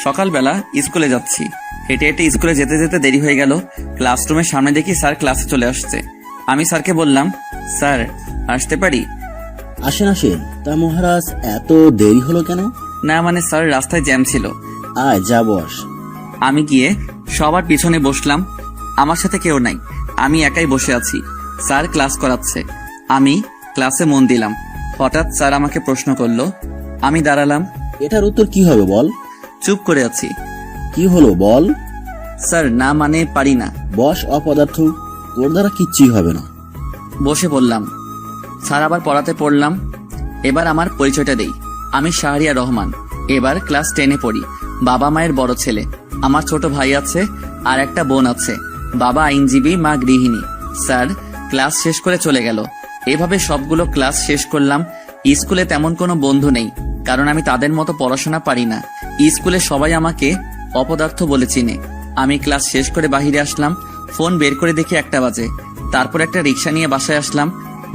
সকালবেলা স্কুলে যাচ্ছি। হেঁটে হেঁটে স্কুলে যেতে যেতে দেরি হয়ে গেল। ক্লাসরুমের সামনে দেখি স্যার ক্লাসে চলে আসছে। আমি স্যারকে বললাম, স্যার আসতে পারি? আসেন আসেন। তা মহারাজ, এত দেরি হলো কেন? না মানে স্যার, রাস্তায় জ্যাম ছিল। আয় যা বস। আমি গিয়ে সবার পিছনে বসলাম। আমার সাথে কেউ নাই, আমি একাই বসে আছি। স্যার ক্লাস করাচ্ছে, আমি ক্লাসে মন দিলাম। হঠাৎ স্যার আমাকে প্রশ্ন করলো। আমি দাঁড়ালাম। এটার উত্তর কি হবে বল? চুপ করে আছি। কি হলো বল? স্যার না মানে পারি না। বস অপদার্থ, তোর দ্বারা কিচ্ছুই হবে না। বসে পড়লাম। স্যার আবার পড়াতে পড়লাম। এবার আমার পরিচয়টা দেই। আমি শাহরিয়ার রহমান, এবার ক্লাস 10-এ পড়ি। বাবা মায়ের বড় ছেলে। আমার ছোট ভাই আছে আর একটা বোন আছে। বাবা আইনজীবী, মা গৃহিণী। স্যার ক্লাস শেষ করে চলে গেল। এভাবে সবগুলো ক্লাস শেষ করলাম। স্কুলে তেমন কোনো বন্ধু নেই, কারণ আমি তাদের মতো পড়াশোনা পারি না। স্কুলে সবাই আমাকে অপদার্থ বলে চিনে। আমি ক্লাস শেষ করে বাহিরে আসলাম। ফোন বের করে দেখি 1টা বাজে। তারপর একটা রিক্সা নিয়ে বাসায় আসলাম।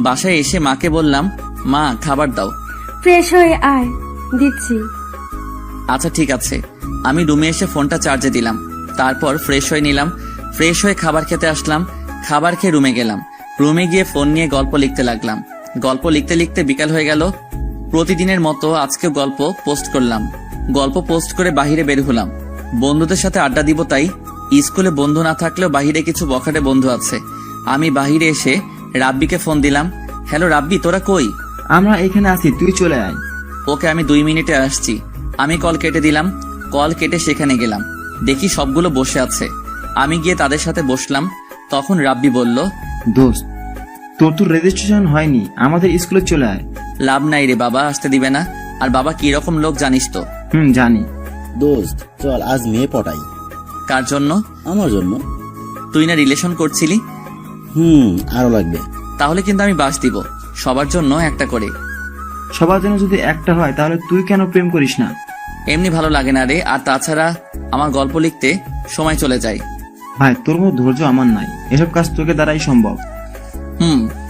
বাসায় এসে মাকে বললাম, মা খাবার দাও। ফ্রেশ হয়ে আয়, দিচ্ছি। আচ্ছা ঠিক আছে। আমি রুমে এসে ফোনটা চার্জে দিলাম। তারপর ফ্রেশ হয়ে নিলাম। ফ্রেশ হয়ে খাবার খেতে আসলাম। খাবার খেয়ে রুমে গেলাম। রুমে গিয়ে ফোন নিয়ে গল্প লিখতে লাগলাম। গল্প লিখতে লিখতে বিকাল হয়ে গেল। প্রতিদিনের মতো আজকেও গল্প পোস্ট করলাম। গল্প পোস্ট করে বাহিরে বের হলাম। বন্ধুদের সাথে আড্ডা দিব তাই। স্কুলে বন্ধু না থাকলেও বাহিরে কিছু বখাটে বন্ধু আছে। আমি বাহিরে এসে রাব্বিকে ফোন দিলাম। হ্যালো রাব্বি, তোরা কই? আমরা এখানে আছি, তুই চলে আয়। ওকে, আমি 2 মিনিটে আসছি। আমি কল কেটে দিলাম। কল কেটে সেখানে গেলাম। দেখি সবগুলো বসে আছে। আমি গিয়ে তাদের সাথে বসলাম। তখন রাব্বি বলল, দোস্ত, তোর তো রেজিস্ট্রেশন হয়নি, আমাদের স্কুলে চলে আয়। লাভ নাই রে, বাবা আসতে দিবে না। আর বাবা কি রকম লোক জানিস তো। জানি। দোস্ত চল আজ মেয়ে পটাই। কার জন্য? আমার জন্য। তুই না রিলেশন করছিলি? আরো লাগবে। তাহলে কিন্তু আমি বাস দিব, সবার জন্য একটা করে। সবার জন্য যদি একটা হয় তাহলে তুই কেন প্রেম করিস না? এমনি ভালো লাগে না রে। আর তাছাড়া আমার গল্প লিখতে সময় চলে যায়। ভাই, তোর মতো ধৈর্য আমার নাই, এসব কাজ তোকে দ্বারাই সম্ভব।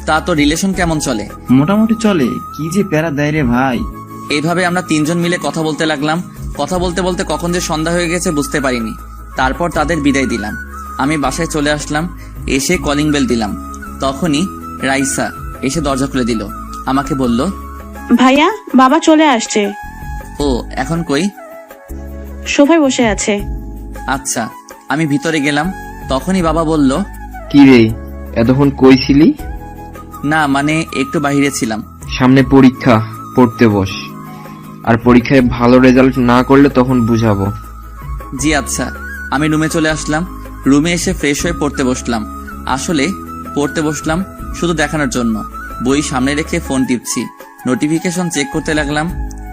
তা তো রিলেশন কেমন চলে? মোটামুটি চলে। কি যে প্যারা দেয় রে ভাই। এইভাবে আমরা 3 জন মিলে কথা বলতে লাগলাম। কথা বলতে বলতে কখন যে সন্ধ্যা হয়ে গেছে বুঝতে পারিনি। তারপর তাদের বিদায় দিলাম। আমি বাসায় চলে আসলাম। এসে কলিং বেল দিলাম। তখনই রাইসা এসে দরজা খুলে দিল। আমাকে বলল, ভাইয়া, বাবা চলে আসছে। ও এখন কই? সোফায় বসে আছে। আচ্ছা। আমি ভিতরে গেলাম। তখনই বাবা বলল, কি রে, এতক্ষণ কই ছিলি? না মানে একটু বাইরে ছিলাম। সামনে পরীক্ষা, পড়তে বস। আর পরীক্ষায় ভালো রেজাল্ট না করলে তখন বুঝাবো। জি আচ্ছা। আমি রুমে চলে আসলাম। রুমে এসে ফ্রেশ হয়ে পড়তে বসলাম। আসলে পড়তে বসলাম শুধু দেখানোর জন্য। বই সামনে রেখে ফোন টিপছি। নোটিফিকেশন চেক করতে লাগলাম।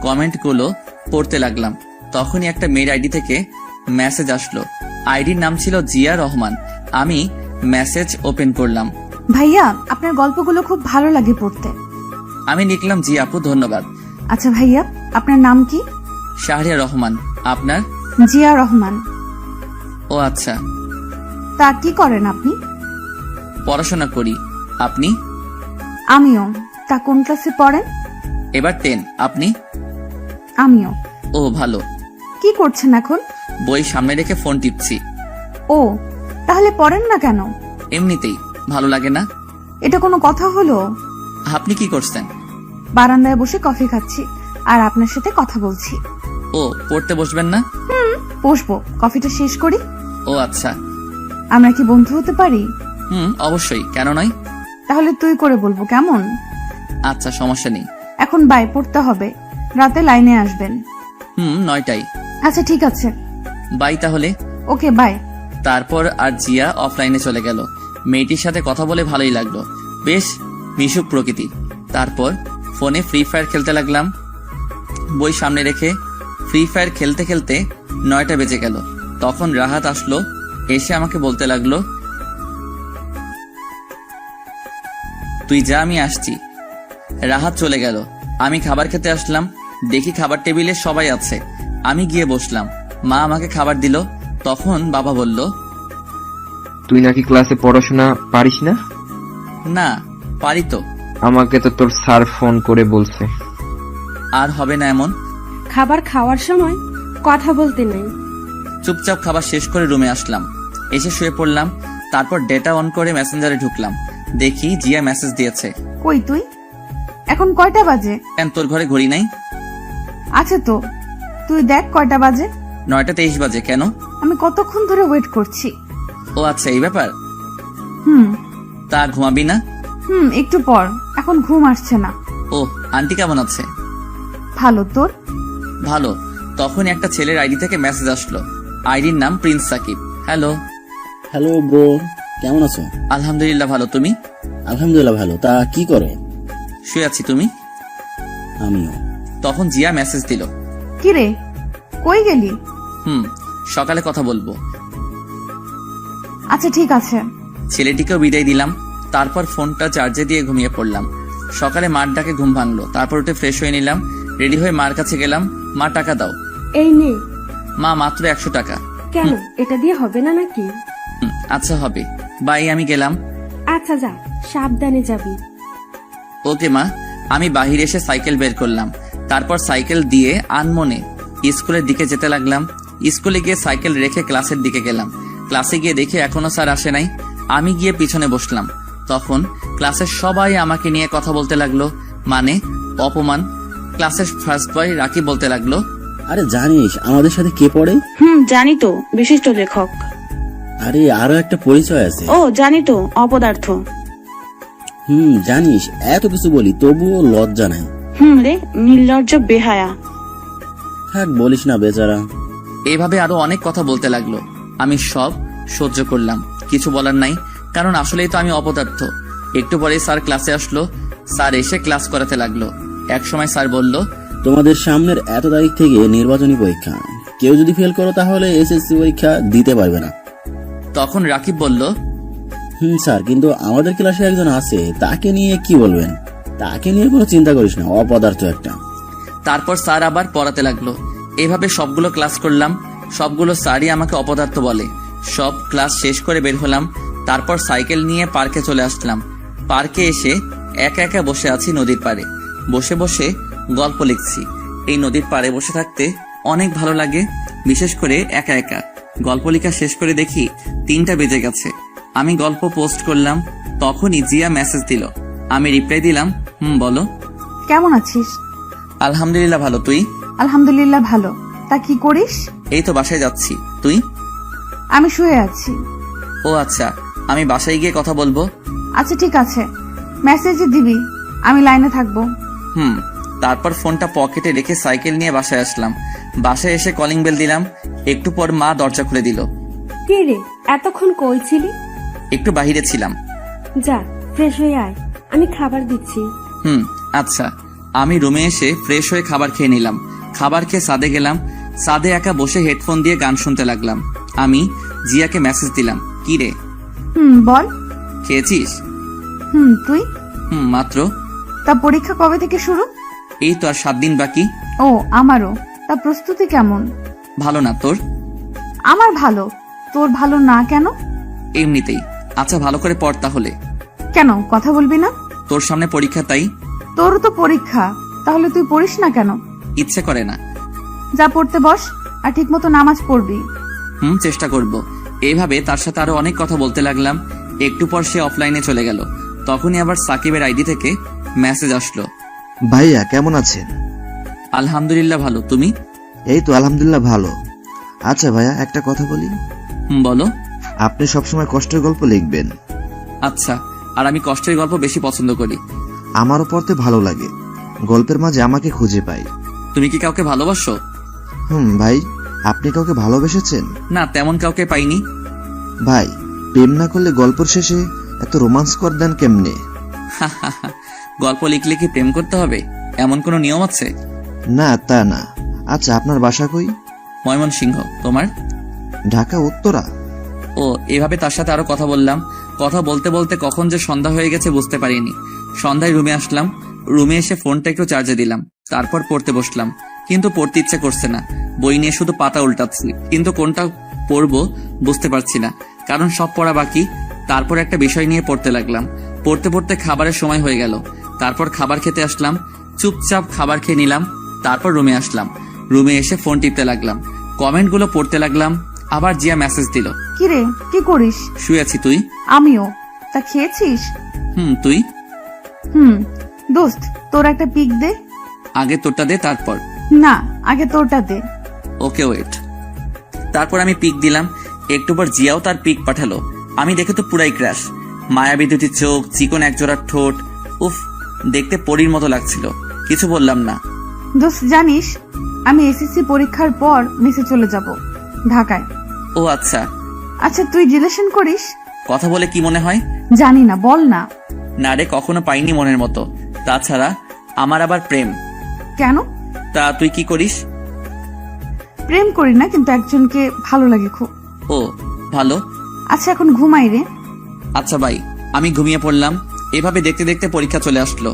কমেন্টগুলো পড়তে লাগলাম। তখনই একটা মেয়ের আইডি থেকে মেসেজ আসলো। আইডির নাম ছিল জিয়া রহমান। আমি মেসেজ ওপেন করলাম। ভাইয়া, আপনার গল্পগুলো খুব ভালো লাগে পড়তে। আমি লিখলাম, জি আপু ধন্যবাদ। আচ্ছা ভাইয়া, আপনার নাম কি? শাহরিয়ার রহমান। আপনার? জিয়া রহমান। ও আচ্ছা। তা কি করেন আপনি? পড়াশোনা করি। আপনি? আমিও। তা কোন ক্লাসে পড়েন? এবার 10। আপনি? আমিও। ও ভালো। কি করছেন এখন? বই সামনে রেখে ফোন টিপছি। ও, তাহলে পড়েন না কেন? এমনিতেই ভালো লাগে না। এটা কোনো কথা হলো? আপনি কি করছেন? বারান্দায় বসে কফি খাচ্ছি আর আপনার সাথে কথা বলছি। ও, পড়তে বসবেন না? বসবো, কফিটা শেষ করি। ও আচ্ছা। আমরা কি বন্ধু হতে পারি? অবশ্যই, কেন নয়। তাহলে তুই করে বলবো, কেমন? আচ্ছা, সমস্যা নেই। এখন বাই, পড়তে হবে। রাতে লাইনে আসবেন। 9টায়। আচ্ছা ঠিক আছে। বাই তাহলে। Okay bye. তারপর আর জিয়া অফলাইনে চলে গেল। মেয়েটির সাথে কথা বলে ভালোই লাগলো, বেশ মিশুক প্রকৃতি। তারপর ফোনে ফ্রি ফায়ার খেলতে লাগলাম। বই সামনে রেখে ফ্রি ফায়ার খেলতে খেলতে 9টা বেজে গেল। তখন রাহাত আসলো। এসে আমাকে বলতে লাগলো, তুই যা, আমি আসছি। রাহাত চলে গেল। আমি খাবার খেতে আসলাম। দেখি খাবার টেবিলে সবাই আছে। আমি গিয়ে বসলাম। মা আমাকে খাবার দিল। তখন বাবা বলল, তুই নাকি ক্লাসে পড়াশোনা পারিস না? না পারি তো। আমাকে তো তোর স্যার ফোন করে বলছে। আর হবে না এমন। খাবার খাওয়ার সময় কথা বলতে নাই। চুপচাপ খাবার শেষ করে রুমে আসলাম, এসে শুয়ে পড়লাম। তারপর ডেটা অন করে মেসেঞ্জারে ঢুকলাম, দেখি জিয়া মেসেজ দিয়েছে। কই তুই? এখন কয়টা বাজে? কেন তোর ঘরে ঘড়ি নাই? আছে তো, তুই দেখ কয়টা বাজে। 9:23 বাজে। কেন? আমি কতক্ষণ ধরে ওয়েট করছি। ও আচ্ছা, এই ব্যাপার। হুম তা ঘুমাবি না? একটু পর, এখন ঘুম আসছে না। ও, আন্টি কেমন আছে? ভালো, তোর? ভালো। তখন একটা ছেলের আইডি থেকে মেসেজ আসলো, আইডির নাম Prince Sakib. Hello. Hello bro, কেমন আছো? আলহামদুলিল্লাহ ভালো, তুমি? আলহামদুলিল্লাহ ভালো। তা কি করো? শুয়ে আছি, তুমি? আমিও। তখন জিয়া মেসেজ দিল, কি রে, কই গেলি? সকালে কথা বলবো। আচ্ছা ঠিক আছে। ছেলেটিকেও বিদায় দিলাম। তারপর ফোনটা চার্জে দিয়ে ঘুমিয়ে পড়লাম। সকালে মার ডাকে ঘুম ভাঙলো। তারপর উঠে ফ্রেশ হয়ে নিলাম, রেডি হয়ে মার কাছে গেলাম। মা, টাকা দাও। এই নে। মা, মাত্র 100 টাকা। কেন, এটা দিয়ে হবে না নাকি? আচ্ছা হবে, বাই, আমি গেলাম। আচ্ছা যা, সাবধানে যাবি। ওকে মা। আমি বাহিরে এসে সাইকেল বের করলাম। তারপর সাইকেল দিয়ে আনমনে স্কুলের দিকে যেতে লাগলাম। স্কুলে গিয়ে সাইকেল রেখে ক্লাসের দিকে গেলাম। ক্লাসে গিয়ে দেখে এখনো স্যার আসে নাই। আমি গিয়ে পিছনে বসলাম। তখন ক্লাসের সবাই আমাকে নিয়ে কথা বলতে লাগলো, মানে অপমান। ক্লাসের ফার্স্ট বয় রাকি বলতে লাগলো, আরে জানিস আমাদের সাথে কে পড়ে? জানি তো, বিশিষ্ট লেখক। আরে আরো একটা পরিচয় আছে। ও জানি তো, অপদার্থ। জানিস এত কিছু বলি তবুও লজ্জা নাই। রে, নির্লজ্জ বেহায়া। থাক বলিস না বেচারা। এইভাবে আরো অনেক কথা বলতে লাগলো। আমি সব সহ্য করলাম, কিছু বলার নাই, কারণ আসলেই তো আমি অপদার্থ। একটু পরে স্যার ক্লাসে আসলো। স্যার এসে ক্লাস করাতে লাগলো। একসময় স্যার বলল, তোমাদের সামনের এত তারিখ থেকে নির্বাচনী পরীক্ষা, কেউ যদি ফেল করো তাহলে এসএসসি পরীক্ষা দিতে পারবে না। তখন রাকিব বলল, স্যার, কিন্তু আমাদের ক্লাসে একজন আছে, তাকে নিয়ে কি বলবেন? তাকে নিয়ে কোনো চিন্তা করিস না, অপদার্থ একটা। তারপর স্যার আবার পড়াতে লাগলো। এভাবে সবগুলো ক্লাস করলাম। সবগুলো স্যারই আমাকে অপদার্থ বলে। সব ক্লাস শেষ করে বের হলাম। তারপর সাইকেল নিয়ে পার্কে চলে আসলাম। পার্কে এসে একা একা বসে আছি নদীর পাড়ে। বসে বসে গল্প লিখছি। এই নদীর পাড়ে বসে থাকতে অনেক ভালো লাগে, বিশেষ করে একা একা। গল্প লেখা শেষ করে দেখি 3টা বেজে গেছে। আমি গল্প পোস্ট করলাম, তখনই জিয়া মেসেজ দিল। আমি রিপ্লাই দিলাম, বলো। কেমন আছিস? আলহামদুলিল্লাহ ভালো, তুই? আলহামদুলিল্লাহ ভালো। তা কি করিস? এই তো বাসায় যাচ্ছি, তুই? আমি শুয়ে আছি। ও আচ্ছা, আমি বাসায় গিয়ে কথা বলবো। আচ্ছা ঠিক আছে, মেসেজ দিবি, আমি লাইনে থাকবো। তারপর ফোনটা পকেটে রেখে সাইকেল নিয়ে বাসায় আসলাম। বাসায় এসে কলিং বেল দিলাম। একটু পর মা দরজা খুলে দিল। কে রে, এতক্ষণ কই ছিলি? একটু বাহিরে ছিলাম। যা, ফ্রেশ হয়ে আয়, আমি খাবার দিচ্ছি। আচ্ছা। আমি রুমে এসে ফ্রেশ হয়ে খাবার খেয়ে নিলাম। খাবার খেয়ে ছাদে গেলাম। ছাদে একা বসে হেডফোন দিয়ে গান শুনতে লাগলাম। আমি জিয়াকে মেসেজ দিলাম, কি রে? বল। খেয়েছিস? তুই? মাত্র। তা পরীক্ষা কবে থেকে শুরু? এই তো আর 7 দিন বাকি। ও, আমারও। তা প্রস্তুতি কেমন? ভালো না, তোর? আমার ভালো। তোর ভালো না কেন? এমনিতেই। আচ্ছা, ভালো করে পড় তাহলে। কেন, কথা বলবি না? তোর সামনে পরীক্ষা, তাই। তোরও তো পরীক্ষা, তাহলে তুই পড়িস না কেন? ইচ্ছে করে না। যা, পড়তে বস, আর ঠিক মতো নামাজ পড়বি। চেষ্টা করব। এইভাবে তার সাথে আরো অনেক কথা বলতে লাগলাম। একটু পর সে অফলাইনে চলে গেল। তখনই আবার সাকিবের আইডি থেকে মেসেজ আসলো, ভাইয়া কেমন আছেন? আলহামদুলিল্লাহ ভালো, তুমি? এই তো আলহামদুলিল্লাহ ভালো। আচ্ছা ভাইয়া, একটা কথা বলি। বলো। আপনি সবসময় কষ্টের গল্প লিখবেন। আচ্ছা, আর আমি কষ্টের গল্প বেশি পছন্দ করি। আমারও পড়তে ভালো লাগে। গল্পের মাঝে আমাকে খুঁজে পাই। তুমি কি কাউকে ভালোবাসো? ভাই, আপনি কাউকে ভালোবেসেছেন? না, তেমন কাউকে পাইনি। ভাই, প্রেম না করলে গল্পের শেষে এত রোমান্স কর দেন কেমনে? গল্প লিখলে কি প্রেম করতে হবে, এমন কোনো নিয়ম আছে? না, তা না। আচ্ছা, আপনার বাসা কই? ময়মনসিংহ। তোমার? ঢাকা উত্তরা। ও, এভাবে তার সাথে আরো কথা বললাম। কথা বলতে বলতে কখন যে সন্ধ্যা হয়ে গেছে বুঝতে পারিনি। সন্ধ্যায় রুমে আসলাম। রুমে এসে ফোনটা একটু চার্জে দিলাম। তারপর পড়তে বসলাম, কিন্তু পড়তে ইচ্ছে করছে না। বই নিয়ে শুধু পাতা উল্টাচ্ছি, কিন্তু কোনটা পড়বো বুঝতে পারছি না, কারণ সব পড়া বাকি। তারপর একটা বিষয় নিয়ে পড়তে লাগলাম। পড়তে পড়তে খাবারের সময় হয়ে গেল। তারপর খাবার খেতে আসলাম। চুপচাপ খাবার খেয়ে নিলাম। তারপর রুমে আসলাম। রুমে এসে ফোন টিপতে লাগলাম, কমেন্টগুলো পড়তে লাগলাম। আবার জিয়া মেসেজ দিল, কিরে কি করিস? শুয়েছি, তুই? আমিও। তা খেয়েছিস? তুই? দোস্ত তোর একটা পিক দে। আগে তোরটা দে, তারপর। না, আগে তোরটা দে। Okay wait. তারপর আমি পিক দিলাম। একটু পর জিয়াও তার পিক পাঠালো। আমি দেখে তো পুরাই ক্র্যাশ। মায়াবী দুটি চোখ, চিকন একজোড়া ঠোঁট, উফ, দেখতে পরীর মতো লাগছিল। কিছু বললাম না। দোস্ত জানিস আমি এসএসসি পরীক্ষার পর মেসে চলে যাব ঢাকায়। ও আচ্ছা। আচ্ছা তুই রিলেশন করিস? কথা বলে কি মনে হয়? জানি না, বল না। না রে, কখনো পাইনি মনের মতো। তাছাড়া আমার আবার প্রেম। কেন? তা তুই কি করিস? প্রেম করি না, কিন্তু একজনকে ভালো লাগে খুব। ও ভালো। আচ্ছা এখন ঘুমাই রে। আচ্ছা ভাই, আমি ঘুমিয়ে পড়লাম। এভাবে দেখতে দেখতে পরীক্ষা চলে আসলো।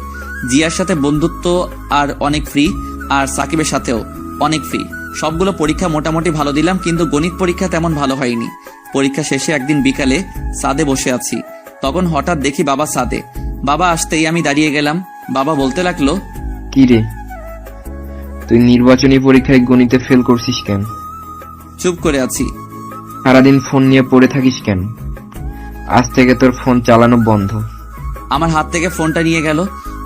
জিয়ার সাথে বন্ধুত্ব আর অনেক ফ্রি, আর সাকিবের সাথেও অনেক ফ্রি। সবগুলো পরীক্ষা মোটামুটি ভালো দিলাম, কিন্তু গণিত পরীক্ষা তেমন ভালো হয়নি। পরীক্ষা শেষে একদিন বিকালে ছাদে বসে আছি, তখন হঠাৎ দেখি বাবা ছাদে। বাবা আসতেই আমি দাঁড়িয়ে গেলাম। বাবা বলতে লাগলো, কি রে, তুই নির্বাচনী পরীক্ষায় গণিতে ফেল করছিস কেন? চুপ করে আছি। সারাদিন ফোন নিয়ে পড়ে থাকিস কেন? আজ থেকে তোর ফোন চালানো বন্ধ। আমার হাত থেকে ফোনটা নিয়ে গেল।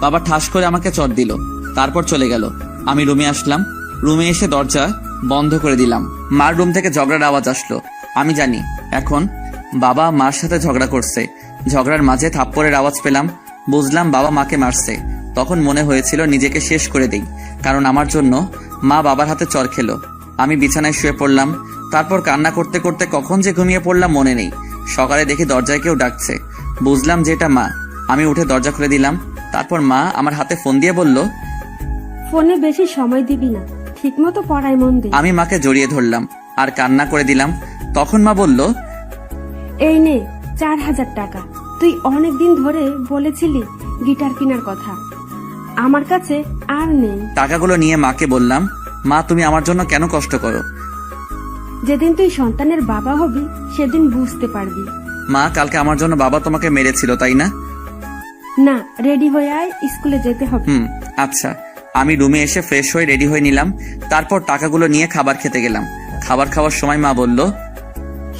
বাবা ঠাস করে আমাকে চট দিল, তারপর চলে গেল। আমি রুমে আসলাম। রুমে এসে দরজা বন্ধ করে দিলাম। মার রুম থেকে ঝগড়ার আওয়াজ আসলো। আমি জানি এখন বাবা মার সাথে ঝগড়া করছে। ঝগড়ার মাঝে থাপ্পড়ের আওয়াজ পেলাম। বুঝলাম বাবা মাকে মারছে। তখন মনে হয়েছিল নিজেকে শেষ করে দেই, কারণ আমার জন্য মা বাবার হাতে চর খেলো। আমি বিছানায় শুয়ে পড়লাম। তারপর কান্না করতে করতে কখন যে ঘুমিয়ে পড়লাম মনে নেই। সকালে দেখি দরজায় কেউ ডাকছে। বুঝলাম যে এটা মা। আমি উঠে দরজা খুলে দিলাম। তারপর মা আমার হাতে ফোন দিয়ে বলল, ফোনে বেশি সময় দিবি না, ঠিক মতো পড়ায় মন দে। আমি মাকে জড়িয়ে ধরলাম আর কান্না করে দিলাম। তখন মা বলল, এই নে 4000 টাকা। তুই অনেকদিন ধরে বলেছিলি গিটার কেনার কথা, আমার কাছে আর নেই। টাকাগুলো নিয়ে মাকে বললাম, মা তুমি আমার জন্য কেন কষ্ট করো? যেদিন তুই সন্তানের বাবা হবি সেদিন বুঝতে পারবি। মা, কালকে আমার জন্য বাবা তোমাকে মেরেছিল, তাই না? না, রেডি হয়ে আয়, স্কুলে যেতে হবে। আচ্ছা। আমি রুমে এসে ফ্রেশ হয়ে রেডি হয়ে নিলাম। তারপর টাকাগুলো নিয়ে খাবার খেতে গেলাম। খাবার খাওয়ার সময় মা বলল,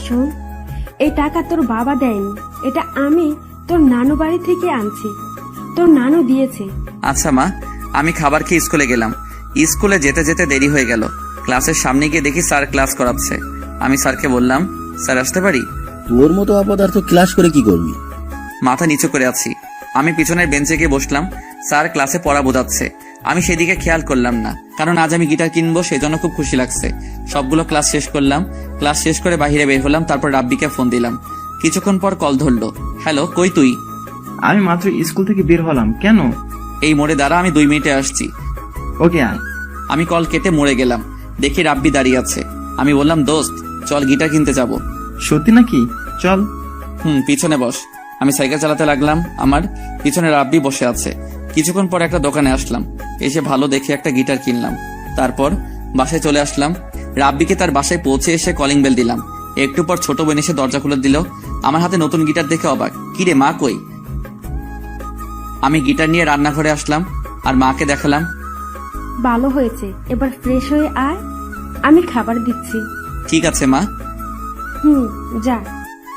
শোন, এই টাকা তোর বাবা দেয়নি, এটা আমি তোর নানু বাড়ি থেকে আনছি, তোর নানু দিয়েছে। আচ্ছা মা। আমি খাবার খেয়ে স্কুলে গেলাম। স্কুলে যেতে যেতে দেরি হয়ে গেল। ক্লাসের সামনে গিয়ে দেখি স্যার ক্লাস করাচ্ছে। আমি স্যারকে বললাম, স্যার আসতে পারি? তোর মতো অপদার্থ ক্লাস করে কি করবি? মাথা নিচু করে আছি। আমি পিছনের বেঞ্চে গিয়ে বসলাম। স্যার ক্লাসে পড়া বোঝাচ্ছে। আমি সেদিকে খেয়াল করলাম না, কারণ আজ আমি গিটার কিনবো, সেজন্য খুব খুশি লাগছে। সবগুলো ক্লাস শেষ করলাম। ক্লাস শেষ করে বাইরে বের হলাম। তারপর রাব্বিকে ফোন দিলাম। কিছুক্ষণ পর কল ধরলো। হ্যালো, কই তুই? আমি মাত্র স্কুল থেকে বের হলাম। কেন? এই মোড়ে দাঁড়া, আমি 2 মিনিটে আসছি। ওকে আয়। আমি কল কেটে মোড়ে গেলাম। দেখি রাব্বি দাঁড়িয়ে আছে। আমি বললাম, দোস্ত চল গিটার কিনতে যাব। সত্যি নাকি? চল। পিছনে বস। আমি সাইকেল চালাতে লাগলাম। আমার পিছনে রাব্বি বসে আছে। কিছুক্ষণ পর একটা দোকানে আসলাম। এসে ভালো দেখে একটা গিটার কিনলাম। তারপর বাসায় চলে আসলাম। রাব্বিকে তার বাসায় পৌঁছে এসে কলিং বেল দিলাম। একটু পর ছোট বোন এসে দরজা খুলে দিল। আমার হাতে নতুন গিটার দেখে অবাক। কিরে মা কই? আমি গিটার নিয়ে রান্নাঘরে আসলাম আর মাকে দেখালাম। ভালো হয়েছে, এবার ফ্রেশ হয়ে আয়, আমি খাবার দিচ্ছি। ঠিক আছে মা। যা।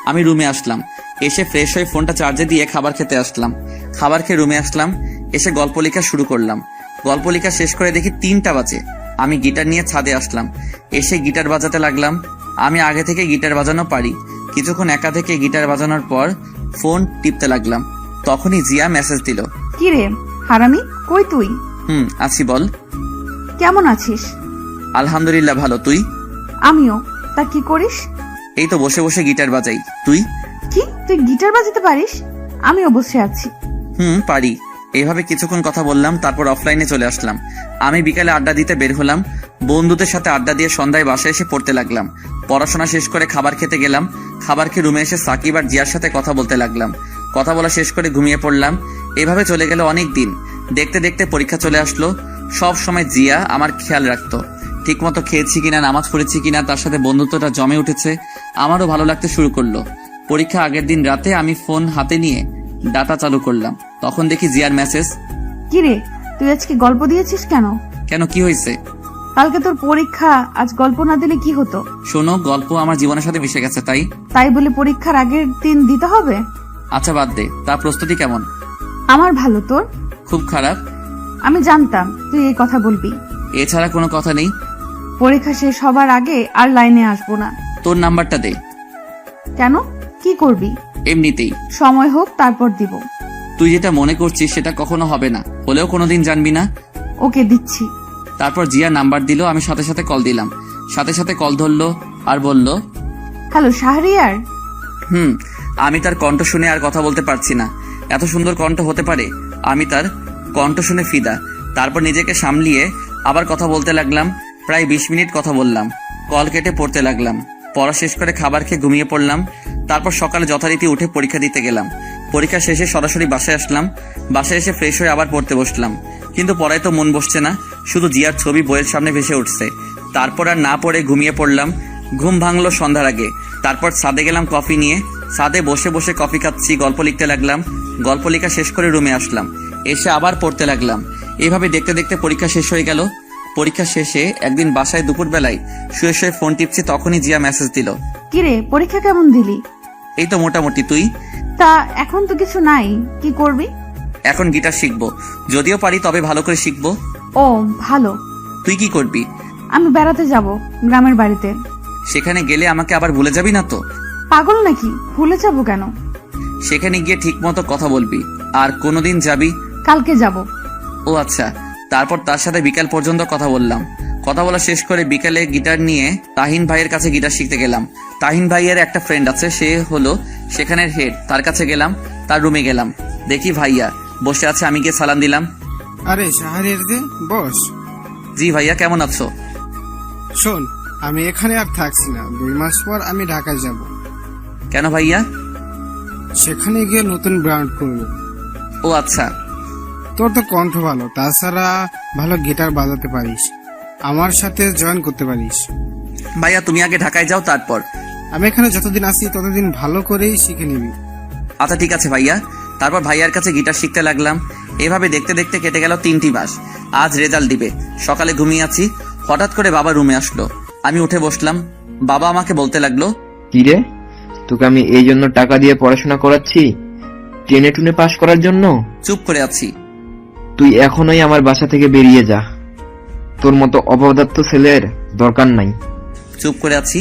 আমি রুমে আসলাম। এসে ফ্রেশ হয়ে ফোনটা চার্জে দিয়ে খাবার খেতে আসলাম। খাবার খেয়ে রুমে আসলাম। এসে গল্প লেখা শুরু করলাম। গল্প লেখা শেষ করে দেখি 3টা বাজে। আমি গিটার নিয়ে ছাদে আসলাম। এসে গিটার বাজাতে লাগলাম। আমি আগে থেকে গিটার বাজানো পারি। কিছুক্ষণ একা থেকে গিটার বাজানোর পর ফোন টিপতে লাগলাম। তখনই জিয়া মেসেজ দিল। কি রে হারামি, কই তুই? আছি, বল। কেমন আছিস? আলহামদুলিল্লাহ ভালো, তুই? আমিও। তা কি করিস? এই তো বসে বসে গিটার বাজাই। তুই? কি, তুই গিটার বাজাতে পারিস? আমিও বসে আছি। পারি। এইভাবে কিছুক্ষণ কথা বললাম। তারপর অফলাইনে চলে আসলাম। আমি বিকালে আড্ডা দিতে বের হলাম। বন্ধুদের সাথে আড্ডা দিয়ে সন্ধ্যায় বাসায় এসে পড়তে লাগলাম। পড়াশোনা শেষ করে খাবার খেতে গেলাম। খাবার খেয়ে রুমে এসে সাকিব আর জিয়ার সাথে কথা বলতে লাগলাম। কথা বলা শেষ করে ঘুমিয়ে পড়লাম। এভাবে চলে গেল অনেক দিন। দেখতে দেখতে পরীক্ষা চলে আসলো। সব সময় জিয়া আমার খেয়াল রাখতো। ঠিকমতো খেয়েছি কিনা, নামাজ পড়েছি কিনা, তার সাথে বন্ধুত্বটা জমে উঠেছে। আমারও ভালো লাগতে শুরু করলো। পরীক্ষা আগের দিন রাতে আমি ফোন হাতে নিয়ে ডাটা চালু করলাম। তখন দেখি জিয়ার মেসেজ। কি রে, তুই আজকে গল্প দিয়েছিস কেন? কেন, কি হয়েছে? কালকে তোর পরীক্ষা, আজ গল্প না দিলে কি হতো? শোনো, গল্প আমার জীবনের সাথে মিশে গেছে, তাই তাই বলে পরীক্ষার আগের দিন দিতে হবে? আচ্ছা বাদ দে। তা প্রস্তুতি কেমন? আমার ভালো, তোর? খুব খারাপ। আমি জানতাম তুই এই কথা বলবি। এছাড়া কোনো কথা নেই। পরীক্ষা শেষ হবার আগে আর লাইনে আসবো না। তোর নাম্বারটা দে। কেন, কি করবি? এমনিতেই। সময় হোক তারপর দিব। তুই যেটা মনে করছিস সেটা কখনো হবে না, হলেও কোনোদিন জানবি না। ওকে, দিচ্ছি। তারপর জিয়া নাম্বার দিল, আমি সাথে সাথে কল দিলাম। সাথে সাথে কল ধরলো আর বলল, হ্যালো শাহরিয়ার। আমি তার কণ্ঠ শুনে আর কথা বলতে পারছি না। এত সুন্দর কণ্ঠ হতে পারে? আমি তার কণ্ঠ শুনে ফিদা। তারপর নিজেকে সামলিয়ে আবার কথা বলতে লাগলাম। প্রায় 20 মিনিট কথা বললাম। কল কেটে পড়তে লাগলাম। পড়া শেষ করে খাবার খেয়ে ঘুমিয়ে পড়লাম। তারপর সকালে যথারীতি উঠে পরীক্ষা দিতে গেলাম। পরীক্ষা শেষে সরাসরি বাসায় আসলাম। বাসায় এসে ফ্রেশ হয়ে আবার পড়তে বসলাম, কিন্তু পড়ায় তো মন বসছে না। শুধু জিয়ার ছবি বইয়ের সামনে ভেসে উঠছে। তারপর আর না পড়ে ঘুমিয়ে পড়লাম। ঘুম ভাঙলো সন্ধ্যার আগে। তারপর ছাদে গেলাম কফি নিয়ে। ছাদে বসে বসে কফি খাচ্ছি, গল্প লিখতে লাগলাম। গল্প লেখা শেষ করে রুমে আসলাম। এসে আবার পড়তে লাগলাম। এভাবে দেখতে দেখতে পরীক্ষা শেষ হয়ে গেল। পরীক্ষা শেষে একদিন বাসায় দুপুরবেলায় শুয়ে শুয়ে ফোন টিপছি, তখনই জিয়া মেসেজ দিল। কিরে, পরীক্ষা কেমন দিলি? এই তো মোটামুটি। তুই? তা এখন তো কিছু নাই, কি করবি? এখন গিটার শিখবো, যদিও পারি তবে ভালো করে শিখবো। ও ভালো। তুই কি করবি? আমি বেড়াতে যাব গ্রামের বাড়িতে। সেখানে গেলে আমাকে আবার ভুলে যাবি না তো? পাগল নাকি, ভুলে যাব কেন? সেখানে গিয়ে ঠিক মতো কথা বলবি। আর কোনোদিন যাবি? কালকে যাব। ও আচ্ছা। তারপর তার সাথে বিকাল পর্যন্ত কথা বললাম। কথা বলা শেষ করে বিকালে গিটার নিয়ে তাহিন ভাইয়ের কাছে গিটার শিখতে গেলাম। তাহিন ভাইয়ের একটা ফ্রেন্ড আছে, সে হলো সেখানের হেড। তার কাছে গেলাম, তার রুমে গেলাম। দেখি ভাইয়া বসে আছে, আমি গিয়ে সালাম দিলাম। আরে শাহরিয়ার দে, বস। জি ভাইয়া, কেমন আছো? শোন, আমি এখানে আর থাকছি না। 2 মাস পর আমি ঢাকায় যাব। কেন ভাইয়া? সেখানে গিয়ে নতুন ব্র্যান্ড করব। ও আচ্ছা। তোর তো কণ্ঠ ভালো, তাছাড়া ভালো গিটার বাজাতে পারিস। আমার সাথে জয়েন করতে পারিস। ভাইয়া তুমি আগে ঢাকায় যাও, তারপর। আমি এখানে যতদিন আছি ততদিন ভালো করেই শিখে নিবি। আচ্ছা ঠিক আছে ভাইয়া। তারপর ভাইয়ার কাছে গিটার শিখতে লাগলাম। এভাবে দেখতে দেখতে কেটে গেল 3টি মাস। আজ রেজাল্ট দিবে। সকালে ঘুমিয়ে আছি, হঠাৎ করে বাবা রুমে আসলো। আমি উঠে বসলাম। বাবা আমাকে বলতে লাগলো, কিরে, তোকে আমি এই জন্য টাকা দিয়ে পড়াশোনা করাচ্ছি, টেনে টুনে পাশ করার জন্য? চুপ করে আছি। তুই এখনই আমার বাসা থেকে বেরিয়ে যা। তোর মতো অপদার্থ ছেলের দরকার নাই। চুপ করে আছি।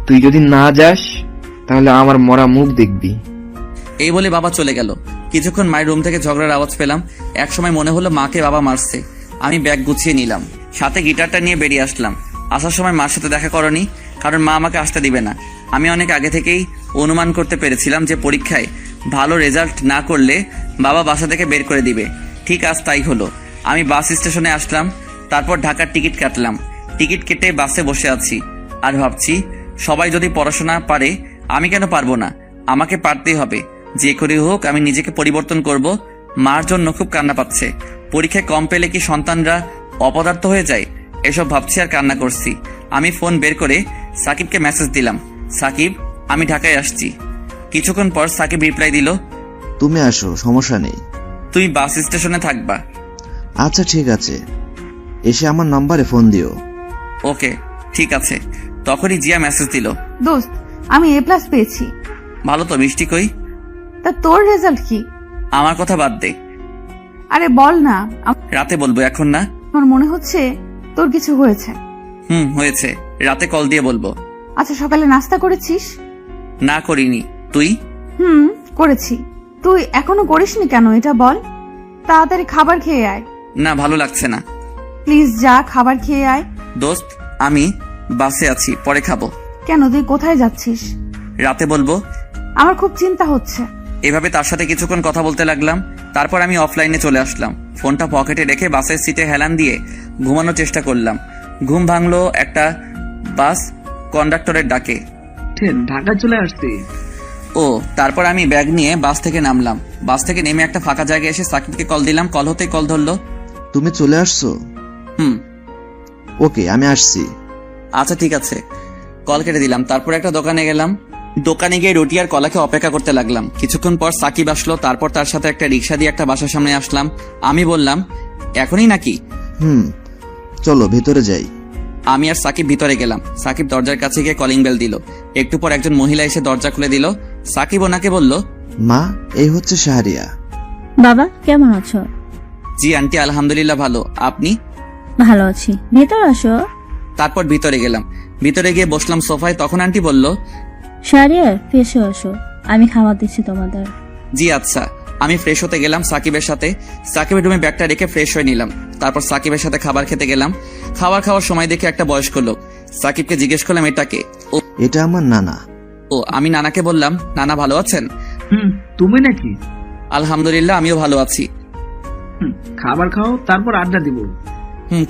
তুই যদি না যাস তাহলে আমার মরা মুখ দেখবি। এই বলে বাবা চলে গেল। কিছুক্ষণ মায়ের রুম থেকে ঝগড়ার আওয়াজ পেলাম। একসময় মনে হলো মাকে বাবা মারছে। আমি ব্যাগ গুছিয়ে নিলাম, সাথে গিটারটা নিয়ে বেরিয়ে আসলাম। আসার সময় মার সাথে দেখা করনি, কারণ মা আমাকে আসতে দিবে না। আমি অনেক আগে থেকেই অনুমান করতে পেরেছিলাম যে পরীক্ষায় ভালো রেজাল্ট না করলে বাবা বাসা থেকে বের করে দিবে। ঠিক আজ তাই হলো। আমি বাস স্টেশনে আসলাম, তারপর ঢাকার টিকিট কাটলাম। টিকিট কেটে বাসে বসে আছি আর ভাবছি, সবাই যদি পড়াশোনা পারে আমি কেন পারবো না? আমাকে পারতেই হবে। যে করে হোক আমি নিজেকে পরিবর্তন করব। মার জন্য খুব কান্না পাচ্ছে। পরীক্ষায় কম পেলে কি সন্তানরা অপদার্থ হয়ে যায়? এসব ভাবছি আর কান্না করছি। আমি ফোন বের করে সাকিবকে মেসেজ দিলাম, সাকিব আমি ঢাকায় আসছি। কিছুক্ষণ পর সাকিব রিপ্লাই দিল, তুমি আসো, সমস্যা নেই। তুমি বাস স্টেশনে থাকবা? আচ্ছা ঠিক আছে, এসে আমার নাম্বারে ফোন দিও। ওকে ঠিক আছে। তখনই জিয়া মেসেজ দিল, দোস্ত, আমি A+ পেয়েছি। ভালো তো। মিষ্টি কই? তা তোর রেজাল্ট কি? আমার কথা বাদ দে। আরে বল না, রাতে বলবো, এখন না। আমার মনে হচ্ছে তোর কিছু হয়েছে। হয়েছে, রাতে কল দিয়ে বলবো। আচ্ছা, সকালে নাস্তা করেছিস? না করিনি। তুই? করেছি। তুই এখনো করিসনি কেন এটা বল। তাড়াতাড়ি খাবার খেয়ে আয়। না, ভালো লাগছে না। প্লিজ যা, খাবার খেয়ে আয়। দোস্ত আমি বাসে আছি, পরে খাবো। কেন, তুই কোথায় যাচ্ছিস? রাতে বলবো। আমার খুব চিন্তা হচ্ছে। এভাবে তার সাথে কিছুক্ষণ কথা বলতে লাগলাম। তারপর আমি অফলাইনে চলে আসলাম। ফোনটা পকেটে রেখে বাসের সিটে হেলান দিয়ে ঘুমানোর চেষ্টা করলাম। ঘুম ভাঙলো একটা বাস কন্ডাক্টরের ডাকে। ঢাকা চলে আসছে। ও, তারপর আমি ব্যাগ নিয়ে বাস থেকে নামলাম। বাস থেকে নেমে একটা ফাঁকা জায়গায় এসে সাকিবকে কল দিলাম। কল হতেই কল ধরলো। তুমি চলে আসছো? ওকে, আমি আসছি। আচ্ছা ঠিক আছে। কল কেটে দিলাম। তারপর একটা দোকানে গেলাম। দোকানে গিয়ে রুটি আর কলাকে অপেক্ষা করতে লাগলাম। কিছুক্ষণ পর সাকিব আসলো। তারপর তার সাথে একটা রিক্সা দিয়ে একটা বাসার সামনে আসলাম। আমি বললাম, এখনই নাকি? চলো ভেতরে যাই। আমি আর সাকিব ভিতরে গেলাম। সাকিব দরজার কাছে গিয়ে কলিং বেল দিল। একটু পর একজন মহিলা এসে দরজা খুলে দিল। সাকিব ওনাকে বলল, মা, এই হচ্ছে শাহরিয়া। বাবা কেমন আছো? জি আন্টি, আলহামদুলিল্লাহ ভালো। আপনি? ভালো আছি, ভেতর আসো। তারপর ভিতরে গেলাম। ভিতরে গিয়ে বসলাম সোফায়। তখন আন্টি বলল, শাহরিয়ার ফ্রেশ আসো, আমি খাবার দিচ্ছি তোমাদের। জি আচ্ছা। আমি ফ্রেশ হতে গেলাম সাকিবের সাথে। সাকিবের রুমে ব্যাগটা রেখে ফ্রেশ হয়ে নিলাম। তারপর সাকিবের সাথে খাবার খেতে গেলাম। খাওয়ার সময় দেখে একটা বয়স্ক লোক। সাকিবকে জিজ্ঞেস করলাম, এটাকে? এটা আমার নানা। ও, আমি নানাকে বললাম, নানা ভালো আছেন? তুমি নাকি? আলহামদুলিল্লাহ, আমিও ভালো আছি। খাবার খাও, তারপর আড্ডা দিব।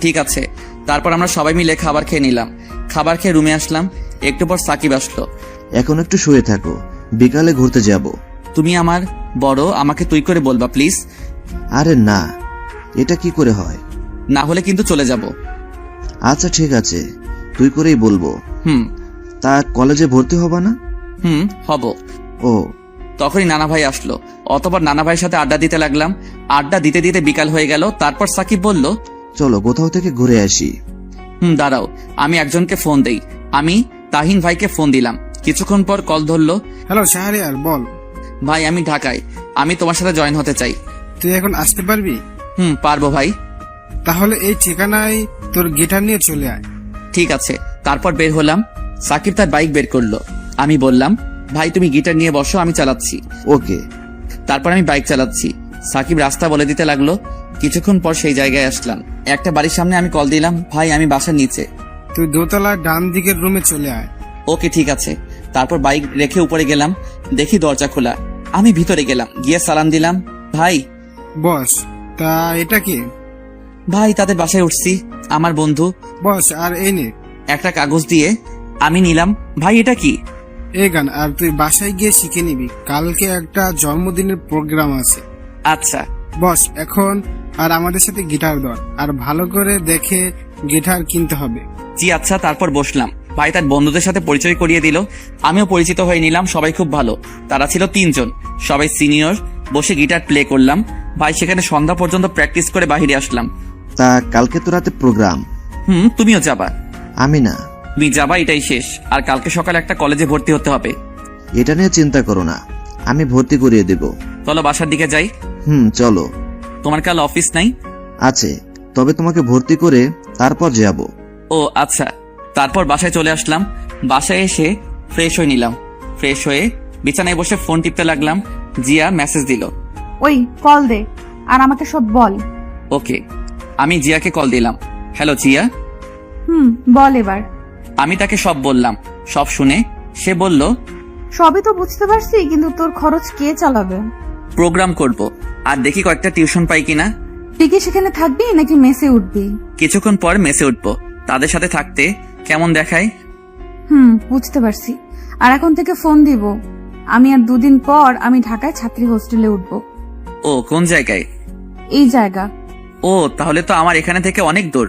ঠিক আছে। তারপর আমরা সবাই মিলে খাবার খেয়ে নিলাম। খাবার খেয়ে রুমে আসলাম। একটু পর সাকিব আসলো। এখন একটু শুয়ে থাকো, বিকালে ঘুরতে যাব। তুমি আমার বড়, আমাকে তুই করে বলবা প্লিজ। আরে না, এটা কি করে হয়? না হলে কিন্তু চলে যাব। আচ্ছা ঠিক আছে, তুই করেই বলবো। তা কলেজে ভর্তি হবা না? হব। ও, তখনই নানা ভাই আসলো। অতবার নানা ভাইয়ের সাথে আড্ডা দিতে লাগলাম। আড্ডা দিতে দিতে বিকাল হয়ে গেল। তারপর সাকিব বলল, চলো কোথাও থেকে ঘুরে আসি। দাঁড়াও, আমি একজনকে ফোন দেই। আমি তাহিন ভাইকে ফোন দিলাম। কিছুক্ষণ পর কল ধরলো। হ্যালো শাহরিয়ার, বল। ভাই আমি ঢাকায়, আমি তোমার সাথে জয়েন হতে চাই। তুই এখন আসতে পারবি? পারবো ভাই। তাহলে এই ঠিকানায় তোর গিটার নিয়ে চলে আয়। ঠিক আছে। তারপর বের হলাম। সাকিব তার বাইক বের করলো। আমি বললাম, ভাই তুমি গিটার নিয়ে বসো, আমি চালাচ্ছি। ওকে। তারপর আমি বাইক চালাচ্ছি। সাকিব রাস্তা বলে দিতে লাগলো। কিছুক্ষণ পর সেই জায়গায় আসলাম। একটা বাড়ির সামনে আমি কল দিলাম, ভাই আমি বাসার নিচে। তুই দোতলার ডান দিকের রুমে চলে আয়। ওকে ঠিক আছে। তারপর বাইক রেখে উপরে গেলাম। দেখি দরজা খোলা। আমি ভিতরে গেলাম, গিয়ে সালাম দিলাম। ভাই। বস। তা এটা কি? ভাই তাদের বাসায় উঠছি, আমার বন্ধু। বস, আর এই নে। একটা কাগজ দিয়ে আমি নিলাম। ভাই এটা কি? এই গান, আর তুই বাসায় গিয়ে শিখে নিবি, কালকে একটা জন্মদিনের প্রোগ্রাম আছে। আচ্ছা বস, এখন আর আমাদের সাথে গিটার ধর, আর ভালো করে দেখে গিটার কিনতে হবে। জি আচ্ছা। তারপর বসলাম। ভাই তার বন্ধুদের সাথে পরিচয় করিয়ে দিল। আমিও পরিচিত হয়ে নিলাম। সবাই খুব ভালো। তারা ছিল 3 জন, সবাই সিনিয়র। বসে গিটার প্লে করলাম। ভাই সেখানে সন্ধ্যা পর্যন্ত প্র্যাকটিস করে বাহিরে আসলাম। তা কালকে তো রাতে প্রোগ্রাম। তুমিও যাবা? আমি না। তুমি যাবা, এটাই শেষ। আর কালকে সকালে একটা কলেজে ভর্তি হতে হবে। এটা নিয়ে চিন্তা করো না, আমি ভর্তি করিয়ে দেব। চলো বাসার দিকে যাই। চলো। তোমার কাল অফিস নাই? আছে, তবে তোমাকে ভর্তি করে তারপর যাব। ও আচ্ছা। তারপর বাসায় চলে আসলাম। বাসায় এসে ফ্রেশ হয়ে নিলাম। ফ্রেশ হয়ে বিছানায় বসে ফোন টিপতে লাগলাম। জিয়া মেসেজ দিল। ওই কল দে আর আমাকে সব বল। ওকে। আমি জিয়াকে কল দিলাম। হ্যালো জিয়া। বল এবার। আমি তাকে সব বললাম। সব শুনে সে বলল, সবই তো বুঝতে পারছি, কিন্তু তোর খরচ কে চালাবে? প্রোগ্রাম করব, আর দেখি কয়েকটা টিউশন পাই কিনা। তুই কি সেখানে থাকবি নাকি মেসে উঠবি? কিছুক্ষণ পর মেসে উঠবো। তাদের সাথে থাকতে কেমন দেখায়? বুঝতে পারছি। আর এখন থেকে ফোন দিব। আমি আর 2 দিন পর আমি ঢাকায় ছাত্রী হোস্টেলে উঠবো। ও কোন জায়গায়? এই জায়গা। ও তাহলে তো আমার এখানে থেকে অনেক দূর।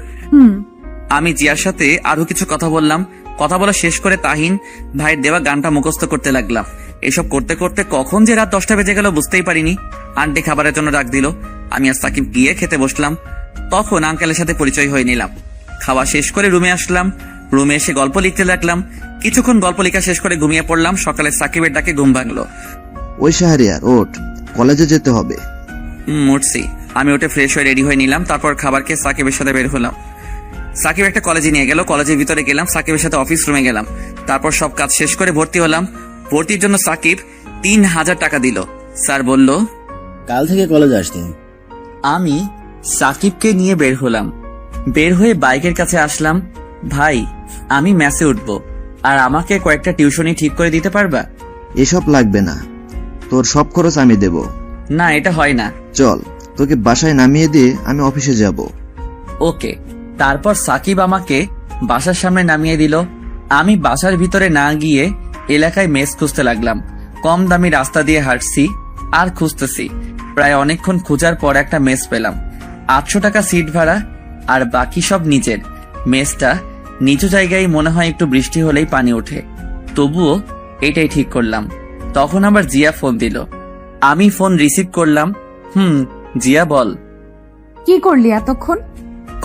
আমি জিয়ার সাথে আরো কিছু কথা বললাম। কথা বলা শেষ করে তাহিন ভাইয়ের দেওয়া গানটা মুখস্থ করতে লাগলাম। এসব করতে করতে কখন যে রাত 10টা বেজে গেল বুঝতেই পারিনি। আন্টি খাবারের জন্য ডাক দিল। আমি আর সাকিব গিয়ে খেতে বসলাম। তখন আঙ্কেলের সাথে পরিচয় হয়ে নিলাম। খাওয়া শেষ করে রুমে আসলাম। রুমে এসে গল্প লিখতে লাগলাম। কিছুক্ষণ গল্প লেখা শেষ করে ঘুমিয়ে পড়লাম। সকালে সাকিবের ডাকে ঘুম ভাঙলো। ওই শাহরিয়ার ওঠ, কলেজে যেতে হবে। উঠছি। আমি উঠে ফ্রেশ হয়ে রেডি হয়ে নিলাম। তারপর খাবার খেয়ে সাকিবের সাথে বের হলাম। সাকিব একটা কলেজে নিয়ে গেল। কলেজের ভিতরে গেলাম। সাকিবের সাথে অফিস রুমে গেলাম। তারপর সব কাজ শেষ করে ভর্তি হলাম। ভর্তির জন্য সাকিব 3000 টাকা দিল। স্যার বলল, কাল থেকে কলেজ আসতে। আমি সাকিবকে নিয়ে বের হলাম। বের হয়ে বাইকের কাছে আসলাম। ভাই আমি ম্যাচে উঠব, আর আমাকে কয়েকটা টিউশনি ঠিক করে দিতে পারবা? এসব লাগবে না, তোর সব খরচ আমি দেব। না এটা হয় না। চল, তোকে বাসায় নামিয়ে দিয়ে আমি অফিসে যাব। ওকে। তারপর সাকিব আমাকে বাসার সামনে নামিয়ে দিল। আমি বাসার ভিতরে না গিয়ে এলাকায় মেস খুঁজতে লাগলাম। কম দামি রাস্তা দিয়ে হাঁটছি আর খুঁজতেছি। প্রায় অনেকক্ষণ খোঁজার পর একটা মেস পেলাম। 800 টাকা সিট ভাড়া, আর বাকি সব নিচের। মেসটা নিচু জায়গায়, মনে হয় একটু বৃষ্টি হলেই পানি ওঠে। তবুও এটাই ঠিক করলাম। তখন আবার জিয়া ফোন দিল। আমি ফোন রিসিভ করলাম। জিয়া বল। কি করলি এতক্ষণ?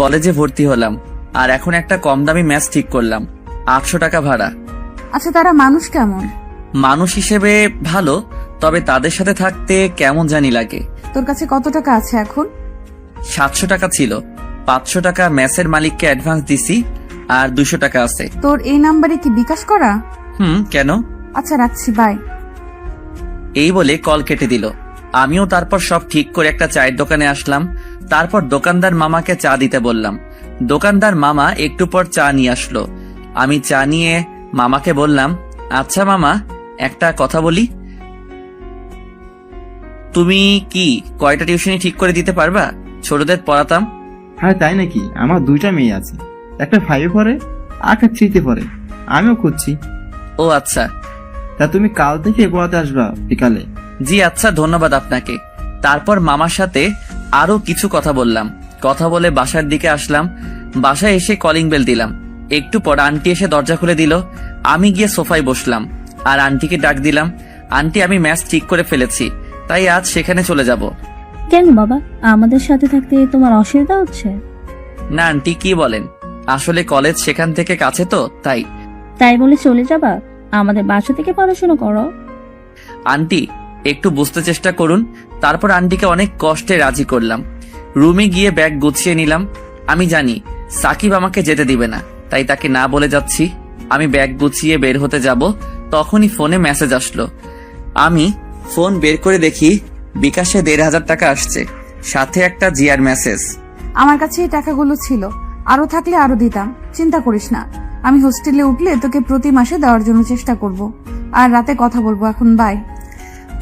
কলেজে ভর্তি হলাম, আর এখন একটা কম দামি ম্যাচ ঠিক করলাম। 800 টাকা ভাড়া। আচ্ছা, তারা মানুষ কেমন? মানুষ হিসেবে ভালো, তবে তাদের সাথে থাকতে কেমন জানি লাগে। তোর কাছে কত টাকা আছে এখন? 700 টাকা ছিল, 500 টাকা ম্যাচের মালিককে অ্যাডভান্স দিছি, আর 200 টাকা আছে। তোর এই নাম্বারে কি বিকাশ করা? কেন? আচ্ছা, রাখছি, বাই। এই বলে কল কেটে দিল। আমিও তারপর সব ঠিক করে একটা চায়ের দোকানে আসলাম। তারপর দোকানদার মামাকে চা দিতে বললাম। দোকানদার মামা একটু পর চা নিয়ে আসলো। আমি চা নিয়ে মামাকে বললাম, আচ্ছা মামা, একটা কথা বলি, তুমি কি কয়টা টিউশনি ঠিক করে দিতে পারবা? ছোটদের পড়াতাম। হ্যাঁ তাই নাকি? আমার 2টা মেয়ে আছে, একটা 5-এ পড়ে, একটা 3-তে পড়ে। আমিও খুঁজছি। ও আচ্ছা। তা তুমি কাল থেকে পড়াতে আসবা বিকালে? জি আচ্ছা, ধন্যবাদ আপনাকে। তারপর মামার সাথে আরো কিছু কথা বললাম। কথা বলে বাসার দিকে আসলাম। বাসায় এসে কলিং বেল দিলাম। একটু পর আন্টি এসে দরজা খুলে দিল। আমি গিয়ে সোফায় বসলাম আর আন্টিকে ডাক দিলাম। আন্টি, আমি ম্যাচ ঠিক করে ফেলেছি, তাই আজ সেখানে চলে যাব। কেন বাবা, আমাদের সাথে থাকতে তোমার অসুবিধা হচ্ছে? না আন্টি, কি বলেন, আসলে কলেজ সেখান থেকে কাছে তো, তাই। তাই বলে চলে যাবা? আমাদের বাসা থেকে পড়াশোনা করো। আন্টি, একটু বুঝতে চেষ্টা করুন। তারপর আন্টিকে অনেক কষ্টে রাজি করলাম। রুমে গিয়ে ব্যাগ গুছিয়ে নিলাম। আমি জানি সাকিব আমাকে যেতে দিবে না, তাই তাকে না বলে যাচ্ছি। আমি ব্যাগ গুছিয়ে বের হতে যাব, তখনই ফোনে মেসেজ আসলো। আমি ফোন বের করে দেখি বিকাশে 1500 টাকা আসছে, সাথে একটা জিআর মেসেজ। আমার কাছে এই টাকাগুলো ছিল, আরো থাকলে আরো দিতাম, চিন্তা করিস না। আমি হোস্টেলে উঠলে তোকে প্রতি মাসে দেওয়ার জন্য চেষ্টা করব, আর রাতে কথা বলবো। এখন বাই।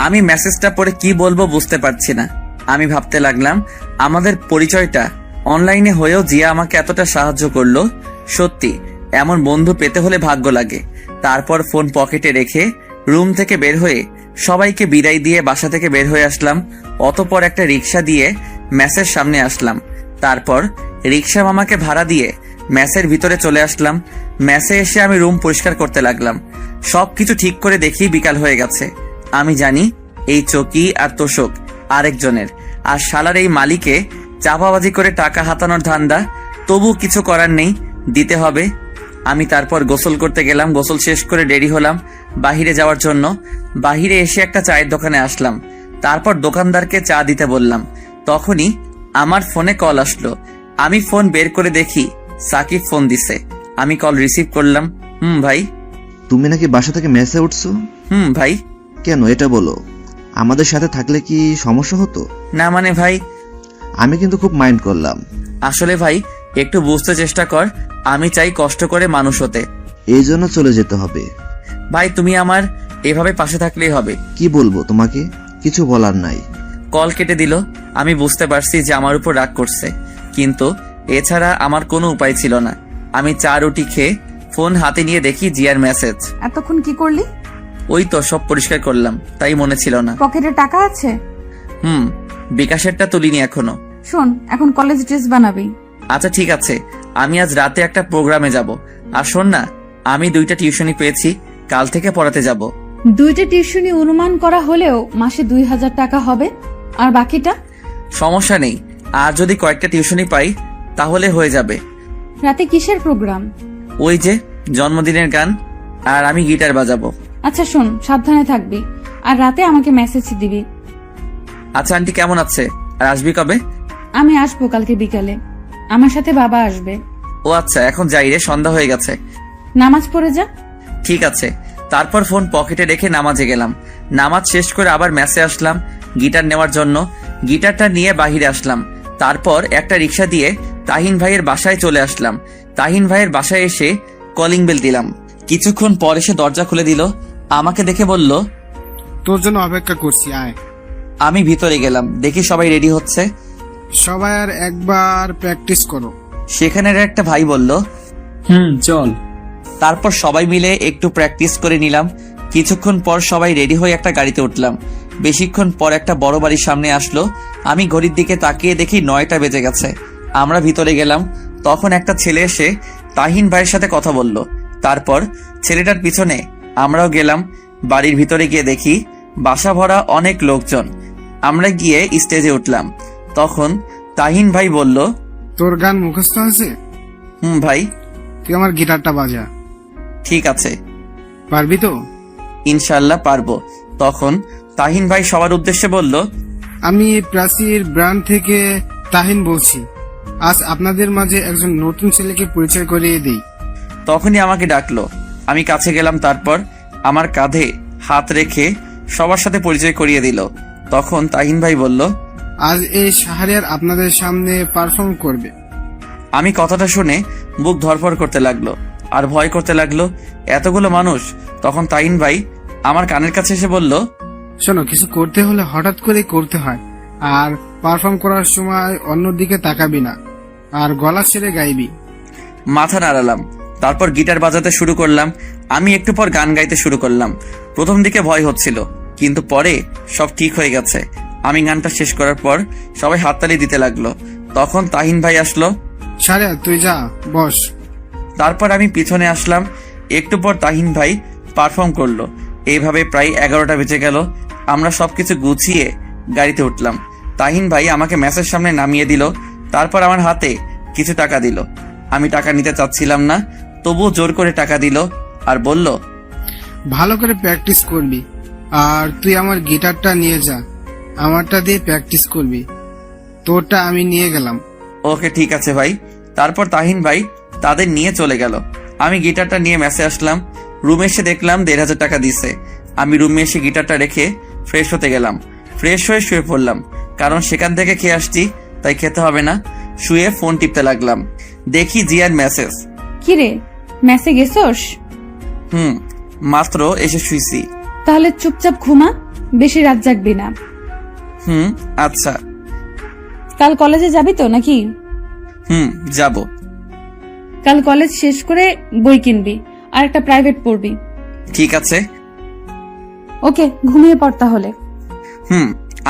আমি মেসেজটা পড়ে কি বলবো বুঝতে পারছি না। আমি ভাবতে লাগলাম, আমাদের পরিচয়টা অনলাইনে হয়েও জিয়া আমাকে এতটা সাহায্য করলো। সত্যি এমন বন্ধু পেতে হলে ভাগ্য লাগে। তারপর ফোন পকেটে রেখে রুম থেকে বের হয়ে সবাইকে বিদায় দিয়ে বাসা থেকে বের হয়ে আসলাম। অতঃপর একটা রিক্সা দিয়ে ম্যাচের সামনে আসলাম। তারপর রিক্সা মামাকে ভাড়া দিয়ে ম্যাচের ভিতরে চলে আসলাম। ম্যাচে এসে আমি রুম পরিষ্কার করতে লাগলাম। সবকিছু ঠিক করে দেখি বিকাল হয়ে গেছে। আমি জানি এই চকি আর তোষক আরেকজনের, আর শালার এই মালিকে চাপাবাজি করে টাকা হাতানোর ধান্দা। তবু কিছু করার নেই, দিতে হবে। আমি তারপর গোসল করতে গেলাম। গোসল শেষ করে রেডি হলাম বাহিরে যাওয়ার জন্য। বাহিরে এসে একটা চায়ের দোকানে আসলাম। তারপর দোকানদারকে চা দিতে বললাম। তখনই আমার ফোনে কল আসলো। আমি ফোন বের করে দেখি সাকিব ফোন দিছে। আমি কল রিসিভ করলাম। ভাই। তুমি নাকি বাসা থেকে মেসে উঠছো? ভাই। কেন, এটা বলো। আমাদের সাথে থাকলে কি সমস্যা হতো? না মানে ভাই, আমি কিন্তু খুব মাইন্ড করলাম। আসলে ভাই একটু বুঝতে চেষ্টা কর, আমি চাই কষ্ট করে মানুষ হতে। এই জন্য চলে যেতে হবে? ভাই তুমি আমার এভাবে পাশে থাকলেই হবে। কি বলবো তোমাকে, কিছু বলার নাই। কল কেটে দিল। আমি বুঝতে পারছি যে আমার উপর রাগ করছে, কিন্তু এছাড়া আমার কোনো উপায় ছিল না। আমি চা রুটি খেয়ে ফোন হাতে নিয়ে দেখি জিয়ার মেসেজ। এতক্ষণ কি করলি? ওই তো সব পরিষ্কার করলাম, তাই মনে ছিল না। পকেটে টাকা আছে? বিকাশেরটা তুলিনি এখনো। শোন, এখন কলেজ ড্রেস বানাবি। আচ্ছা ঠিক আছে, আমি আজ রাতে একটা প্রোগ্রামে যাব। আর শোন না, আমি 2টা টিউশনি পেয়েছি, কাল থেকে পড়াতে যাব। 2টা টিউশনি অনুমান করা হলেও মাসে 2000 টাকা হবে, আর বাকিটা? সমস্যা নেই, আর যদি কয়েকটা টিউশনি পাই তাহলে হয়ে যাবে। রাতে কিসের প্রোগ্রাম? ওই যে জন্মদিনের গান, আর আমি গিটার বাজাবো। আচ্ছা শোন, সাবধানে থাকবি, আর রাতে আমাকে মেসেজ দিবি। আচ্ছা আন্টি কেমন আছে, আর আসবি কবে? আমি আসবো কালকে বিকালে, আমার সাথে বাবা আসবে। ও আচ্ছা, এখন যাই রে, সন্ধ্যা হয়ে গেছে। নামাজ পড়ে যা। ঠিক আছে। তারপর ফোন পকেটে রেখে নামাজে গেলাম। নামাজ শেষ করে আবার মেসে আসলাম গিটার নেওয়ার জন্য। গিটারটা নিয়ে বাহিরে আসলাম। তারপর একটা রিক্সা দিয়ে তাহিন ভাইয়ের বাসায় চলে আসলাম। তাহিন ভাইয়ের বাসায় এসে কলিং বেল দিলাম। কিছুক্ষণ পর এসে দরজা খুলে দিল। আমাকে দেখে বলল, তোর জন্য অপেক্ষা করছি, আয়। আমি ভিতরে গেলাম, দেখি সবাই রেডি হচ্ছে। সবাই আর একবার প্র্যাকটিস করো। সেখানের একটা ভাই বলল, চল। তারপর সবাই মিলে একটু প্র্যাকটিস করে নিলাম। কিছুক্ষণ পর সবাই রেডি হয়ে একটা গাড়িতে উঠলাম। বেশিক্ষণ পর একটা বড় বাড়ির সামনে আসলো। আমি ঘড়ির দিকে তাকিয়ে দেখি 9টা বেজে গেছে। আমরা ভিতরে গেলাম। তখন একটা ছেলে এসে তাহিন ভাইয়ের সাথে কথা বলল। তারপর ছেলেটার পিছনে আমরাও গেলাম। বাড়ির ভিতরে গিয়ে দেখি বাসা ভরা অনেক লোকজন। আমরা গিয়ে স্টেজে উঠলাম। তখন তাহিন ভাই বলল, তোর গান মুখস্থ আছে? ভাই। তুই আমার গিটারটা বাজা। ঠিক আছে। পারবি তো? ইনশাল্লাহ পারবো। তখন তাহিন ভাই সবার উদ্দেশ্যে বলল, আমি প্রাচীর ব্র্যান্ড থেকে তাহিন বলছি। আজ আপনাদের মাঝে একজন নতুন ছেলেকে পরিচয় করিয়ে দেই। তখনই আমাকে ডাকলো। আমি কাছে গেলাম, তারপর আমার কাঁধে হাত রেখে সবার সাথে পরিচয় করিয়ে দিল। তখন তাহিন ভাই বলল, আজ এই শাহরিয়ার আপনাদের সামনে পারফর্ম করবে। আমি কথাটা শুনে বুক ধরফর করতে লাগলো আর ভয় করতে লাগলো, এতগুলো মানুষ। তখন তাহিন ভাই আমার কানের কাছে এসে বলল, শোনো, কিছু করতে হলে হঠাৎ করে করতে হয়, আর পারফর্ম করার সময় অন্যদিকে তাকাবি না, আর গলা ছেড়ে গাইবি। মাথা নাড়ালাম, তারপর গিটার বাজাতে শুরু করলাম। আমি একটু পর গান গাইতে শুরু করলাম। প্রথম দিকে ভয় হচ্ছিল, কিন্তু পরে সব ঠিক হয়ে গেছে। আমি গানটা শেষ করার পর সবাই হাততালি দিতে লাগলো। তখন তাহিন ভাই আসলো। শাহরিয়ার, তুই যা, বস। তারপর আমি পিছনে আসলাম। একটু পর তাহিন ভাই পারফর্ম করলো। এইভাবে প্রায় 11টা বেজে গেল। আমরা সবকিছু গুছিয়ে গাড়িতে উঠলাম। তাহিন ভাই আমাকে ম্যাচের সামনে নামিয়ে দিল। তারপর আমার হাতে কিছু টাকা দিল। আমি টাকা নিতে চাচ্ছিলাম না, তবুও জোর করে টাকা দিল আর বলল, ভালো করে প্র্যাকটিস করবি, আর তুই আমার গিটারটা নিয়ে যা, আমারটা দিয়ে প্র্যাকটিস করবি, তোরটা আমি নিয়ে গেলাম। ওকে ঠিক আছে ভাই। তারপর তাহিন ভাই তাদের নিয়ে চলে গেল। আমি গিটারটা নিয়ে ম্যাচে আসলাম। রুমে এসে দেখলাম 1,500 টাকা দিছে। আমি রুমে এসে গিটারটা রেখে ফ্রেশ হতে গেলাম। ফ্রেশ হয়ে শুয়ে পড়লাম, কারণ সেখান থেকে খেয়ে আসছি, তাই খেতে হবে না। শুয়ে ফোন টিপতে লাগলাম। দেখি জিয়ার মেসেজ। কিরে, মেসে গেছস? মাত্র এসে শুইছি। তাহলে চুপচাপ ঘুমা, বেশি রাত জাগবি না। আচ্ছা। কাল কলেজে যাবি তো নাকি? যাব। কাল কলেজ শেষ করে বই কিনবি আর একটা প্রাইভেট পড়বি। ঠিক আছে। ওকে, ঘুমিয়ে পড় তাহলে।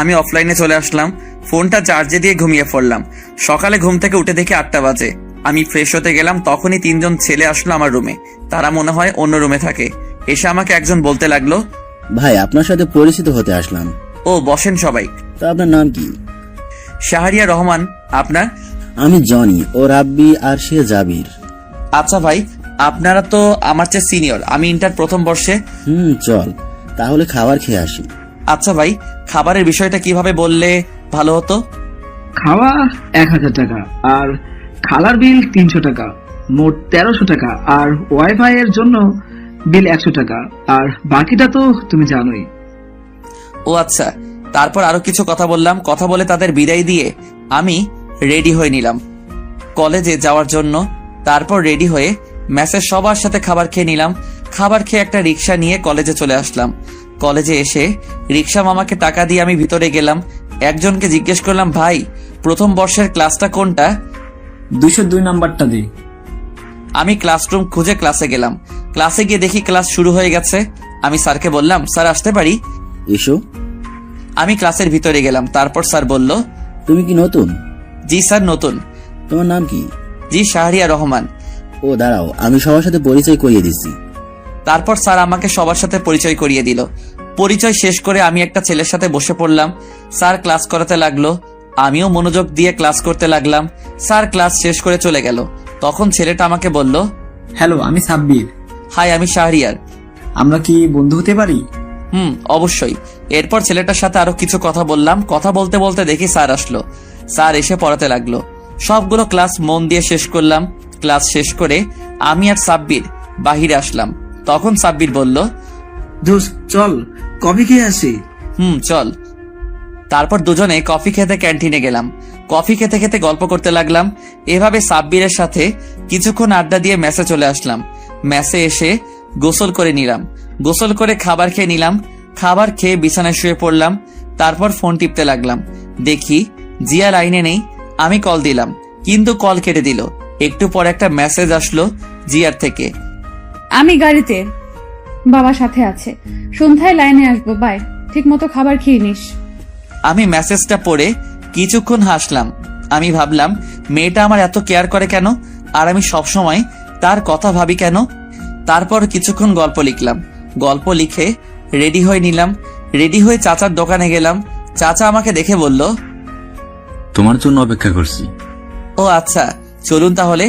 আমি অফলাইনে চলে আসলাম। ফোনটা চার্জে দিয়ে ঘুমিয়ে পড়লাম। সকালে ঘুম থেকে উঠে দেখি 8টা বাজে। আমি ফ্রেশ হতে গেলাম, তখনই 3জন ছেলে আসলো আমার রুমে। তারা মনে হয় অন্য রুমে থাকে। এসে আমাকে একজন বলতে লাগলো, ভাই, আপনার সাথে পরিচিত হতে আসলাম। ও, বসেন সবাই। তা আপনার নাম কি? শাহরিয়া রহমান। আপনার? আমি জনি, ও রাব্বি, আর সে জাবির। আচ্ছা ভাই, আপনারা তো আমার চেয়ে সিনিয়র। আমি ইন্টার প্রথম বর্ষে। চল তাহলে খাবার খেয়ে আসি। আচ্ছা ভাই, খাবারের বিষয়টা কিভাবে বললে ভালো হতো? খাওয়া 1,000 টাকা, আর খালার বিল 300 টাকা, মোট 1300 টাকা, আর ওয়াইফাই এর জন্য বিল 100 টাকা, আর বাকিটা তো তুমি জানোই। ও আচ্ছা। তারপর আরো কিছু কথা বললাম। কথা বলে তাদের বিদায় দিয়ে আমি রেডি হয়ে নিলাম কলেজে যাওয়ার জন্য। তারপর রেডি হয়ে মেসের সবার সাথে খাবার খেয়ে নিলাম। খাবার খেয়ে একটা রিক্সা নিয়ে কলেজে চলে আসলাম। কলেজে এসে রিক্সা মামাকে টাকা দিয়ে আমি ভিতরে গেলাম। একজনকে জিজ্ঞেস করলাম, ভাই, প্রথম বর্ষের ক্লাসটা কোনটা? 202 নাম্বারটা দে। আমি ক্লাসরুম খুঁজে ক্লাসে গেলাম। ক্লাসে গিয়ে দেখি ক্লাস শুরু হয়ে গেছে। আমি স্যারকে বললাম, স্যার আসতে পারি? এসো। আমি ক্লাসের ভিতরে গেলাম। তারপর স্যার বলল, তুমি কি নতুন? জি স্যার, নতুন। তোমার নাম কি? জি, শাহরিয়া রহমান। ও দাঁড়াও, আমি সবার সাথে পরিচয় করিয়ে দিচ্ছি। তারপর স্যার আমাকে সবার সাথে পরিচয় করিয়ে দিল। পরিচয় শেষ করে আমি একটা ছেলের সাথে বসে পড়লাম। স্যার ক্লাস করাতে লাগলো, আমিও মনোযোগ দিয়ে ক্লাস করতে লাগলাম। স্যার ক্লাস শেষ করে চলে গেল। তখন ছেলেটা আমাকে বলল, হ্যালো, আমি সাব্বির। হাই, আমি শাহরিয়ার। আমরা কি বন্ধু হতে পারি? অবশ্যই। এরপর ছেলেটার সাথে আরো কিছু কথা বললাম। কথা বলতে বলতে দেখি স্যার আসলো। স্যার এসে পড়াতে লাগলো। সবগুলো ক্লাস মন দিয়ে শেষ করলাম। ক্লাস শেষ করে আমি আর সাব্বির বাহিরে আসলাম। তখন সাব্বির বলল, দোস্ত চল কফি খেয়ে আসি। চল। তারপর দুজনে কফি খেতে ক্যান্টিনে গেলাম। কফি খেতে খেতে গল্প করতে লাগলাম। এভাবে সাব্বিরের সাথে কিছুক্ষণ আড্ডা দিয়ে মেসে চলে আসলাম। মেসে এসে গোসল করে নিলাম। গোসল করে খাবার খেয়ে নিলাম। খাবার খেয়ে বিছানায় শুয়ে পড়লাম। তারপর ফোন টিপতে লাগলাম। দেখি জিয়া লাইনে নেই। আমি কল দিলাম, কিন্তু কল কেটে দিল। একটু পর একটা মেসেজ আসলো জিয়ার থেকে, আমি গাড়িতে, বাবা সাথে আছে, সন্ধ্যায় লাইনে আসবো, বাই, ঠিক মতো খাবার খেয়ে নিস। আমি মেসেজটা পড়ে কিছুক্ষণ হাসলাম। আমি ভাবলাম, মেয়েটা আমার এত কেয়ার করে কেন, আর আমি সবসময় তার কথা ভাবি কেন। তারপর কিছুক্ষণ গল্প লিখলাম। গল্প লিখে রেডি হয়ে নিলাম। রেডি হয়ে চাচার দোকানে গেলাম। চাচা আমাকে দেখে বলল, তোমার জন্য অপেক্ষা করছি। ও আচ্ছা, চলুন তাহলে।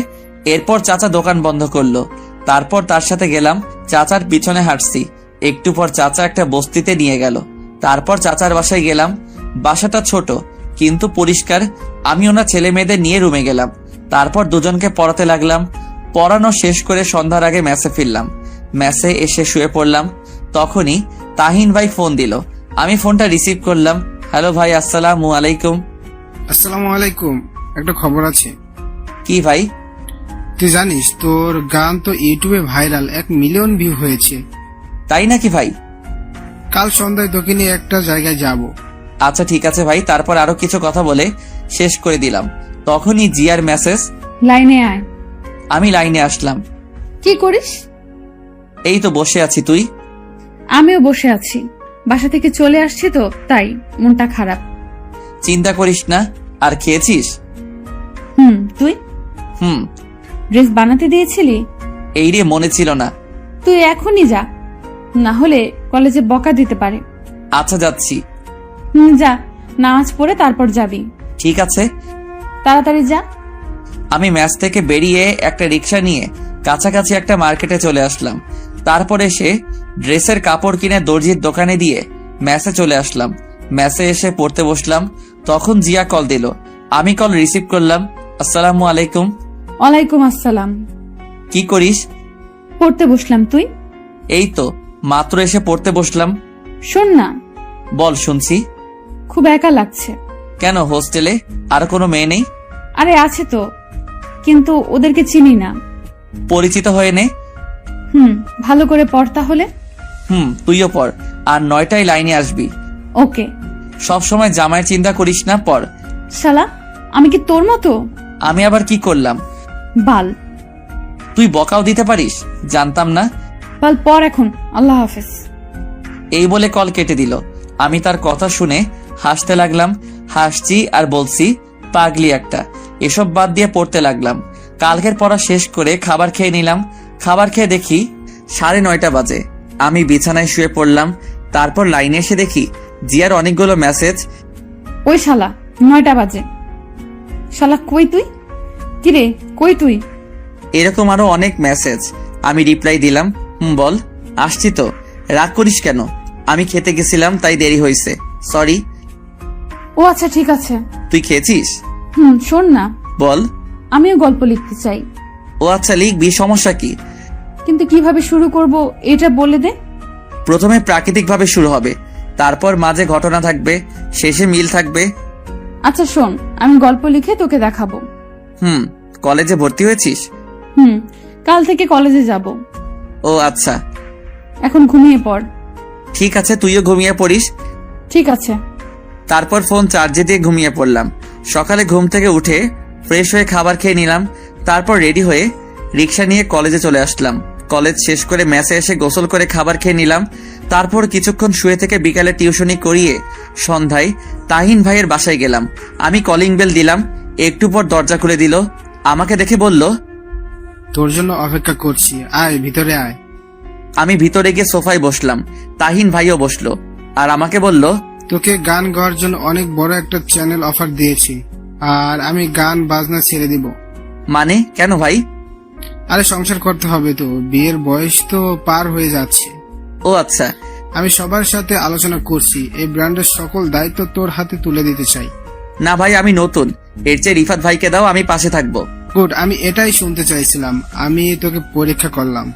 এরপর চাচা দোকান বন্ধ করলো। তারপর তার সাথে গেলাম, চাচার পিছনে হাঁটছি। একটু পর চাচা একটা বস্তিতে নিয়ে গেল। তারপর চাচার বাসায় গেলাম। বাসাটা ছোট কিন্তু পরিষ্কার। আমি ওনার ছেলে মেয়েদের নিয়ে রুমে গেলাম। তারপর দুজনকে পড়াতে লাগলাম। পড়ানো শেষ করে সন্ধ্যার আগে মেসে ফিরলাম। মেসে এসে শুয়ে পড়লাম। তখনই তাহিন ভাই ফোন দিল। আমি ফোনটা রিসিভ করলাম। হ্যালো ভাই, আসসালামু আলাইকুম। আসসালামু আলাইকুম। একটা খবর আছে। কি ভাই? তুই জানিস তোর গান তো ইউটিউবে ভাইরাল, 1 মিলিয়ন ভিউ হয়েছে। তাই নাকি ভাই? কাল সন্ধ্যায় তোকে নিয়ে একটা জায়গায় যাব। আচ্ছা ঠিক আছে ভাই। তারপর আরো কিছু কথা বলে শেষ করে দিলাম। তখনই জিয়ার মেসেজ। লাইনে আয়। আমি লাইনে আসলাম। কি করিস? এই তো বসে আছি। তুই? আমিও বসে আছি। বাসা থেকে চলে আসছি তো, তাই মনটা খারাপ। চিন্তা করিস না। আর খেয়েছিস? তুই? হুম। ড্রেস বানাতে দিয়েছিলি? এই রে, মনে ছিল না। তুই এখনই যা, না হলে কলেজে বকা দিতে পারে। আচ্ছা যাচ্ছি। যা, নামাজ পড়ে তারপর যাবি। ঠিক আছে। তাড়াতাড়ি যা। আমি ম্যাচ থেকে বেরিয়ে একটা রিক্সা নিয়ে কাছাকাছি একটা মার্কেটে চলে আসলাম। তারপর এসে ড্রেসের কাপড় কিনে দর্জির দোকানে দিয়ে ম্যাচে চলে আসলাম। ম্যাচে এসে পড়তে বসলাম। তখন জিয়া কল দিল। আমি কল রিসিভ করলাম। আসসালামু আলাইকুম। ওয়ালাইকুম আসসালাম। কি করিস? পড়তে বসলাম। তুই? এই তো মাত্র এসে পড়তে বসলাম। শোন না। বল, শুনছি। খুব একা লাগছে। কেন, হোস্টেলে আর কোনো মেয়ে নেই? আরে আছে তো, কিন্তু ওদেরকে চিনি না। পরিচিত হয়ে নে। ভালো করে পড় তাহলে। তুইও পড়। আর 9টায় লাইনে আসবি। ওকে। সব সময় জামাইয়ের চিন্তা করিস না, পড়। শালা, আমি কি তোর মতো? আমি আবার কি করলাম? বাল। তুই বকাও দিতে পারিস? জানতাম না। বাল, পড় এখন। আল্লাহ হাফেজ। এই বলে কল কেটে দিল। আমি তার কথা শুনে হাসতে লাগলাম। হাসছি আর বলছি, পাগলি একটা। এসব বাদ দিয়ে পড়তে লাগলাম। কালকের পড়া শেষ করে খাবার খেয়ে নিলাম। খাবার খেয়ে দেখি 9:30 বাজে। আমি বিছানায় শুয়ে পড়লাম। তারপর লাইনে এসে দেখি জিয়ার অনেকগুলো মেসেজ। ওই শালা, 9টা বাজে। শালা কই তুই? কিরে কই তুই? এরকম আরো অনেক মেসেজ। আমি রিপ্লাই দিলাম, বল। আসছি তো। রাগ করিস কেন? আমি খেতে গেছিলাম তাই দেরি হয়েছে, সরি। ও আচ্ছা ঠিক আছে। তুই খেয়েছিস? শোন না। বল। আমিও গল্প লিখতে চাই। ও আচ্ছা, লিখবি, সমস্যা কি? কিন্তু কিভাবে শুরু করব এটা বলে দে। প্রথমে প্রাকৃতিক ভাবে শুরু হবে, তারপর মাঝে ঘটনা থাকবে, শেষে মিল থাকবে। আচ্ছা শোন, আমি গল্প লিখে তোকে দেখাবো। কলেজে ভর্তি হয়েছিস? কাল থেকে কলেজে যাব। ও আচ্ছা। এখন ঘুমিয়ে পড়। ঠিক আছে, তুইও ঘুমিয়ে পড়িস। ঠিক আছে। তারপর ফোন চার্জে দিয়ে ঘুমিয়ে পড়লাম। সকালে ঘুম থেকে উঠে ফ্রেশ হয়ে খাবার খেয়ে নিলাম। তারপর রেডি হয়ে রিক্সা নিয়ে কলেজে চলে আসলাম। কলেজ শেষ করে মেসে এসে গোসল করে খাবার খেয়ে নিলাম। তারপর কিছুক্ষণ শুয়ে থেকে বিকালে টিউশনি করিয়ে সন্ধ্যায় তাহিন ভাইয়ের বাসায় গেলাম। আমি কলিং বেল দিলাম। একটু পর দরজা খুলে দিল। আমাকে দেখে বলল, তোর জন্য অপেক্ষা করছি, আয় ভিতরে আয়। আমি ভিতরে গিয়ে সোফায় বসলাম। তাহিন ভাইও বসলো আর আমাকে বলল, তোকে গান গাওয়ার জন্য অনেক বড় একটা চ্যানেল অফার দিয়েছি, আর আমি গান বাজনা ছেড়ে দিব। মানে কেন ভাই? আরে সংসার করতে হবে তো, বিয়ের বয়স তো পার হয়ে যাচ্ছে। ও আচ্ছা। আমি সবার সাথে আলোচনা করছি, এই ব্র্যান্ডের সকল দায়িত্ব তোর হাতে তুলে দিতে চাই। না ভাই, আমি নতুন, এর চেয়ে রিফাত ভাইকে দাও, আমি পাশে থাকবো। গুড, আমি এটাই শুনতে চাইছিলাম। আমি তোকে পরীক্ষা করলাম।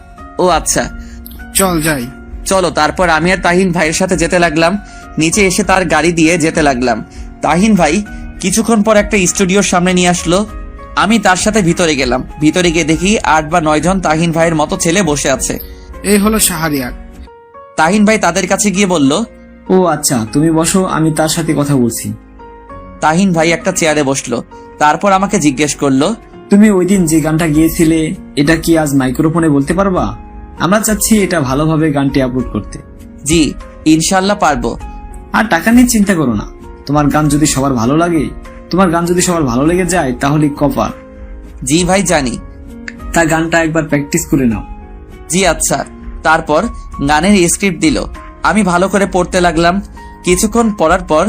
ও আচ্ছা, চল যাই। চলো। তারপর আমি আর তাহিন ভাইয়ের সাথে যেতে লাগলাম। নিচে এসে তার গাড়ি দিয়ে যেতে লাগলাম। তাহিন ভাই কিছুক্ষণ পর একটা স্টুডিওর সামনে নিয়ে আসলো। আমি তার সাথে ভিতরে গেলাম। ভিতরে গিয়ে দেখি 8 বা 9 জন তাহিন ভাইয়ের মতো ছেলে বসে আছে। এই হলো শাহরিয়ার। তাহিন ভাই তাদের কাছে গিয়ে বলল, ও আচ্ছা, তুমি বসো, আমি তার সাথে কথা বলছি। তাহিন ভাই একটা চেয়ারে বসলো। তারপর আমাকে জিজ্ঞেস করলো, তুমি ওই দিন যে গানটা গিয়েছিলে এটা কি আজ মাইক্রোফোনে বলতে পারবা? আমরা চাচ্ছি এটা ভালোভাবে গানটি আপলোড করতে। জি ইনশাল্লাহ পারবো। আর টাকা নিয়ে চিন্তা করো না, তোমার গান যদি সবার ভালো লাগে, তোমার গান যদি সবার ভালো লেগে যায় তাহলে কপার। জি ভাই জানি। তা গানটা একবার প্র্যাকটিস করে নাও। জি আচ্ছা। তারপর গানের স্ক্রিপ্ট দিল। আমি ভালো করে পড়তে লাগলাম। কিছুক্ষণ পড়ার পর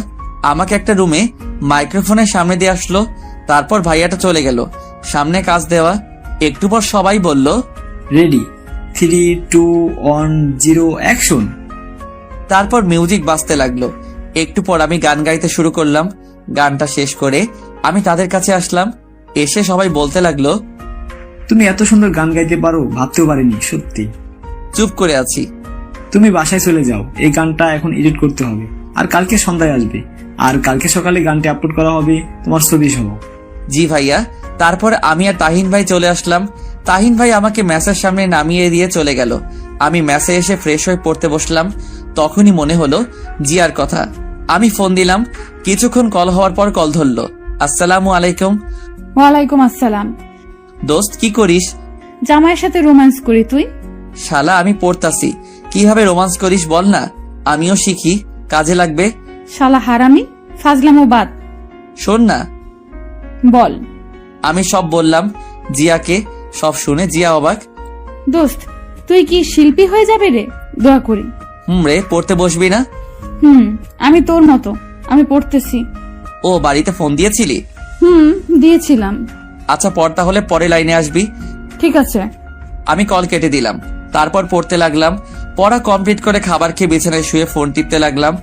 আমাকে একটা রুমে মাইক্রোফোনের সামনে দিয়ে আসলো। তারপর ভাইয়াটা চলে গেল। সামনে কাজ দেওয়া। একটু পর সবাই বলল, রেডি, 3, 2, 1, 0 অ্যাকশন। তারপর মিউজিক বাজতে লাগলো। একটু পর আমি গান গাইতে শুরু করলাম। গানটা শেষ করে আমি তাদের কাছে আসলাম। এসে সবাই বলতে লাগলো, তুমি এত সুন্দর গান গাইতে পারো ভাবতেও পারিনি, সত্যি। চুপ করে আছি। তুমি বাসায় চলে যাও, এই গানটা এখন এডিট করতে হবে, আর কালকে সন্ধ্যায় আসবে, আর কালকে সকালে গানটি আপলোড করা হবে তোমার ছবি সহ। জি ভাইয়া। তারপর আমি আর তাহিন ভাই চলে আসলাম। তাহিন ভাই আমাকে ম্যাচের সামনে নামিয়ে দিয়ে চলে গেল। আমি ম্যাচে এসে ফ্রেশ হয়ে পড়তে বসলাম। তখনই মনে হলো জিয়ার কথা। আমি ফোন দিলাম। কিছুক্ষণ কল হওয়ার পর কল ধরলো। আসসালামু আলাইকুম। ওয়ালাইকুম আসসালাম। দোস্ত কি করিস? জামাইয়ের সাথে রোম্যান্স করি। তুই? শালা আমি পড়তাছি। কিভাবে রোমান্স করিস বল না, আমিও শিখি, কাজে লাগবে। শালা হারামি, ফাজলামো বাদ। শোন না। বল। আমি সব বললাম জিয়াকে। সব শুনে জিয়া অবাক। দোস্ত, তুই কি শিল্পী হয়ে যাবে রে? দোয়া করি। রে, পড়তে বসবি না? আমি তোর মতো, আমি পড়তেছি। ও, বাড়িতে ফোন দিয়েছিলি? দিয়েছিলাম। আচ্ছা পড়, তাহলে পরে লাইনে আসবি। ঠিক আছে। আমি কল কেটে দিলাম। তারপর পড়তে লাগলাম। পড়া কমপ্লিট করে খাবার খেয়ে বিছানায় শুয়ে ফোন টিপতে লাগলাম।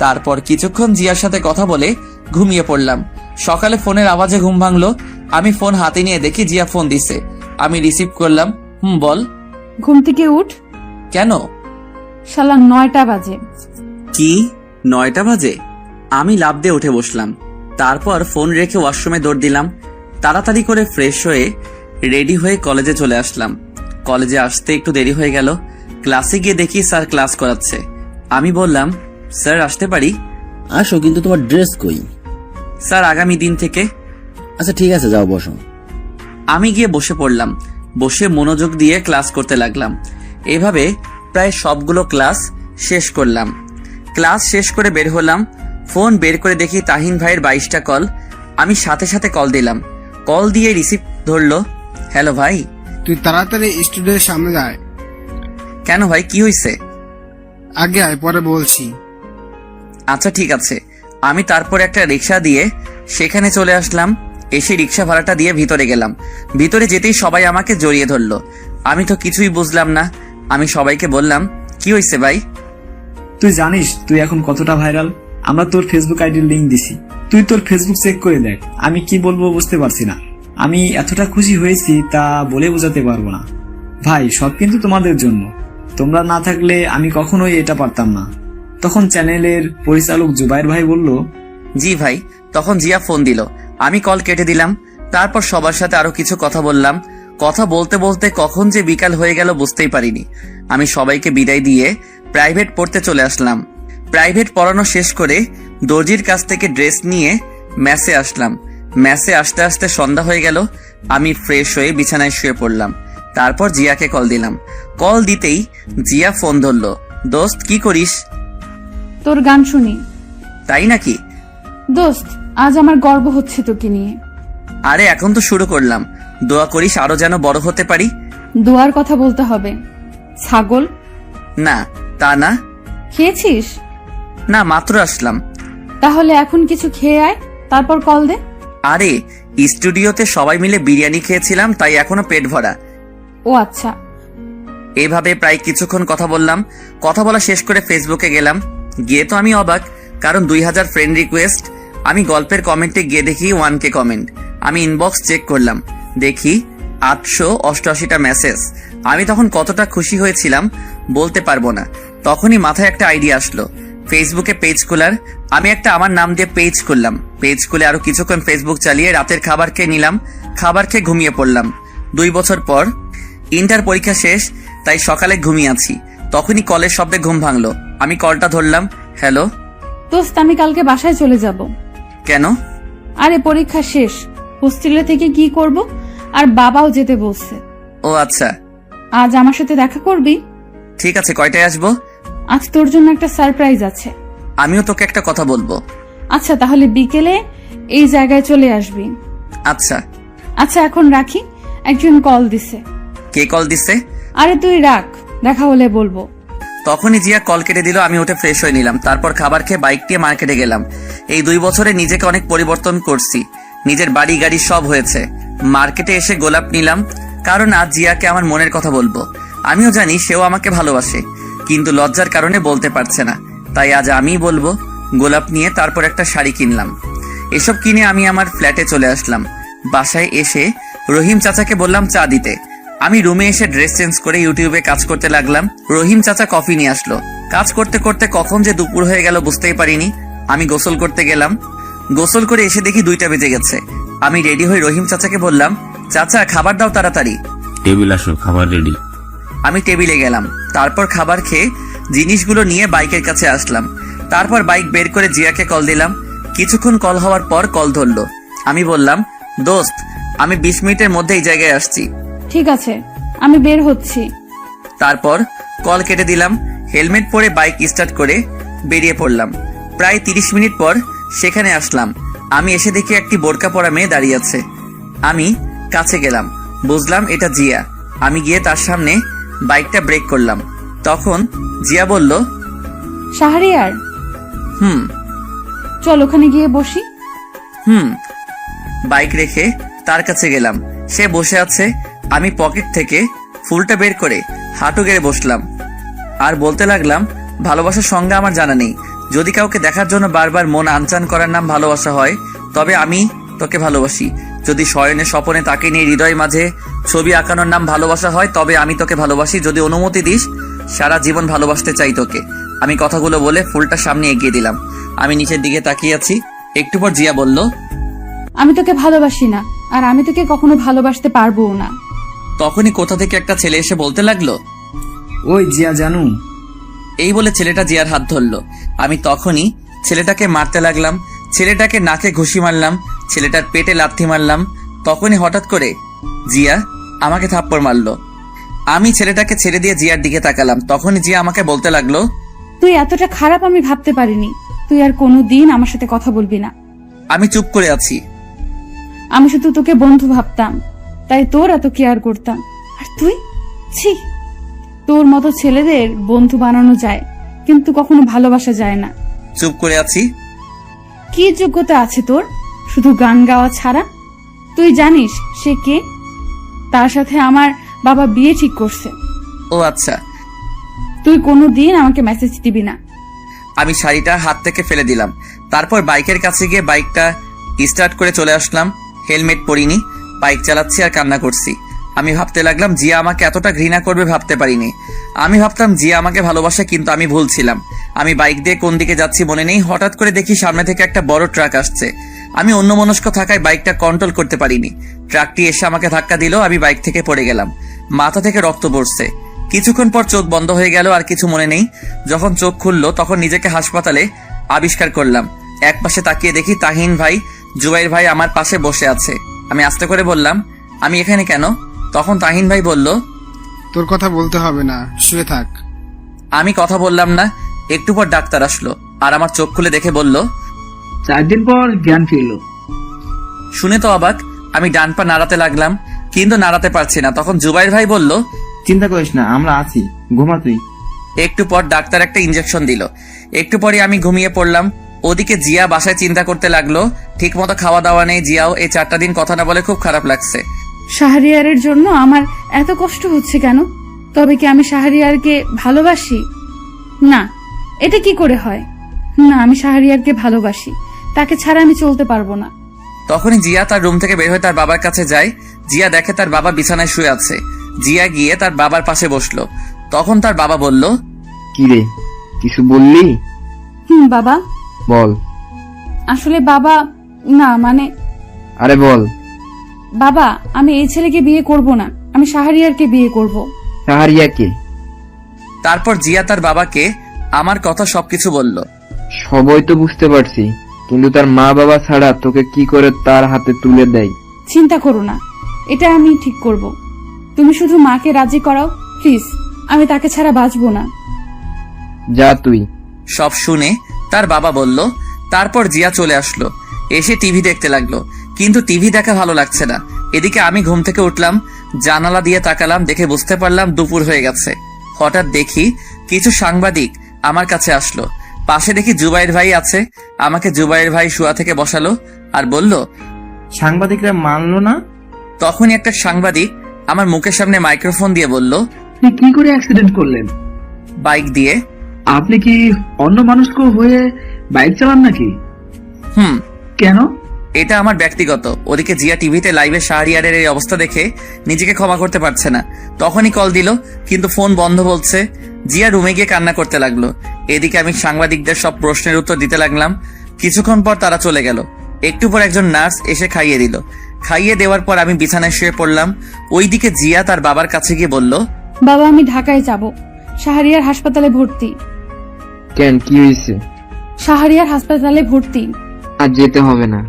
তারপর কিছুক্ষণ জিয়ার সাথে কথা বলে ঘুমিয়ে পড়লাম। সকালে ফোনের আওয়াজে ঘুম ভাঙলো। আমি ফোন হাতে নিয়ে দেখি জিয়া ফোন দিছে। আমি রিসিভ করলাম। বল। ঘুম থেকে উঠ। কেন? শালা 9টা বাজে। কি 9টা বাজে? আমি লাফ দিয়ে উঠে বসলাম। তারপর ফোন রেখে ওয়াশরুমে দৌড় দিলাম। তাড়াতাড়ি করে ফ্রেশ হয়ে রেডি হয়ে কলেজে চলে আসলাম। কলেজে আসতে একটু দেরি হয়ে গেল। ক্লাসে গিয়ে দেখি স্যার ক্লাস করাচ্ছে। আমি বললাম, স্যার আসতে পারি? আসো, কিন্তু তোমার ড্রেস কই? স্যার আগামী দিন থেকে। আচ্ছা ঠিক আছে, যাও বসো। আমি গিয়ে বসে পড়লাম। বসে মনোযোগ দিয়ে ক্লাস করতে লাগলাম। এভাবে প্রায় সবগুলো ক্লাস শেষ করলাম। ক্লাস শেষ করে বের হলাম। ফোন বের করে দেখি তাহিন ভাইয়ের 22টা কল। আমি সাথে সাথে কল দিলাম। কল দিয়ে রিসিভ ধরলো। হ্যালো ভাই। তুই তাড়াতাড়ি স্টুডিওর সামনে যায়। কেন ভাই, কি হয়েছে? আগে আয়, পরে বলছি। আচ্ছা ঠিক আছে। আমি তারপর একটা রিক্সা দিয়ে সেখানে চলে আসলাম। এসে রিক্সা ভাড়াটা দিয়ে ভিতরে গেলাম। ভিতরে যেতেই সবাই আমাকে জড়িয়ে ধরলো। আমি তো কিছুই বুঝলাম না। আমি সবাইকে বললাম, কি হয়েছে ভাই? তুই জানিস তুই এখন কতটা ভাইরাল? আমরা তোর ফেসবুক আইডির লিংক দিছি, তুই তোর ফেসবুক চেক করে দেখ। আমি কি বলবো বুঝতে পারছি না। আমি এতটা খুশি হয়েছি তা বলে বোঝাতে পারবো না। ভাই, সব কিন্তু তোমাদের জন্য। তোমরা না থাকলে আমি কখনোই এটা পারতাম না। তখন চ্যানেলের পরিচালক জুবাইর ভাই বলল, জি ভাই। তখন জিয়া ফোন দিল। আমি কল কেটে দিলাম। তারপর সবার সাথে আরো কিছু কথা বললাম। কথা বলতে বলতে কখন যে বিকাল হয়ে গেল বুঝতেই পারিনি। আমি সবাইকে বিদায় দিয়ে প্রাইভেট পড়তে চলে আসলাম। প্রাইভেট পড়ানো শেষ করে দর্জির কাছ থেকে ড্রেস নিয়ে ম্যাসে আসলাম। ম্যাসে আসতে আসতে সন্ধ্যা হয়ে গেল। আমি ফ্রেশ হয়ে বিছানায় শুয়ে পড়লাম। তারপর জিয়াকে কল দিলাম। কল দিতেই জিয়া ফোন ধরলো। দোস্ত কি করিস? তোর গান শুনি। তাই নাকি? দোস্ত, আজ আমার গর্ব হচ্ছে তোকে নিয়ে। আরে এখন তো শুরু করলাম। দোয়া করিস আরো যেন বড় হতে পারি। দোয়ার কথা বলতে হবে। ছাগল? না, তা না। খেয়েছিস? না, মাত্র আসলাম। তাহলে এখন কিছু খেয়ে আয়, তারপর কল দে। আরে স্টুডিওতে সবাই মিলে বিরিয়ানি খেয়েছিলাম, তাই এখনো পেট ভরা। ও আচ্ছা। এইভাবে প্রায় কিছুক্ষণ কথা বললাম। কথা বলা শেষ করে ফেসবুকে গেলাম। গিয়ে তো আমি অবাক, কারণ 2000 ফ্রেন্ড রিকোয়েস্ট। আমি গল্পের কমেন্টে গিয়ে দেখি 1K কমেন্ট। আমি ইনবক্স চেক করলাম, দেখি 888টা মেসেজ। আমি তখন কতটা খুশি হয়েছিলাম বলতে পারবো না। তখনই মাথায় একটা আইডিয়া আসলো, ফেসবুকে পেজ খোলার। আমি একটা আমার নাম দিয়ে পেজ খুললাম। পেজ খুলে আরো কিছুক্ষণ ফেসবুক চালিয়ে রাতের খাবার খেয়ে নিলাম। খাবার খেয়ে ঘুমিয়ে পড়লাম। 2 বছর পর ইন্টার পরীক্ষা শেষ, তাই সকালে ঘুমিয়ে আছি। তখনই কলের শব্দে ঘুম ভাঙলো। আমি কলটা ধরলাম। হ্যালো দোস্ত, আমি কালকে বাসায় চলে যাব। কেন? আরে পরীক্ষা শেষ, হোস্টেলে থেকে কি করব, আর বাবাও যেতে বলছে। ও আচ্ছা। আজ আমার সাথে দেখা করবি? ঠিক আছে, কয়টায় আসবো? আজ তোর জন্য একটা সারপ্রাইজ আছে। আমিও তোকে একটা কথা বলবো। আচ্ছা, তাহলে বিকেলে এই জায়গায় চলে আসবি। আচ্ছা। আচ্ছা, এখন রাখি, একজন কল দিছে। কে কল দিছে? আরে তুই রাখ, দেখা হলে বলবো। তখনই জিয়া কল কেটে দিল। আমি উঠে ফ্রেশ হয়ে নিলাম। তারপর খাবার খেয়ে বাইক দিয়ে মার্কেটে গেলাম। এই 2 বছরে নিজেকে অনেক পরিবর্তন করছি। নিজের বাড়ি গাড়ি সব হয়েছে। মার্কেটে এসে গোলাপ নিলাম, কারণ আজ জিয়াকে আমার মনের কথা বলবো। আমিও জানি সেও আমাকে ভালোবাসে, কিন্তু লজ্জার কারণে বলতে পারছে না, তাই আজ আমিই বলবো। গোলাপ নিয়ে তারপর একটা শাড়ি কিনলাম। এসব কিনে আমি আমার ফ্ল্যাটে চলে আসলাম। বাসায় এসে রহিম চাচাকে বললাম চা দিতে। আমি রুমে এসে ড্রেস চেঞ্জ করে ইউটিউবে কাজ করতে লাগলাম। রহিম চাচা কফি নিয়ে আসলো। কাজ করতে করতে কখন যে দুপুর হয়ে গেল বুঝতেই পারিনি। আমি গোসল করতে গেলাম। গোসল করে এসে দেখি 2টা বেজে গেছে। আমি রেডি হয়ে রহিম চাচাকে বললাম, চাচা খাবার দাও তাড়াতাড়ি। টেবিল আসো, খাবার রেডি। আমি টেবিলে গেলাম। তারপর খাবার খেয়ে জিনিসগুলো নিয়ে বাইকের কাছে আসলাম। তারপর বাইক বের করে জিয়াকে কল দিলাম। কিছুক্ষণ কল হওয়ার পর কল ধরলো। আমি বললাম, দোস্ত আমি 20 মিনিটের মধ্যে এই জায়গায় আসছি। ঠিক আছে, আমি বের হচ্ছি। তারপর কল কেটে দিলাম। হেলমেট পরে বাইক স্টার্ট করে বেরিয়ে পড়লাম। প্রায় 30 মিনিট পর সেখানে আসলাম। আমি এসে দেখি একটি বোরকা পরা মেয়ে দাঁড়িয়ে আছে। আমি কাছে গেলাম, বুঝলাম এটা জিয়া। আমি গিয়ে তার সামনে বাইকটা ব্রেক করলাম। তখন জিয়া বলল, শাহরিয়ার, হুম। চল ওখানে গিয়ে বসি। বাইক রেখে তার কাছে গেলাম। সে বসে আছে। আমি পকেট থেকে ফুলটা বের করে হাঁটু গেড়ে বসলাম আর বলতে লাগলাম, ভালোবাসার সংজ্ঞা আমার জানা নেই। যদি কাউকে দেখার জন্য বারবার মন আনচান করার নাম ভালোবাসা হয়, তবে আমি তোকে ভালোবাসি। যদি শয়নে স্বপনে তাকে নিয়ে হৃদয় মাঝে ছবি আঁকানোর নাম ভালোবাসা হয়, তবে আমি তোকে ভালোবাসি। যদি অনুমতি দিস, সারা জীবন ভালোবাসতে চাই তোকে। আমি কথাগুলো বলে ফুলটা সামনে এগিয়ে দিলাম। আমি নিচের দিকে তাকিয়ে আছি। একটু পর জিয়া বলল, আমি তোকে ভালোবাসি না, আর আমি তোকে কখনো ভালোবাসতে পারবো না। তখনই কোথা থেকে একটা ছেলে এসে বলতে লাগলো, ওই জিয়া জানু। এই বলে ছেলেটা জিয়ার হাত ধরলো। আমি তখনই ছেলেটাকে মারতে লাগলাম। ছেলেটাকে নাকে ঘুষি মারলাম, ছেলেটার পেটে লাথি মারলাম। তখনই হঠাৎ করে জিয়া আমাকে থাপ্পড় মারলো। আমি ছেলেটাকে ছেড়ে দিয়ে জিয়ার দিকে তাকালাম। তখনই জিয়া আমাকে বলতে লাগলো, তুই এতটা খারাপ আমি ভাবতে পারিনি। তুই আর কোনোদিন আমার সাথে কথা বলবি না। আমি চুপ করে আছি। আমি শুধু তোকে বন্ধু ভাবতাম, তাই তোর এত কেয়ার করতাম। আর তুই, ছি, তোর মতো ছেলেদের বন্ধু বানানো যায়, কিন্তু কখনো ভালোবাসা যায় না। চুপ করে আছি। কি যোগ্যতা আছে তোর শুধু গান গাওয়া ছাড়া? তুই জানিস সে কে? তার সাথে আমার বাবা বিয়ে ঠিক করছে। ও আচ্ছা। তুই কোনোদিন আমাকে মেসেজ দিবি না। আমি শাড়িটা হাত থেকে ফেলে দিলাম। তারপর বাইকের কাছে গিয়ে বাইকটা স্টার্ট করে চলে আসলাম। হেলমেট পরিনি, বাইক চালাচ্ছি আর কান্না করছি। আমি ভাবতে লাগলাম, জিয়া আমাকে এতটা ঘৃণা করবে ভাবতে পারিনি। আমি ভাবতাম জিয়া আমাকে ভালোবাসে, কিন্তু আমি ভুল ছিলাম। আমি বাইক দিয়ে কোন দিকে যাচ্ছি মনে নেই। হঠাৎ করে দেখি সামনে থেকে একটা বড় ট্রাক আসছে। আমি অন্যমনস্ক থাকায় বাইকটা কন্ট্রোল করতে পারিনি। ট্রাকটি এসে আমাকে ধাক্কা দিল। আমি বাইক থেকে পড়ে গেলাম। মাথা থেকে রক্ত পড়ছে। কিছুক্ষণ পর চোখ বন্ধ হয়ে গেল, আর কিছু মনে নেই। যখন চোখ খুললো তখন নিজেকে হাসপাতালে আবিষ্কার করলাম। এক পাশে তাকিয়ে দেখি তাহিন ভাই, জুবাইর ভাই আমার পাশে বসে আছে। আমি আস্তে করে বললাম, আমি এখানে কেন? তখন তাহিন ভাই বলল, তোর কথা বলতে হবে না, শুয়ে থাক। আমি কথা বললাম না। একটু পর ডাক্তার আসলো আর আমার চোখ খুলে দেখে বলল, 4 দিন পর জ্ঞান ফিরল। শুনে তো অবাক। আমি ডান পা নাড়াতে লাগলাম, কিন্তু নাড়াতে পারছি না। তখন জুবাইর ভাই বলল, চিন্তা করিস না, আমরা আছি, ঘুমা তুই। একটু পর ডাক্তার একটা ইনজেকশন দিল। একটু পরে আমি ঘুমিয়ে পড়লাম। ওদিকে জিয়া বাসায় চিন্তা করতে লাগলো। ঠিক মতো খাওয়া দাওয়া নেই। জিয়াও এই 4টা দিন কথা না বলে খুব খারাপ লাগছে। শাহরিয়ারের জন্য আমার এত কষ্ট হচ্ছে কেন? তবে কি আমি শাহরিয়ারকে ভালোবাসি? না, এটা কি করে হয়? না, আমি শাহরিয়ারকে ভালোবাসি। তাকে ছাড়া আমি চলতে পারবো না। তখনই জিয়া তার রুম থেকে বের হয়ে তার বাবার কাছে যায়। জিয়া দেখে তার বাবা বিছানায় শুয়ে আছে। জিয়া গিয়ে তার বাবার পাশে বসলো। তখন তার বাবা বলল, কি রে, কিছু বললি? বাবা। বল। আসলে বাবা, না মানে, আরে বল। বাবা, আমি এই ছেলেকে বিয়ে করব না। আমি শাহরিয়ারকে বিয়ে করব। শাহরিয়াকে? তারপর জিয়া তার বাবাকে আমার কথা সবকিছু বলল। সবই তো বুঝতে পারছি, কিন্তু তার মা বাবা ছাড়া তোকে কি করে তার হাতে তুলে দেয়? চিন্তা করো না, এটা আমি ঠিক করব। তুমি শুধু মাকে রাজি করাও প্লিজ। আমি তাকে ছাড়া বাঁচবো না। যা তুই। সব শুনে তার বাবা বলল। তারপর জিয়া চলে আসলো। এসে টিভি দেখতে লাগলো, কিন্তু টিভি দেখা ভালো লাগছে না। এদিকে আমি ঘুম থেকে উঠলাম, জানালা দিয়ে তাকালাম, দেখে বুঝতে পারলাম দুপুর হয়ে গেছে। হঠাৎ দেখি কিছু সাংবাদিক আমার কাছে আসলো। পাশে দেখি জুবাইর ভাই আছে। আমাকে জুবাইর ভাই শুয়া থেকে বসালো আর বলল, সাংবাদিকরা মানলো না? তখনই একটা সাংবাদিক আমার মুখের সামনে মাইক্রোফোন দিয়ে বলল, আপনি কি করে অ্যাক্সিডেন্ট করলেন? বাইক দিয়ে। আপনি কি অন্য মানুষকে হয়ে বাইক চালান নাকি? কেন? এটা আমার ব্যক্তিগত। ওদিকে জিয়া টিভিতে লাইভে শাহরিয়ারের এই অবস্থা দেখে নিজেকে ক্ষমা করতে পারছে না। তখনই কল দিল, কিন্তু ফোন বন্ধ বলছে। জিয়া রুমে গিয়ে কান্না করতে লাগলো। এদিকে আমি সাংবাদিকদের সব প্রশ্নের উত্তর দিতে লাগলাম। কিছুক্ষণ পর তারা চলে গেল। একটু পর একজন নার্স এসে খাইয়ে দিল। খাইয়ে দেওয়ার পর আমি বিছানায় শুয়ে পড়লাম। ওইদিকে জিয়া তার বাবার কাছে গিয়ে বলল, বাবা, আমি ঢাকায় যাব। শাহরিয়ার হাসপাতালে ভর্তি। কেন, কি হয়েছে? শাহরিয়ার হাসপাতালে ভর্তি। আর যেতে হবে না।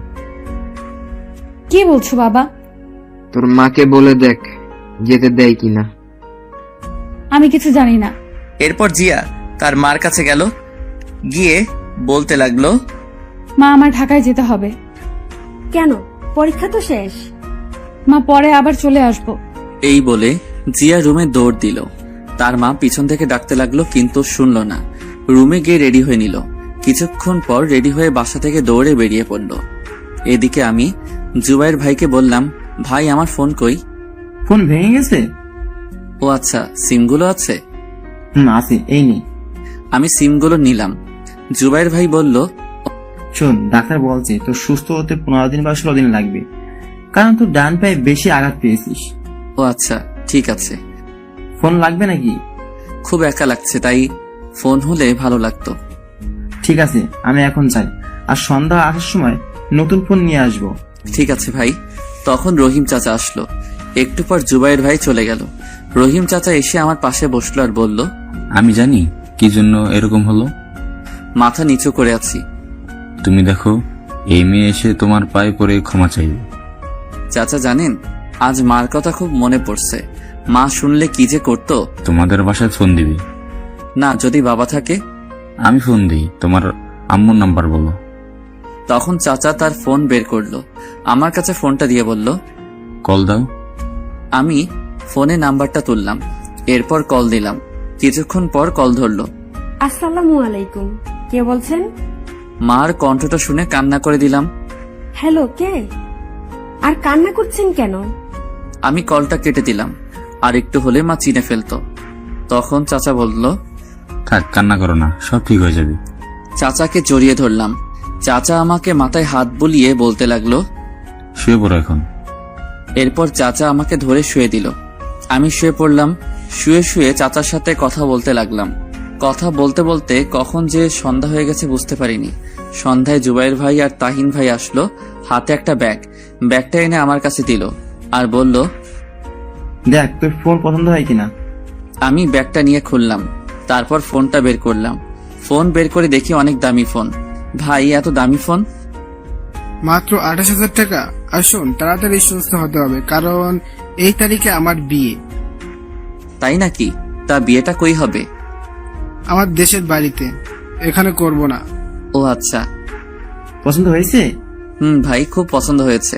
কি বলছো বাবা? তোর মাকে বলে দেখ যেতে দেয় কিনা। আমি কিছু জানি না। এরপর জিয়া তার মার কাছে গেল, গিয়ে বলতে লাগলো, মা, আমার ঢাকায় যেতে হবে। কেন? পরীক্ষা তো শেষ। মা, পরে আবার চলে আসবো। এই বলে জিয়া রুমে দৌড় দিল। তার মা পিছন থেকে ডাকতে লাগলো, কিন্তু শুনল না। রুমে গিয়ে রেডি হয়ে নিল। কিছুক্ষণ পর রেডি হয়ে বাসা থেকে দৌড়ে বেরিয়ে পড়ল। এদিকে আমি জুবাইর ভাইকে বললাম, ভাই আমার ফোন কই? ফোন ভেঙে গেছে? ও আচ্ছা, সিমগুলো আছে? আছে, এই নি। আমি সিমগুলো নিলাম। জুবাইর ভাই বলল, শোন, ডাক্তার বলছে তোর সুস্থ হতে 15 দিন বা 16 দিন লাগবে, কারণ তুই ডান পায়ে বেশি আঘাত পেয়েছিস। ও আচ্ছা, ঠিক আছে। ফোন লাগবে নাকি? খুব একা লাগছে, তাই ফোন হলে ভালো লাগতো। ঠিক আছে, আমি এখন যাই, আর সন্ধ্যা আসার সময় নতুন ফোন নিয়ে আসবো। ঠিক আছে ভাই। তখন রহিম চাচা আসলো। একটু পর জুবাইর ভাই চলে গেল। রহিম চাচা এসে আমার পাশে বসলো আর বলল, আমি জানি কি জন্য এরকম হলো। মাথা নিচু করে আছি। তুমি দেখো, এই মেয়ে এসে তোমার পায়ে পড়ে ক্ষমা চাইবে। চাচা জানেন, আজ মার কথা খুব মনে পড়ছে। মা শুনলে কি যে করতো। তোমাদের বাসায় ফোন দিবি? না, যদি বাবা থাকে। আমি ফোন দিই, তোমার আম্মুর নাম্বার বলো। তখন চাচা তার ফোন বের করলো, আমার কাছে ফোনটা দিয়ে বলল, কল দাও। আমি ফোনে নাম্বারটা তুললাম, এরপর কল দিলাম। কিছুক্ষণ পর কল ধরলো। আসসালামু আলাইকুম, কে বলছেন? মার কণ্ঠটা শুনে কান্না করে দিলাম। হ্যালো, কে? আর কান্না করছেন কেন? আমি কলটা কেটে দিলাম। আর একটু হলে মা চিনে ফেলতো। তখন চাচা বলল, থাক, কান্না করো না, সব ঠিক হয়ে যাবে। চাচাকে জড়িয়ে ধরলাম। চাচা আমাকে মাথায় হাত বুলিয়ে বলতে লাগলো, শুয়ে পড়ো এখন। এরপর চাচা আমাকে ধরে শুয়ে দিল। আমি শুয়ে পড়লাম। শুয়ে শুয়ে চাচার সাথে কথা বলতে লাগলাম। কথা বলতে বলতে কখন যে সন্ধ্যা হয়ে গেছে বুঝতে পারিনি। সন্ধ্যায় জুবাইর ভাই আর তাহিন ভাই আসলো, হাতে একটা ব্যাগ। ব্যাগটা এনে আমার কাছে দিল আর বলল, দেখ তোর ফোন পছন্দ হয় কিনা। আমি ব্যাগটা নিয়ে খুললাম। তারপর ফোনটা বের করলাম। ফোন বের করে দেখি অনেক দামি ফোন। ভাই, এত দামি ফোন? মাত্র 28,000 টাকা। আসুন, তাড়াতাড়ি সুস্থ হতে হবে, কারণ এই তারিখে আমার বিয়ে। তাই নাকি? তা বিয়েটা কই হবে? আমার দেশের বাড়িতে, এখানে করব না। ও আচ্ছা। পছন্দ হয়েছে? ভাই, খুব পছন্দ হয়েছে।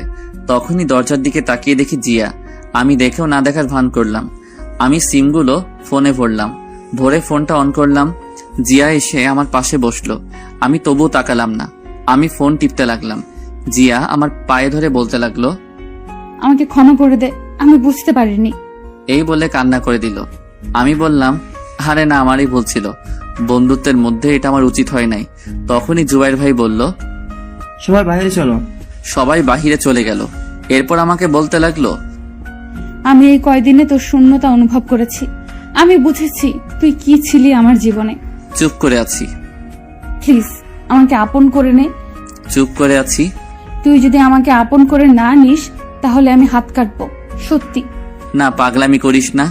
তখনই দরজার দিকে তাকিয়ে দেখি জিয়া। আমি দেখেও না দেখার ভান করলাম। আমি সিমগুলো ফোনে ভরলাম। ভরে ফোনটা অন করলাম। জিয়া এসে আমার পাশে বসলো। আমি তবুও তাকালাম না। আমি ফোন টিপতে লাগলাম। জিয়া আমার পায়ে ধরে বলতে লাগলো, আমাকে ক্ষমা করে দে, আমি বুঝতে পারিনি। এই বলে কান্না করে দিল। আমি বললাম, আরে না, আমারই ভুল ছিল। বন্ধুত্বের মধ্যে এটা আমার উচিত হয় নাই। তখনই জুবাইর ভাই বলল, সবাই বাইরে চলো। সবাই বাহিরে চলে গেল। এরপর আমাকে বলতে লাগলো, আমি এই কয়দিনে তোর শূন্যতা অনুভব করেছি। আমি বুঝেছি তুই কি ছিলি আমার জীবনে। চুপ করে আছি। প্লিজ আমাকে আপন করে নে। চুপ করে আছি। তুই যদি আমাকে আপন করে না নিস তাহলে আমি হাত কাটবো, সত্যি। না, পাগলামি করিস না।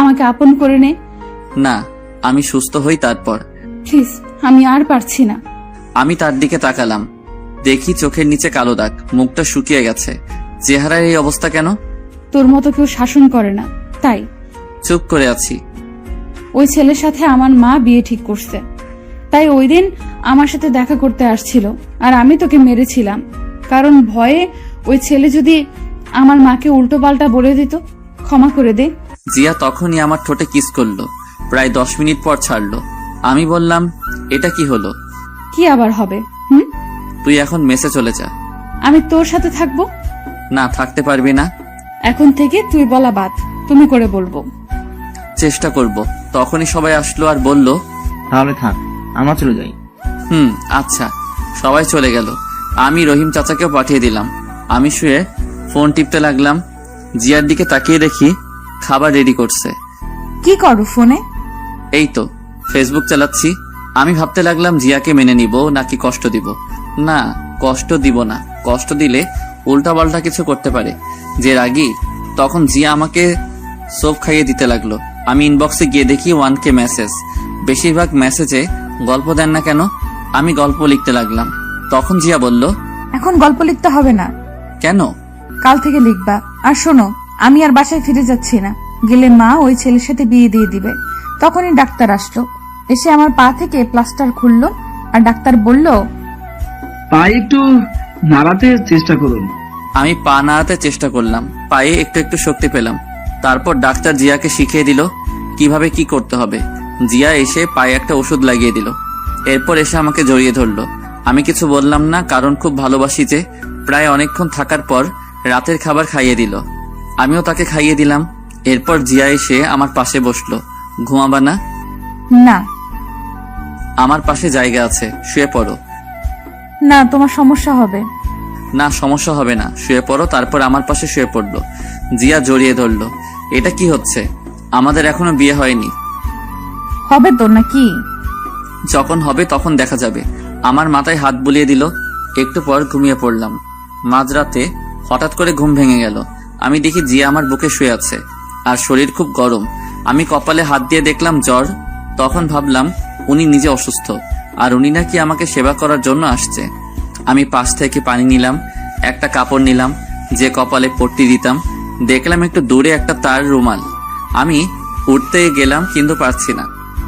আমাকে আপন করে নে। না, আমি সুস্থ হই তারপর। প্লিজ, আমি আর পারছি না। আমি তার দিকে তাকালাম। দেখি চোখের নিচে কালো দাগ, মুখটা শুকিয়ে গেছে। চেহারার এই অবস্থা কেন? তোর মতো কেউ শাসন করে না, তাই। চুপ করে আছি। ওই ছেলের সাথে আমার মা বিয়ে ঠিক করছে, তাই ওই দিন আমার সাথে দেখা করতে আসছিল, আর আমি তোকে মেরেছিলাম, কারণ ভয়ে ওই ছেলে যদি আমার মাকে উল্টো পাল্টা বলে দিত। ক্ষমা করে দে। জিয়া তখনই আমার ঠোঁটে কিস করলো। প্রায় 10 মিনিট পর ছাড়লো। আমি বললাম, এটা কি হলো? কি আবার হবে? তুই এখন মেসে চলে যা। আমি তোর সাথে থাকবো? না, থাকতে পারবি না। এখন থেকে তুই বলা বাদ, তুমি করে বলবো। চেষ্টা করব। তখনই সবাই আসলো আর বলল, তাহলে থাক, আমরা চলে যাই। আচ্ছা। সবাই চলে গেল। আমি রহিম চাচাকেও পাঠিয়ে দিলাম। আমি শুয়ে ফোন টিপতে লাগলাম। জিয়ার দিকে তাকিয়ে দেখি খাবার রেডি করছে। কি করো ফোনে? এই তো ফেসবুক চালাচ্ছি। আমি ভাবতে লাগলাম জিয়াকে মেনে নিব নাকি কষ্ট দিব। না, কষ্ট দিব না। কষ্ট দিলে উল্টাপাল্টা কিছু করতে পারে। যে রাগী, তখন জিয়া আমাকে সোপ খাইয়ে দিতে লাগলো। আমি ইনবক্সে গিয়ে দেখি 1K মেসেজ। বেশিরভাগ মেসেজে গল্প দেন না কেন? আমি গল্প লিখতে লাগলাম। তখন জিয়া বলল, এখন গল্প লিখতে হবে না। কেন? কাল থেকে লিখবা। আর শোনো, আমি আর বাসায় ফিরে যাচ্ছি না। গেলে মা ওই ছেলের সাথে বিয়ে দিয়ে দিবে। তখনই ডাক্তার আসলো, এসে আমার পা থেকে প্লাস্টার খুললো। আর ডাক্তার বলল, পা একটু নাড়াতে চেষ্টা করুন। আমি পা নাড়াতে চেষ্টা করলাম। পায়ে একটু একটু শক্তি পেলাম। তারপর ডাক্তার জিয়াকে শিখিয়ে দিল কিভাবে কি করতে হবে। জিয়া এসে পায়ে একটা ওষুধ লাগিয়ে দিল। এরপর এসে আমাকে জড়িয়ে ধরলো। আমি কিছু বললাম না, কারণ খুব ভালোবাসি যে। প্রায় অনেকক্ষণ থাকার পর রাতের খাবার খাইয়ে দিল। আমিও তাকে খাইয়ে দিলাম। এরপর জিয়া এসে আমার পাশে বসলো। ঘুমাবা না? না। আমার পাশে জায়গা আছে, শুয়ে পড়ো। না, তোমার সমস্যা হবে। না, সমস্যা হবে না, শুয়ে পড়ো। তারপর আমার পাশে শুয়ে পড়লো। জিয়া জড়িয়ে ধরলো। এটা কি হচ্ছে? আমাদের এখনো বিয়ে হয়নি। হবে তো নাকি? যখন হবে তখন দেখা যাবে। আমার মাথায় হাত বুলিয়ে দিল। একটু পর ঘুমিয়ে পড়লাম। মাঝরাতে হঠাৎ করে ঘুম ভেঙে গেল। আমি দেখি জিয়া আমার বুকে শুয়ে আছে আর শরীর খুব গরম। আমি কপালে হাত দিয়ে দেখলাম জ্বর। তখন ভাবলাম উনি নিজে অসুস্থ আর উনি নাকি আমাকে সেবা করার জন্য আসছে। আমি পাশ থেকে পানি নিলাম, একটা কাপড় নিলাম যে কপালে পট্টি দিতাম। দেখলাম একটু দূরে একটা তার রুমাল। আমি উঠতে গেলাম কিন্তু পারছি না,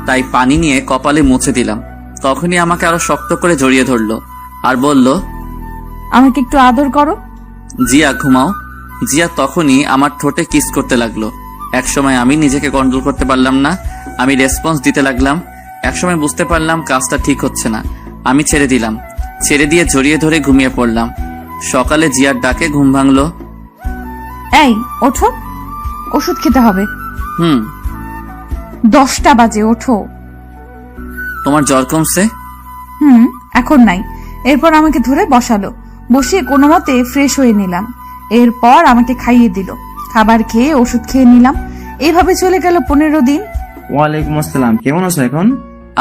তাই পানি নিয়ে কপালে মুছে দিলাম। তখনই আমাকে আরো শক্ত করে জড়িয়ে ধরলো আর বলল, আমাকে একটু আদর করো। জিয়া ঘুমাও। জিয়া তখনই আমার ঠোঁটে কিস করতে লাগলো। একসময় আমি নিজেকে কন্ট্রোল করতে পারলাম না। আমি রেসপন্স দিতে লাগলাম। একসময় বুঝতে পারলাম কাজটা ঠিক হচ্ছে না। আমি ছেড়ে দিলাম। ছেড়ে দিয়ে জড়িয়ে ধরে ঘুমিয়ে পড়লাম। সকালে জিয়ার ডাকে ঘুম ভাঙলো। এই ওঠো, ওষুধ খেতে হবে। 10টা বাজে, ওঠো। তোমার জ্বর কমছে? এখন নাই। এরপর আমাকে ধরে বসালো। বসিয়ে কোনো মতে ফ্রেশ হয়ে নিলাম। এরপর আমাকে খাইয়ে দিল। খাবার খেয়ে ওষুধ খেয়ে নিলাম। এইভাবে চলে গেল 15 দিন। ওয়ালাইকুম আসসালাম, কেমন আছো এখন?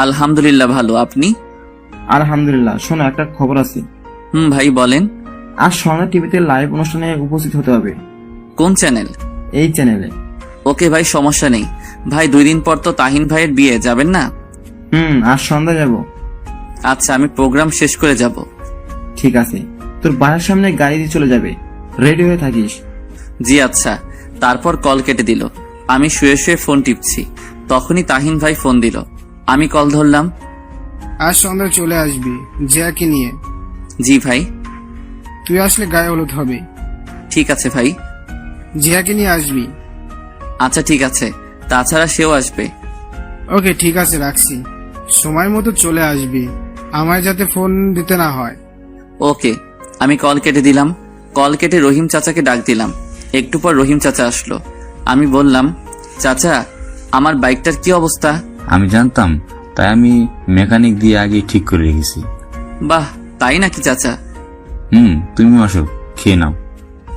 আলহামদুলিল্লাহ ভালো, আপনি? আলহামদুলিল্লাহ। শোনো, একটা খবর আছে। ভাই বলেন। আজ সন্ধ্যা টিভিতে লাইভ অনুষ্ঠানে উপস্থিত হতে হবে। কোন চ্যানেল? এই চ্যানেলে। ওকে ভাই, সমস্যা নেই। ভাই 2 দিন পর তো তাহিন ভাইয়ের বিয়ে, যাবেন না? আজ সন্ধ্যা যাব। আচ্ছা, আমি প্রোগ্রাম শেষ করে যাব। ঠিক আছে, তোর বাড়ির সামনে গাড়ি দিয়ে চলে যাবে, রেডি হয়ে থাকিস। জি আচ্ছা। তারপর কল কেটে দিল। আমি শুয়ে শুয়ে ফোন টিপছি। তখনই তাহিন ভাই ফোন দিল। আমি কল ধরলাম। আজ সন্ধ্যা চলে আসবি জিয়াকে নিয়ে। জি ভাই। তুই আসলে গায়ে হলুদ হবে। ঠিক আছে ভাই। জিয়াকে নিয়ে আসবি। আচ্ছা ঠিক আছে, তাছাড়া সেও আসবে। ওকে ঠিক আছে, রাখছি। সময় মতো চলে আসবি, আমায় যাতে ফোন দিতে না হয়। ওকে। আমি কল কেটে দিলাম। কল কেটে রহিম চাচাকে ডাক দিলাম। একটু পর রহিম চাচা আসলো। আমি বললাম, চাচা আমার বাইকটার কি অবস্থা? আমি জানতাম, তাই আমি মেকানিক দিয়ে আগে ঠিক করে রেখেছি। বাহ, তাই নাকি চাচা? তুমি আসো, খেয়ে নাও।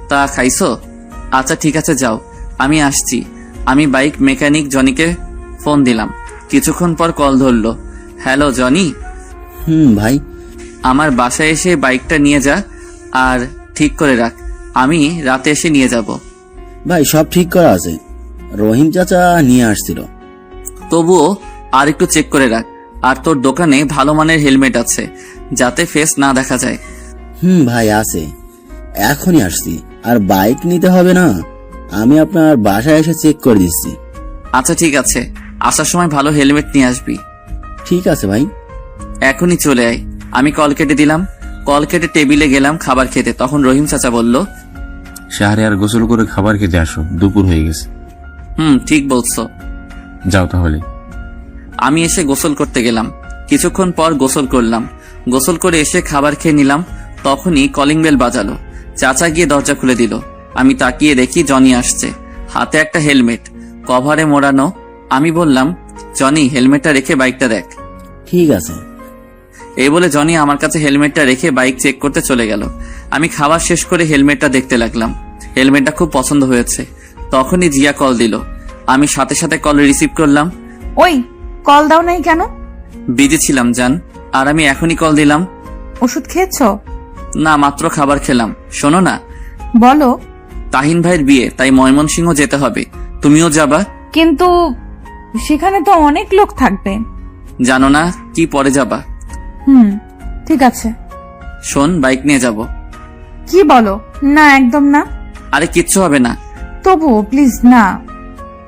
তা খাইছো? আচ্ছা ঠিক আছে, যাও, আমি আসছি। আমি বাইক মেকানিক জনিকে ফোন দিলাম। কিছুক্ষণ পর কল ধরলো। Hello Johnny. ভাই। আমার বাসায় এসে বাইকটা নিয়ে যা আর ঠিক করে রাখ। আমি রাতে এসে নিয়ে যাব। ভাই সব ঠিক করা আছে, রহিম চাচা নিয়ে আসছিল। তবুও আর একটু চেক করে রাখ। আর তোর দোকানে ভালো মানের হেলমেট আছে, যাতে ফেস না দেখা যায়। ভাই আছে, এখনই আসছি। আর বাইক নিতে হবে না, আমি আপনার বাসায় এসে চেক করে দিচ্ছি। আচ্ছা ঠিক আছে, আসার সময় ভালো হেলমেট নিয়ে আসবি। ঠিক আছে ভাই। এখনই চলে আয়। আমি কল কেটে দিলাম। কল কেটে টেবিলে গেলাম খাবার খেতে। তখন রহিম চাচা বলল, শাহরিয়ার গোসল করে খাবার খেতে আসো, দুপুর হয়ে গেছে। ঠিক বলছো। যাও তাহলে। আমি এসে গোসল করতে গেলাম। কিছুক্ষণ পর গোসল করলাম। গোসল করে এসে খাবার খেয়ে নিলাম। তখনই কলিং বেল বাজালো। চাচা গিয়ে দরজা খুলে দিল। আমি তাকিয়ে দেখি জনি আসছে, হাতে একটা হেলমেট, কভারে মোড়ানো। আমি বললাম, জনি হেলমেটটা রেখে বাইকটা দেখ। ঠিক আছে। এই বলে জনি আমার কাছে হেলমেটটা রেখে বাইক চেক করতে চলে গেল। আমি খাবার শেষ করে হেলমেটটা দেখতে লাগলাম। হেলমেটটা খুব পছন্দ হয়েছে। তখনই জিয়া কল দিল। আমি সাথে সাথে কল রিসিভ করলাম। ওই কল দাও নাই কেন? বিজি ছিলাম জান, আর আমি এখনই কল দিলাম। ওষুধ খেয়েছো? না, মাত্র খাবার খেলাম। শোনো না, বলো। তাহিন ভাইয়ের বিয়ে, তাই ময়মনসিংহ যেতে হবে। তুমিও যাবা? কিন্তু সেখানে তো অনেক লোক থাকবে। জানো না কি, পরে যাবা। ঠিক আছে। শোন, বাইক নিয়ে যাব। কি বলো? না, একদম না। আরে কিচ্ছু হবে না। তবু প্লিজ না।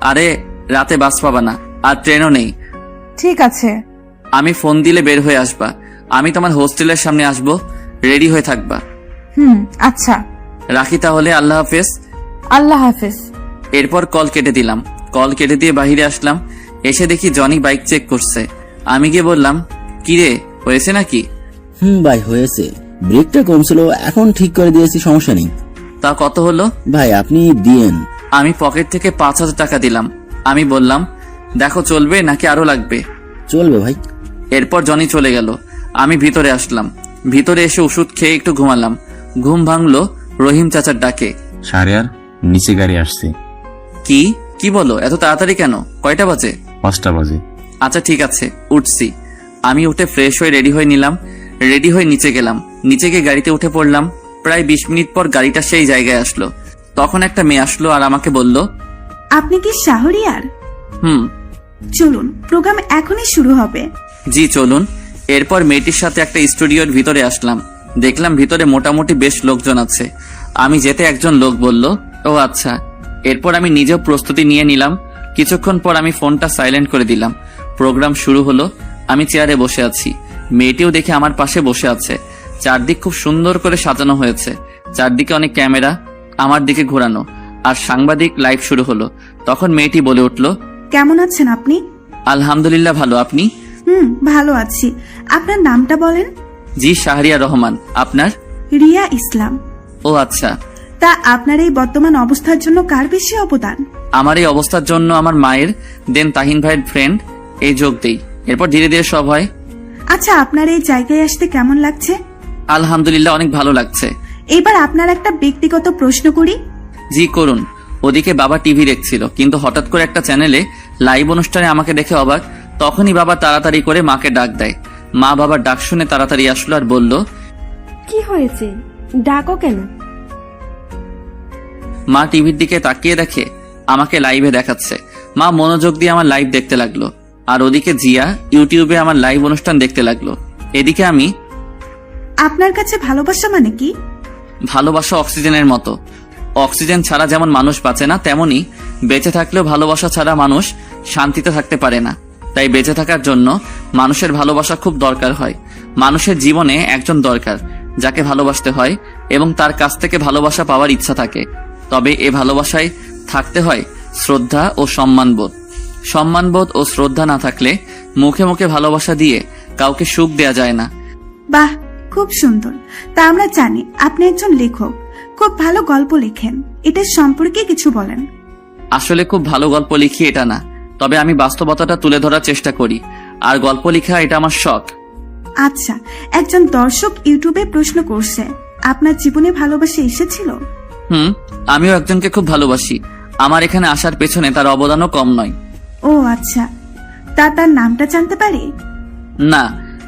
আরে রাতে বাস পাবা না, আর ট্রেনও নেই। ঠিক আছে। আমি ফোন দিলে বের হয়ে আসবা। আমি তোমার হোস্টেলের সামনে আসবো, রেডি হয়ে থাকবা। আচ্ছা। রাখি তাহলে, আল্লাহ হাফেজ। আল্লাহ হাফেজ। এরপর কল কেটে দিলাম। কল কেটে দিয়ে বাহিরে আসলাম। এসে দেখি জনি বাইক চেক করছে। আমি গিয়ে বললাম, কিরে, হয়েছে নাকি? ভাই হয়েছে, ব্রেকটা কম ছিল, এখন ঠিক করে দিয়েছি, সমস্যা নেই। তা কত হলো? ভাই আপনি দিয়েন। আমি পকেট থেকে 5,000 টাকা দিলাম। আমি বললাম, দেখো চলবে নাকি আরো লাগবে? চলবে ভাই। এরপর জনি চলে গেল। আমি ভিতরে আসলাম। ভিতরে এসে ওষুধ খেয়ে একটু ঘুমালাম। ঘুম ভাঙলো রহিম চাচার ডাকে। শাহরিয়ার, নিচে গাড়ি আসছে। কি বলো? এত তাড়াতাড়ি কেন? কয়টা বাজে? 5টা বাজে। আচ্ছা ঠিক আছে, উঠছি। আমি উঠে ফ্রেশ হয়ে রেডি হয়ে নিলাম। রেডি হয়ে নিচে গেলাম। নিচে গিয়ে গাড়িতে উঠে পড়লাম। প্রায় 20 মিনিট পর গাড়িটা সেই জায়গায় আসলো। তখন একটা মেয়ে আসলো আর আমাকে বলল, আপনি কি শাহরিয়ার? চলুন, প্রোগ্রাম এখনই শুরু হবে। জি চলুন। এরপর মেয়েটির সাথে একটা স্টুডিওর ভিতরে আসলাম। দেখলাম ভিতরে মোটামুটি বেশ লোকজন আছে। আমি যেতে একজন লোক বলল, ও আচ্ছা। এরপর আমি নিজেও প্রস্তুতি নিয়ে নিলাম। কিছুক্ষণ পর আমি ফোনটা সাইলেন্ট করে দিলাম। প্রোগ্রাম শুরু হলো। আমি চেয়ারে বসে আছি। মেয়েটিও দেখে আমার পাশে বসে আছে। চারদিক খুব সুন্দর করে সাজানো হয়েছে। চারদিকে অনেক ক্যামেরা আমার দিকে ঘোরানো, আর সাংবাদিক লাইভ শুরু হলো। তখন মেয়েটি বলে উঠল, কেমন আছেন আপনি? আলহামদুলিল্লাহ ভালো, আপনি? ভালো আছি। আপনার নামটা বলেন। জি, শাহরিয়া রহমান। আপনার? রিয়া ইসলাম। ও আচ্ছা। তা আপনার এই বর্তমান অবস্থার জন্য কার বেশি অবদান? আমার এই অবস্থার জন্য আমার মায়ের, দেন তাহিন ভাইয়ের ফ্রেন্ড, এই যোগ দেই। এরপর ধীরে ধীরে সব হয়। আচ্ছা, আপনার এই জায়গায় আসতে কেমন লাগছে? আলহামদুলিল্লাহ অনেক ভালো লাগছে। এবার আপনার একটা ব্যক্তিগত প্রশ্ন করি। জি করুন। ওদিকে বাবা টিভি দেখছিল, কিন্তু হঠাৎ করে একটা চ্যানেলে লাইভ অনুষ্ঠানে আমাকে দেখে অবাক। তখনই বাবা তাড়াতাড়ি করে মাকে ডাক দেয়। মা বাবার ডাক শুনে তাড়াতাড়ি আসলো আর বলল, কি হয়েছে, ডাকো কেন? মা টিভির দিকে তাকিয়ে দেখে আমাকে লাইভে দেখাচ্ছে। মা মনোযোগ দিয়ে আমার লাইভ দেখতে লাগলো, আর ওদিকে জিয়া ইউটিউবে আমার লাইভ অনুষ্ঠান দেখতে লাগলো। এদিকে আমি। আপনার কাছে ভালোবাসা মানে কি? ভালোবাসা অক্সিজেনের মতো। অক্সিজেন ছাড়া যেমন মানুষ বাঁচে না, তেমনি বেঁচে থাকলেও ভালোবাসা ছাড়া মানুষ শান্তিতে থাকতে পারে না। তাই বেঁচে থাকার জন্য মানুষের ভালোবাসা খুব দরকার হয়। মানুষের জীবনে একজন দরকার যাকে ভালোবাসতে হয় এবং তার কাছ থেকে ভালোবাসা পাওয়ার ইচ্ছা থাকে। তবে এ ভালোবাসায় থাকতে হয় শ্রদ্ধা ও সম্মানবোধ। সম্মানবোধ ও শ্রদ্ধা না থাকলে মুখে মুখে ভালোবাসা দিয়ে কাউকে সুখ দেয়া যায় না। বাহ, খুব সুন্দর। তা আমরা জানি আপনি একজন লেখক, খুব ভালো গল্প লেখেন। এটা সম্পর্কে কিছু বলেন। আসলে খুব ভালো গল্প লিখি এটা না, তবে আমি বাস্তবতাটা তুলে ধরার চেষ্টা করি, আর গল্প লেখা এটা আমার শখ। আচ্ছা, একজন দর্শক ইউটিউবে প্রশ্ন করছে, আপনার জীবনে ভালোবাসা এসেছিল? আমিও একজনকে খুব ভালোবাসি। আমার এখানে আসার পেছনে তার অবদানও কম নয়। ও আচ্ছা, তা তার নামটা জানতে পারি? না,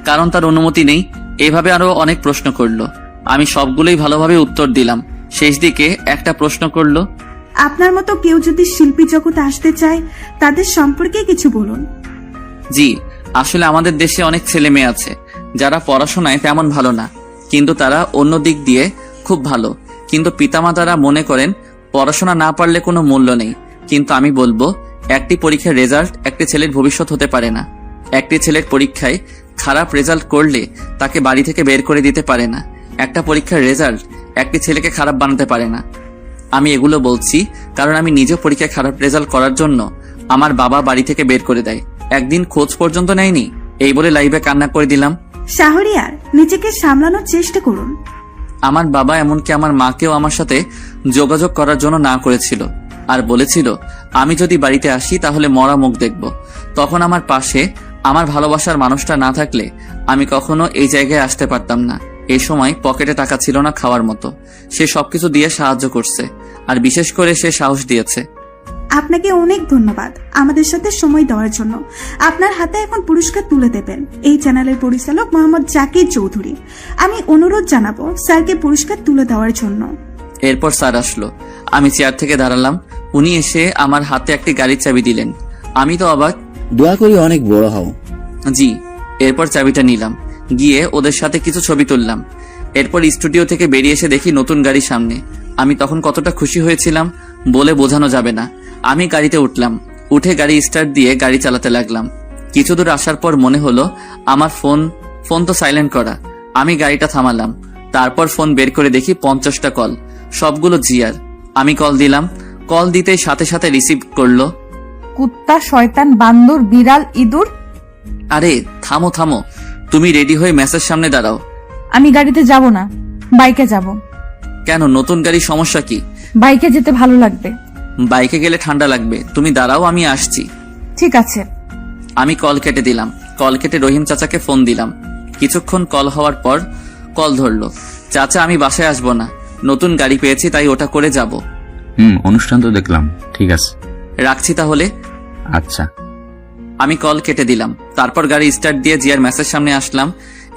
কারণ তার অনুমতি নেই। এভাবে আরো অনেক প্রশ্ন করলো। আমি সবগুলোই ভালোভাবে উত্তর দিলাম। শেষ দিকে একটা প্রশ্ন করলো, আপনার মতো কেউ যদি শিল্পী জগতে আসতে চায় তাদের সম্পর্কে কিছু বলুন। জি, আসলে আমাদের দেশে অনেক ছেলে মেয়ে আছে যারা পড়াশোনায় তেমন ভালো না, কিন্তু তারা অন্য দিক দিয়ে খুব ভালো। কিন্তু পিতামাতারা মনে করেন পড়াশোনা না পারলে কোনো মূল্য নেই। কিন্তু আমি বলবো, একটি পরীক্ষার রেজাল্ট একটি ছেলের ভবিষ্যৎ হতে পারে না। একটি ছেলের পরীক্ষায় খারাপ রেজাল্ট করলে তাকে বাড়ি থেকে বের করে দিতে পারে না। একটা পরীক্ষার রেজাল্ট একটি ছেলেকে খারাপ বানাতে পারে না। আমি এগুলো বলছি কারণ আমি নিজে পরীক্ষায় খারাপ রেজাল্ট করার জন্য আমার বাবা বাড়ি থেকে বের করে দেয়, একদিন খোঁজ পর্যন্ত নেয়নি। এই বলে লাইভে কান্না করে দিলাম। শাহরিয়ার, নিজেকে সামলানোর চেষ্টা করুন। আমার বাবা এমনকি আমার মাকেও আমার সাথে যোগাযোগ করার জন্য না করেছিল আর বলেছিল আমি যদি বাড়িতে আসি তাহলে মরা মুখ দেখব। তখন আমার পাশে আমার ভালোবাসার মানুষটা না থাকলে আমি কখনো এই জায়গায় আসতে পারতাম না। এই সময় পকেটে টাকা ছিল না খাওয়ার মতো, সে সবকিছু দিয়ে সাহায্য করছে আর বিশেষ করে সে সাহস দিয়েছে। আপনাকে অনেক ধন্যবাদ আমাদের সাথে সময় দেওয়ার জন্য। আপনার হাতে এখন পুরস্কার তুলে দেবেন এই চ্যানেলের পরিচালক মোহাম্মদ জাকির চৌধুরী। আমি অনুরোধ জানাবো স্যারকে পুরস্কার তুলে দেওয়ার জন্য। এরপর স্যার আসলো, আমি চেয়ার থেকে দাঁড়ালাম, উনি এসে আমার হাতে একটি গাড়ির চাবি দিলেন। আমি তো অবাক। দোয়া করি অনেক বড় হও। জি। এরপর চাবিটা নিলাম, গিয়ে ওদের সাথে কিছু ছবি তুললাম। এরপর স্টুডিও থেকে বেরিয়ে এসে দেখি নতুন গাড়ি সামনে। আমি তখন কতটা খুশি হয়েছিলাম বলে বোঝানো যাবে না। আমি গাড়িতে উঠলাম, উঠে গাড়ি স্টার্ট দিয়ে গাড়ি চালাতে লাগলাম। কিছু দূর আসার পর মনে হলো আমার ফোন তো সাইলেন্ট করা। আমি গাড়িটা থামালাম, তারপর ফোন বের করে দেখি 50টা কল, সবগুলো জিয়ার। আমি কল দিলাম, কল দিতেই সাথে সাথে রিসিভ করলো। কুত্তা, শয়তান, বান্দর, বিড়াল, ইঁদুর। আরে থামো থামো, তুমি রেডি হয়ে মেসের সামনে দাঁড়াও। আমি গাড়িতে যাব না, বাইকে যাব। কেন, নতুন গাড়ির সমস্যা কি? বাইকে যেতে ভালো লাগবে। বাইকে গেলে ঠান্ডা লাগবে, তুমি দাঁড়াও, আমি আসছি। ঠিক আছে। আমি কল কেটে দিলাম। কল কেটে রহিম চাচাকে ফোন দিলাম। কিছুক্ষণ কল হওয়ার পর কল ধরলো। চাচা, আমি বাসায় আসবো না, নতুন গাড়ি পেয়েছি তাই ওটা করে যাব। অনুষ্ঠান তো দেখলাম, ঠিক আছে, রাখছি তাহলে। আচ্ছা। আমি কল কেটে দিলাম। তারপর গাড়ি স্টার্ট দিয়ে জিয়ার মেসের সামনে আসলাম।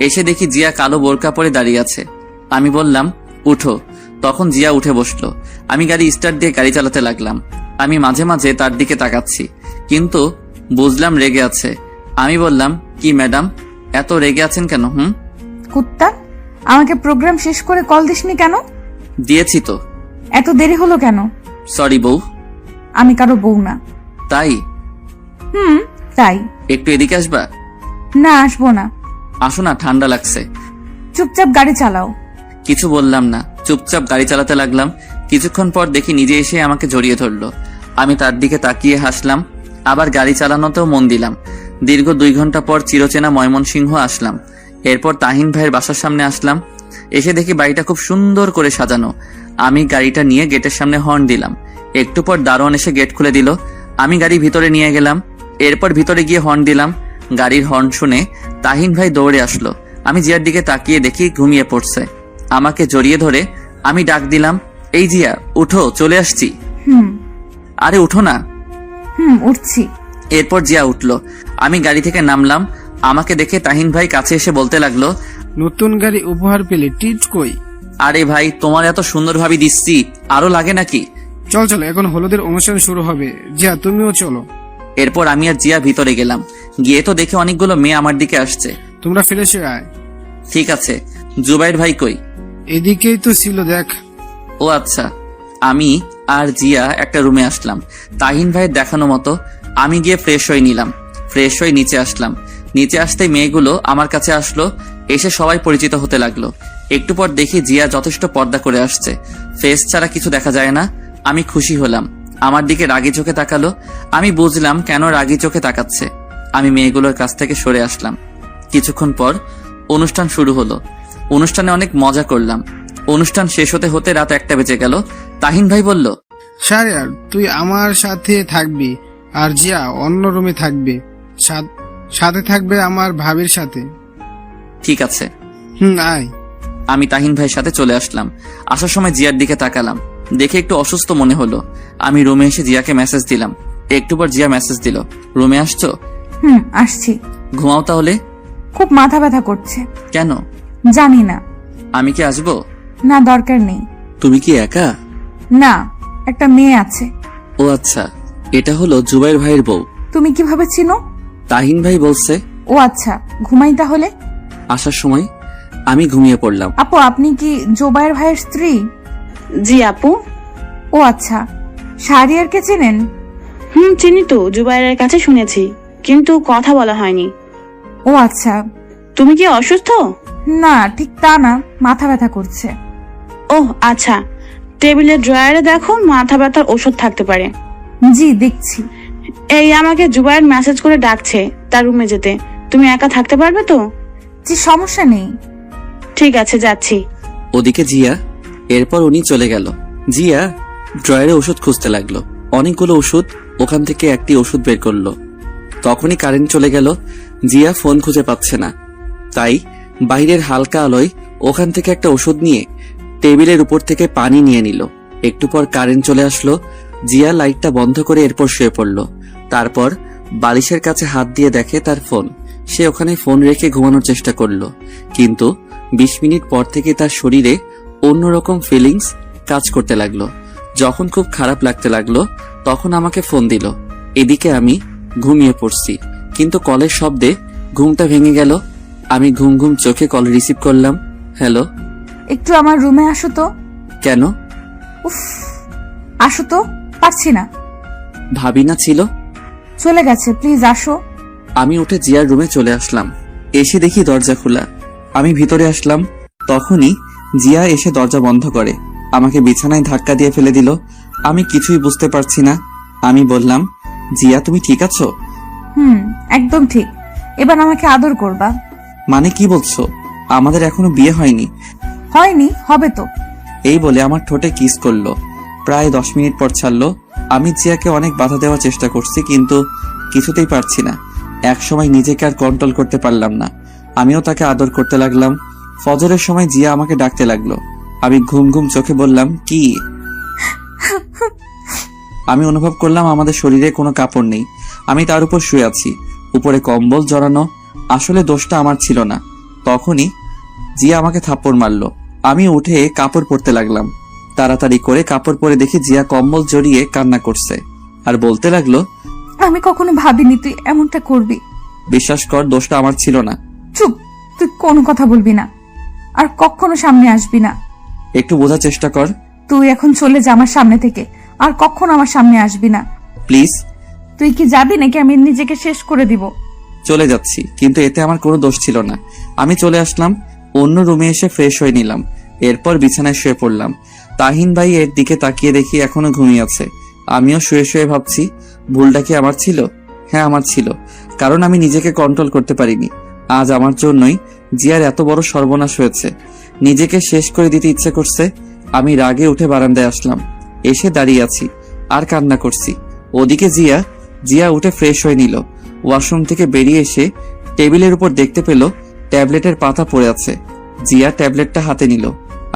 এসে দেখি জিয়া কালো বোরকা পরে দাঁড়িয়ে আছে। আমি বললাম উঠো, তখন জিয়া উঠে বসলো। আমি গাড়ি স্টার্ট দিয়ে গাড়ি চালাতে লাগলাম। আমি মাঝে মাঝে তার দিকে তাকাচ্ছি, কিন্তু বুঝলাম রেগে আছে। আমি বললাম, কি ম্যাডাম, এত রেগে আছেন কেন? কুত্তা, আমাকে প্রোগ্রাম শেষ করে কল দিসনি কেন? দিয়েছি তো। এত দেরি হলো কেন? সরি বউ। আমি কারো বউ না। তাই? তাই। একটু এদিকে আসবা? না, আসবো না। আসো না, ঠান্ডা লাগছে। চুপচাপ গাড়ি চালাও। কিছু বললাম না, চুপচাপ গাড়ি চালাতে লাগলাম। কিছুক্ষণ পর দেখি নিজে এসে আমাকে জড়িয়ে ধরলো। আমি তার দিকে তাকিয়ে হাসলাম, আবার গাড়ি চালানোতেও মন দিলাম। দীর্ঘ 2 ঘন্টা পর চিরচেনা ময়মনসিংহ আসলাম। এরপর তাহিন ভাইয়ের বাসার সামনে আসলাম। এসে দেখি বাড়িটা খুব সুন্দর করে সাজানো। আমি গাড়িটা নিয়ে গেটের সামনে হর্ন দিলাম। একটু পর দারোয়ান এসে গেট খুলে দিল। আমি গাড়ি ভিতরে নিয়ে গেলাম। এরপর ভিতরে গিয়ে হর্ন দিলাম। গাড়ির হর্ন শুনে তাহিন ভাই দৌড়ে আসলো। আমি জিয়ার দিকে তাকিয়ে দেখি ঘুমিয়ে পড়ছে। আমাকে জড়িয়ে ধরে আমি ডাক দিলাম, এই জিয়া, উঠো, চলে আসছি। আরে উঠো না। উঠছি। এরপর জিয়া উঠলো। আমি গাড়ি থেকে নামলাম। আমাকে দেখে তাহিন ভাই কাছে এসে বলতে লাগলো, নতুন গাড়ি উপহার পেলে টিট কই? আরে ভাই, তোমার এত সুন্দর ভাবে দিচ্ছি, আরো লাগে নাকি? চল চল, এখন হলুদের অনুষ্ঠান শুরু হবে। জিয়া, তুমিও চলো। এরপর আমি আর জিয়া ভিতরে গেলাম। গিয়ে তো দেখে অনেকগুলো মেয়ে আমার দিকে আসছে। তোমরা ফ্রেশ হয়ে আয়। ঠিক আছে। জুবাইর ভাই কই? এদিকেই তো ছিল, দেখ। ও আচ্ছা। আমি আর জিয়া একটা রুমে আসলাম তাহিন ভাইয়ের দেখানো মতো। আমি গিয়ে ফ্রেশ হয়ে নিলাম। ফ্রেশ হয়ে নিচে আসলাম। নিচে আসতে মেয়েগুলো আমার কাছে আসলো। এসে সবাই পরিচিত হতে লাগলো। একটু পর দেখি জিয়া যথেষ্ট পর্দা করে আসছে, ফেস ছাড়া কিছু দেখা যায় না। আমি খুশি হলাম। আমার দিকে রাগি চোখে তাকালো। আমি বুঝলাম কেন রাগি চোখে তাকাচ্ছে। আমি মেয়েগুলোর কাছ থেকে সরে আসলাম। কিছুক্ষণ পর অনুষ্ঠান শুরু হলো। অনুষ্ঠানে অনেক মজা করলাম। অনুষ্ঠান শেষ হতে হতে রাত 1টা বেজে গেল। তাহিন ভাই বলল, শাহরিয়ার, তুই আমার সাথে থাকবি আর জিয়া অন্য রুমে থাকবে। সাথে থাকবে আমার ভাবির সাথে। ঠিক আছে। আয়। আমি তাহিন ভাইয়ের সাথে চলে আসলাম। আসার সময় জিয়ার দিকে তাকালাম, দেখে একটু অসুস্থ মনে হলো। আমি রুমে এসে জিয়াকে মেসেজ দিলাম। একটু পর জিয়া মেসেজ দিল, রুমে আসছো? আসছি। ঘুমাও তাহলে। খুব মাথা ব্যথা করছে। কেন? জানি না। আমি কি আসবো? না, দরকার নেই। তুমি কি একা? না, একটা মেয়ে আছে। ও আচ্ছা, এটা হলো জুবাইর ভাইয়ের বউ। তুমি কিভাবে চিনো? তাহিন ভাই বলছে। ও আচ্ছা, ঘুমাই তাহলে। আসার সময় আমি ঘুমিয়ে পড়লাম। আপু, আপনি কি জুবাইর ভাইয়ের স্ত্রী? জি আপু। ও আচ্ছা, শাহরিয়ারকে চেনেন? চিনি তো, জুবাইরের কাছে শুনেছি, কিন্তু কথা বলা হয়নি। ও আচ্ছা। তুমি কি অসুস্থ? না, ঠিক তা না, মাথা ব্যথা করছে। ওহ আচ্ছা, টেবিলের ড্রয়ারে দেখো, মাথা ব্যথার ওষুধ থাকতে পারে। জি, দেখছি। এই আমাকে জুবাইর মেসেজ করে ডাকছে তার রুমে যেতে। তুমি একা থাকতে পারবে তো? জি, সমস্যা নেই। ঠিক আছে, যাচ্ছি। ওদিকে জিয়া, এরপর উনি চলে গেল। জিয়া ড্রয়ারে ওষুধ খুঁজতে লাগলো, অনেকগুলো ওষুধ, ওখান থেকে একটি ওষুধ বের করলো। তখনই কারেন্ট চলে গেল। জিয়া ফোন খুঁজে পাচ্ছে না, তাই বাইরের হালকা আলোয় ওখান থেকে একটা ওষুধ নিয়ে টেবিলের উপর থেকে পানি নিয়ে নিল। একটু পর কারেন্ট চলে আসলো। জিয়া লাইটটা বন্ধ করে এরপর শুয়ে পড়ল। তারপর বালিশের কাছে হাত দিয়ে দেখে তার ফোন। সে ওখানে ফোন রেখে ঘুমানোর চেষ্টা করলো, কিন্তু 20 মিনিট পর থেকে তার শরীরে অন্যরকম ফিলিংস কাজ করতে লাগলো। যখন খুব খারাপ লাগতে লাগলো তখন আমাকে ফোন দিল। এদিকে আমি ঘুমিয়ে পড়ছি, কিন্তু কলের শব্দে ঘুমটা ভেঙে গেল। আমি ঘুম ঘুম চোখে কল রিসিভ করলাম। হ্যালো। একটু আমার রুমে আসো তো। কেন? উফ, আসো তো, পারছি না। ভাবি না ছিল? চলে গেছে, প্লিজ আসো। আমি উঠে জিয়ার রুমে চলে আসলাম। এসে দেখি দরজা খোলা। আমি ভিতরে আসলাম, তখনই জিয়া এসে দরজা বন্ধ করে আমাকে বিছানায় ধাক্কা দিয়ে ফেলে দিল। আমি কিছুই বুঝতে পারছি না। আমি বললাম, জিয়া তুমি ঠিক আছো? একদম ঠিক। এবার আমাকে আদর করবা। মানে কি বলছো? আমাদের এখনো বিয়ে হয়নি। হয়নি, হবে তো। এই বলে আমার ঠোঁটে কিস করলো। প্রায় 10 মিনিট পর ছাড়লো। আমি জিয়াকে অনেক বাধা দেওয়ার চেষ্টা করছি, কিন্তু কিছুতেই পারছি না। এক সময় নিজেকে আর কন্ট্রোল করতে পারলাম না। আমিও তাকে আদর করতে লাগলাম। ফজরের সময় জিয়া আমাকে ডাকতে লাগলো। আমি ঘুম ঘুম চোখে বললাম, কি? আমি অনুভব করলাম আমাদের শরীরে কোনো কাপড় নেই। আমি তার উপর শুয়ে আছি, উপরে কম্বল জড়ানো। আসলে দোষটা আমার ছিল না। তখনই জিয়া আমাকে থাপ্পড় মারলো। আমি উঠে কাপড় পরতে লাগলাম। তাড়াতাড়ি করে কাপড় পরে দেখি জিয়া কম্বল জড়িয়ে কান্না করছে আর বলতে লাগলো, আমি কখনো ভাবিনি তুই এমনটা করবি। বিশ্বাস কর, দোষটা আমার ছিল না। চুপ, তুই কোনো কথা বলবি না, আর কখনো সামনে আসবি না। একটু বোঝার চেষ্টা কর। তুই এখন চলে যা আমার সামনে থেকে, আর কখনো আমার সামনে আসবি না, প্লিজ। তুই কি যাবি নাকি আমি নিজেকে শেষ করে দিব? চলে যাচ্ছি, কিন্তু এতে আমার কোনো দোষ ছিল না। আমি চলে আসলাম, অন্য রুমে এসে ফ্রেশ হয়ে নিলাম। এরপর বিছানায় শুয়ে পড়লাম। তাহিন ভাই এর দিকে তাকিয়ে দেখি এখনো ঘুমিয়ে আছে। আমিও শুয়ে শুয়ে ভাবছি, ভুলটা কি আমার ছিল? হ্যাঁ, আমার ছিল, কারণ আমি নিজেকে কন্ট্রোল করতে পারিনি। আজ আমার জন্যই জিয়ার এত বড় সর্বনাশ হয়েছে। নিজেকে শেষ করে দিতে ইচ্ছে করছে। আমি রাগে উঠে বারান্দায় আসলাম। এসে দাঁড়িয়ে আছি আর কান্না করছি। ওদিকে জিয়া উঠে ফ্রেশ হয়ে নিল। ওয়াশরুম থেকে বেরিয়ে এসে টেবিলের উপর দেখতে পেল ট্যাবলেটের পাতা পড়ে আছে। জিয়া ট্যাবলেটটা হাতে নিল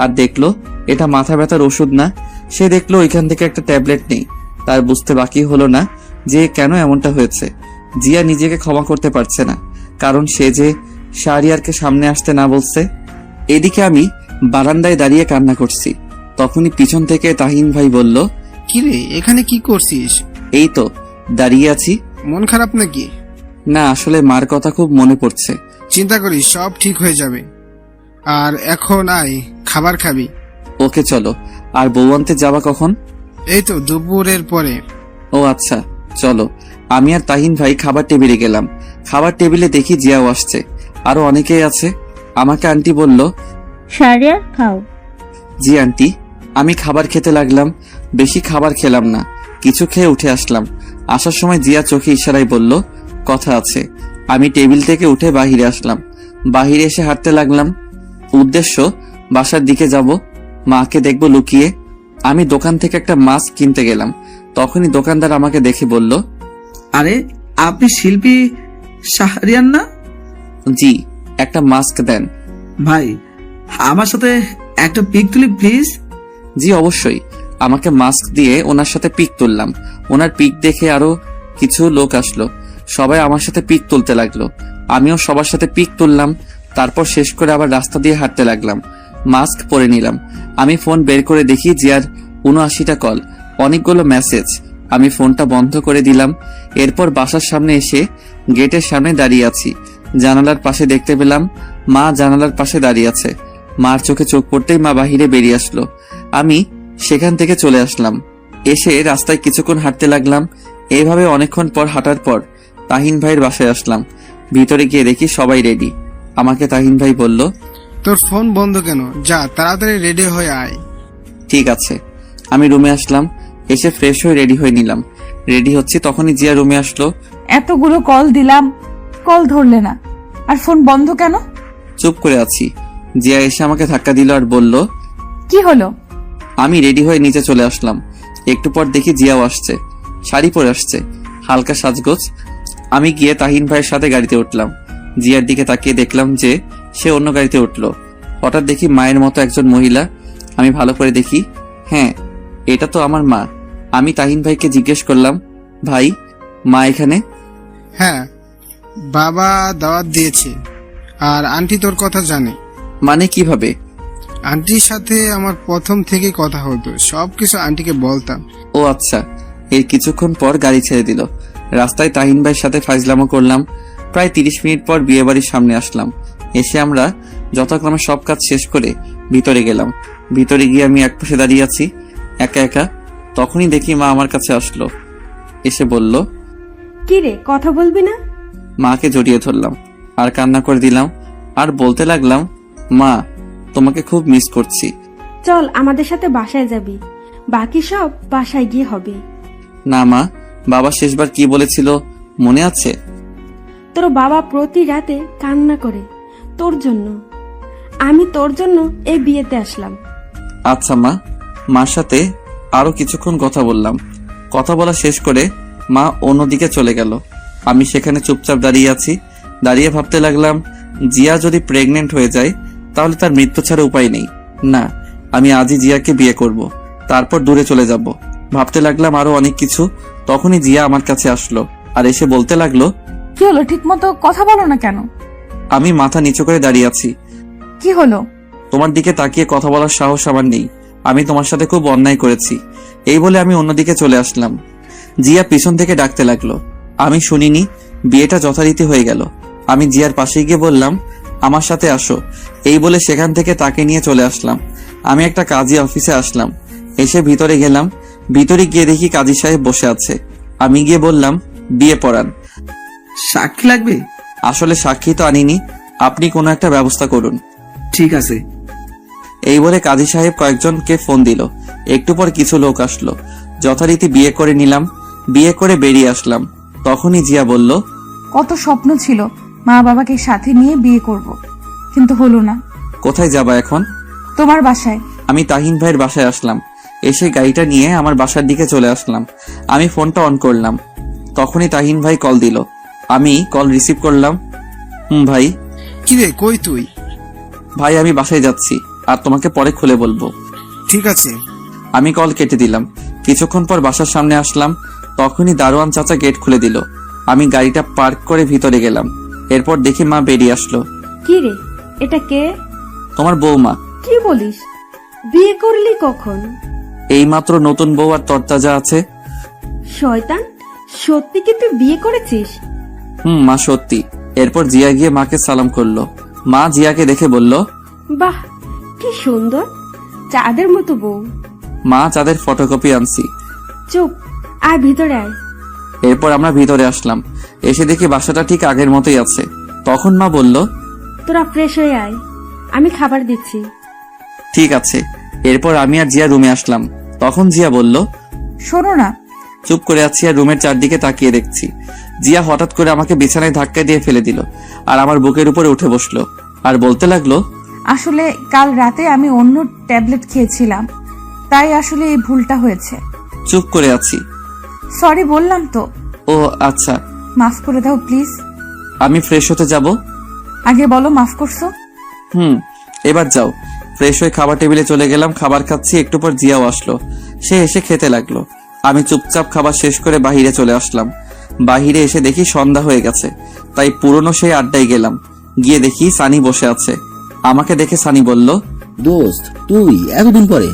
আর দেখলো এটা মাথা ব্যথার ওষুধ না। সে দেখলো ওইখান থেকে একটা ট্যাবলেট নেই। তার বুঝতে বাকি হলো না যে কেন এমনটা হয়েছে। জিয়া নিজেকে ক্ষমা করতে পারছে না, কারণ সে যে শাহরিয়ারকে সামনে আসতে না বলছে। এদিকে আমি বারান্দায় দাঁড়িয়ে কান্না করছি। তখনই পিছন থেকে তাহিন ভাই বলল, কিরে, এখানে কি করছিস? এই তো দাঁড়িয়ে আছি। মন খারাপ নাকি? না, আসলে মার কথা খুব মনে পড়ছে। চিন্তা করিস, সব ঠিক হয়ে যাবে। আর এখন আয়, খাবার খাবি। ওকে চলো। আর বউ আনতে যাবা কখন? এই তো দুপুরের পরে। ও আচ্ছা, চলো। আমি আর তাহিন ভাই খাবার টেবিলে গেলাম। খাবার টেবিলে দেখি জিয়াও আসছে, আরো অনেকেই আছে। আমাকে আন্টি বলল, শাহরিয়ার খাও। জি আন্টি। আমি খাবার খেতে লাগলাম। বেশি খাবার খেলাম না, কিছু খেয়ে উঠে আসলাম। আসার সময় জিয়া চোখে ইশারায় বলল, কথা আছে। আমি টেবিল থেকে উঠে বাহিরে আসলাম। বাহিরে এসে হাঁটতে লাগলাম। উদ্দেশ্য বাসার দিকে যাব, মাকে দেখবো লুকিয়ে। আমি দোকান থেকে একটা মাস্ক কিনতে গেলাম। তখনই দোকানদার আমাকে দেখে বলল, আরে আপনি শিল্পী শাহরিয়ার না? জি, একটা মাস্ক দেন। ভাই, আমার সাথে একটা পিক তুলি প্লিজ। জি অবশ্যই। আমাকে মাস্ক দিয়ে ওনার সাথে পিক তুললাম। ওনার পিক দেখে আরো কিছু লোক আসলো। সবাই আমার সাথে পিক তুলতে লাগলো। আমিও সবার সাথে পিক তুললাম। তারপর শেষ করে আবার রাস্তা দিয়ে হাঁটতে লাগলাম। মাস্ক পরে নিলাম। আমি ফোন বের করে দেখি জিয়ার ৭৯টা কল, অনেকগুলো মেসেজ। আমি ফোনটা বন্ধ করে দিলাম। এরপর বাসার সামনে এসে গেটের সামনে দাঁড়িয়ে আছি। জানালার পাশে দেখতে পেলাম মা জানালার পাশে দাঁড়িয়ে আছে। মার চোখে চোখ পড়তেই মা বাহিরে বেরিয়ে আসলো। আমি সেখান থেকে চলে আসলাম। এসে রাস্তায় কিছুক্ষণ হাঁটতে লাগলাম। এইভাবে অনেকক্ষণ পর হাঁটার পর তাহিন ভাইয়ের বাসায় আসলাম। ভিতরে গিয়ে দেখি সবাই রেডি। আমাকে তাহিন ভাই বলল, তোর ফোন বন্ধ কেন? যা তাড়াতাড়ি রেডি হয়ে আয়। ঠিক আছে। আমি রুমে আসলাম। এসে ফ্রেশ হয়ে রেডি হয়ে নিলাম। রেডি হচ্ছি, তখনই জিয়া রুমে আসলো। এতগুলো কল দিলাম, কল ধরলে না, আর ফোন বন্ধ কেন? চুপ করে আছি। জিয়া এসে আমাকে ধাক্কা দিল আর বলল, কি হলো? আমি রেডি হয়ে নিচে চলে আসলাম। একটু পর দেখি জিয়াও আসছে, শাড়ি পরে আসছে, হালকা সাজগোজ। আমি গিয়ে তাহিন ভাইয়ের সাথে গাড়িতে উঠলাম। জিয়ার দিকে তাকিয়ে দেখলাম যে সে অন্য গাড়িতে উঠলো। হঠাৎ দেখি মায়ের মতো একজন মহিলা। আমি ভালো করে দেখি, হ্যাঁ, এটা তো আমার মা। আমি তাহিন ভাইকে জিজ্ঞেস করলাম, ভাই, মা এখানে? হ্যাঁ, বাবা দাওয়াত দিয়েছে আর আন্টি তোর কথা জানে। মানে কিভাবে? আন্টির সাথে আমার প্রথম থেকে কথা হতো, সবকিছু আন্টিকে বলতাম। ও আচ্ছা। এর কিছুক্ষণ পর গাড়ি ছেড়ে দিল। রাস্তায় তাহিন ভাইয়ের সাথে ফাইজলামো করলাম। প্রায় 30 মিনিট পর বিয়ে বাড়ির সামনে আসলাম। এসে আমরা যথাক্রমে সব কাজ শেষ করে ভিতরে গেলাম। ভিতরে গিয়ে আমি একপাশে দাঁড়িয়ে আছি একা একা। তখনই দেখি মা আমার কাছে আসলো, এসে বলল, কি রে, কথা বলবি না? মাকে জড়িয়ে ধরলাম আর কান্না করে দিলাম আর বলতে লাগলাম, মা, তোমাকে খুব মিস করছি। চল আমাদের সাথে বাসায় যাবি, বাকি সব বাসায় গিয়ে হবে। না মা, বাবা শেষবার কি বলেছিল মনে আছে? তোর বাবা প্রতি রাতে কান্না করে তোর জন্য। আমি তোর জন্য এই বিয়েতে আসলাম। আচ্ছা মা। মার সাথে আরো কিছুক্ষণ কথা বললাম। কথা বলা শেষ করে মা অন্যদিকে চলে গেল। আমি সেখানে চুপচাপ দাঁড়িয়ে আছি। দাঁড়িয়ে ভাবতে লাগলাম, জিয়া যদি প্রেগনেন্ট হয়ে যায় তাহলে তার মৃত্যু ছাড়া উপায় নেই। না, আমি আজই জিয়াকে বিয়ে করব, তারপর দূরে চলে যাব। ভাবতে লাগলাম আরো অনেক কিছু। তখনই জিয়া আমার কাছে আসলো আর এসে বলতে লাগলো, কি হলো? ঠিক মতো কথা বলো না কেন? আমি মাথা নিচু করে দাঁড়িয়ে আছি। কি হলো? তোমার দিকে তাকিয়ে কথা বলার সাহস আমার নেই। আমি তোমার সাথে খুব অন্যায় করেছি। এই বলে আমি অন্যদিকে চলে আসলাম। জিয়া পিছন থেকে ডাকতে লাগলো। আমি শুনিনি। বিয়েটা যথারীতি হয়ে গেল। আমি জিয়ার পাশে গিয়ে বললাম, আমার সাথে আসো। এই বলে সেখান থেকে তাকে নিয়ে চলে আসলাম। আমি একটা কাজী অফিসে আসলাম। এসে ভিতরে গেলাম। ভিতরে গিয়ে দেখি কাজী সাহেব বসে আছে। আমি গিয়ে বললাম, বিয়ে পড়ান। সাক্ষী লাগবে? আসলে সাক্ষী তো আনিনি, আপনি কোনো একটা ব্যবস্থা করুন। ঠিক আছে। এই বলে কাজী সাহেব কয়েকজনকে ফোন দিল। একটু পর কিছু লোক আসলো। যথারীতি বিয়ে করে নিলাম। বিয়ে করে বেরিয়ে আসলাম। তখনই জিয়া বলল, কত স্বপ্ন ছিল মা বাবাকে সাথে নিয়ে বিয়ে করব, কিন্তু হলো না। কোথায় যাবা এখন? তোমার বাসায়। আমি তাহিন ভাইয়ের বাসায় আসলাম। এসে গাড়িটা নিয়ে আমার বাসার দিকে চলে আসলাম। আমি ফোনটা অন করলাম। তখনই তাহিন ভাই কল দিল। আমি কল রিসিভ করলাম। ভাই। কিরে, কই তুই? ভাই, আমি বাসায় যাচ্ছি, আর তোমাকে পরে খুলে বলবো। ঠিক আছে। আমি কল কেটে দিলাম। কিছুক্ষণ পর বাসার সামনে আসলাম। তখনই দারোয়ান চাচা গেট খুলে দিল। আমি গাড়িটা পার্ক করে ভিতরে গেলাম। এরপর দেখি মা বেরিয়ে আসলো। কি রে, এটা কে? তোমার বৌমা। কি বলিস? বিয়ে করলি কখন? এইমাত্র নতুন বউ আর তরতাজা আছে। শয়তান, সত্যি কি তুই বিয়ে করেছিস? মা, সত্যি। এরপর জিয়া গিয়ে মাকে সালাম করলো। মা জিয়াকে দেখে বলল, বাহ, কি সুন্দর, চাঁদের মতো বউ। মা, চাঁদের ফটোকপি আনছি। চুপ, আয় ভিতরে আয়। এরপর আমরা ভিতরে আসলাম। এসে দেখি বাসাটা ঠিক আগের মতোই আছে। তখন মা বলল, তোরা ফ্রেশ হয়ে আয়, আমি খাবার দিচ্ছি। ঠিক আছে। এরপর আমি আর জিয়া রুমে আসলাম। তখন জিয়া বলল, শোনো না। চুপ করে আছি আর রুমের চারদিকে তাকিয়ে দেখছি। জিয়া হঠাৎ করে আমাকে বিছানায় ধাক্কা দিয়ে ফেলে দিল আর আমার বুকের উপরে উঠে বসলো আর বলতে লাগলো, আসলে কাল রাতে আমি অন্য ট্যাবলেট খেয়েছিলাম, তাই আসলে এই ভুলটা হয়েছে। চুপ করে আছি। সরি বললাম তো। ও আচ্ছা। মাফ করে দাও প্লিজ। আমি ফ্রেশ হতে যাব। আগে বলো মাফ করছো। এবার যাও। ফ্রেশ হয়ে খাবার টেবিলে চলে গেলাম। খাবার খাচ্ছি। একটু পর জিয়াও আসলো। সে এসে খেতে লাগলো। আমি চুপচাপ খাবার শেষ করে বাহিরে চলে আসলাম। বাহিরে এসে দেখি সন্ধ্যা হয়ে গেছে, তাই পুরনো সেই আড্ডায় গেলাম। গিয়ে দেখি সানি বসে আছে। আমাকে দেখে সানি বলল, দোস্ত, তুই এতদিন পরে?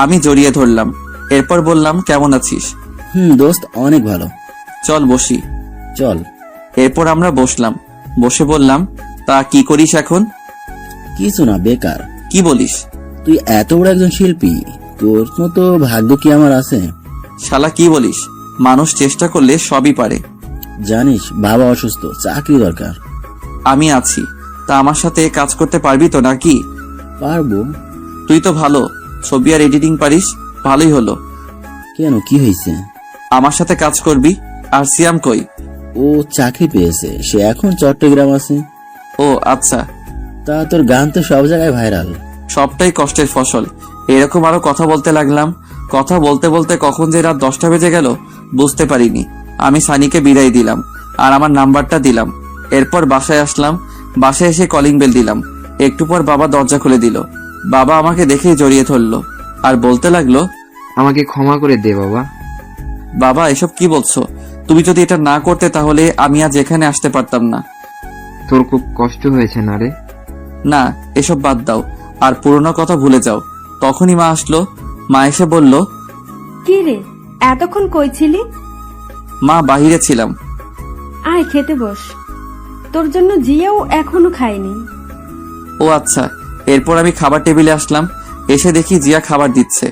আমি জড়িয়ে ধরলাম। এরপর বললাম, কেমন আছিস? দোস্ত, অনেক ভালো। চল বসি। চল। এরপর আমরা বসলাম। বসে বললাম, তা কি করিস এখন? কিছু না, বেকার। কি বলিস? তুই এত বড় একজন শিল্পী, তোর মতো ভাগ্য কি আমার আছে? শালা কি বলিস? মানুষ চেষ্টা করলে সবই পারে। জানিস, বাবা অসুস্থ, চাকরি দরকার। আমি আছি। তা আমার সাথে কাজ করতে পারবি তো নাকি? পারবো। তুই তো ভালো ছবি আর এডিটিং পারিস। ভালোই হলো। কেন, কি হয়েছে? আমার সাথে কাজ করবি। আর সিয়াম কই? ও চাকরি পেয়েছে, সে এখন চট্টগ্রাম আছে। ও আচ্ছা। তা তোর গান তো সব জায়গায় ভাইরাল। সবটাই কষ্টের ফসল। এরকম আরো কথা বলতে লাগলাম। কথা বলতে বলতে কখন যে রাত 10টা বেজে গেল বুঝতে পারিনি। আমি সানিকে বিদায় দিলাম আর আমার নাম্বারটা দিলাম। এরপর বাসায় আসলাম। বাসায় এসে কলিং বেল দিলাম। একটু পর বাবা দরজা খুলে দিল। বাবা আমাকে দেখেই জড়িয়ে ধরলো আর বলতে লাগলো, আমাকে ক্ষমা করে দে বাবা। বাবা এসব কি বলছো? তুমি যদি এটা না করতে তাহলে আমি আজ এখানে আসতে পারতাম না। তোর খুব কষ্ট হয়েছে না রে? না, এসব বাদ দাও আর পুরনো কথা ভুলে যাও। তখনই মা আসলো। মা এসে বলল, কি রে, এতক্ষণ কই ছিলি? মা বাহিরে ছিলাম। আয় খেতে বস, তোর জন্য জিয়াও এখনো খায়নি। ও আচ্ছা। এরপর আমি খাবার টেবিলে আসলাম। এসে দেখি জিয়া খাবার দিচ্ছে।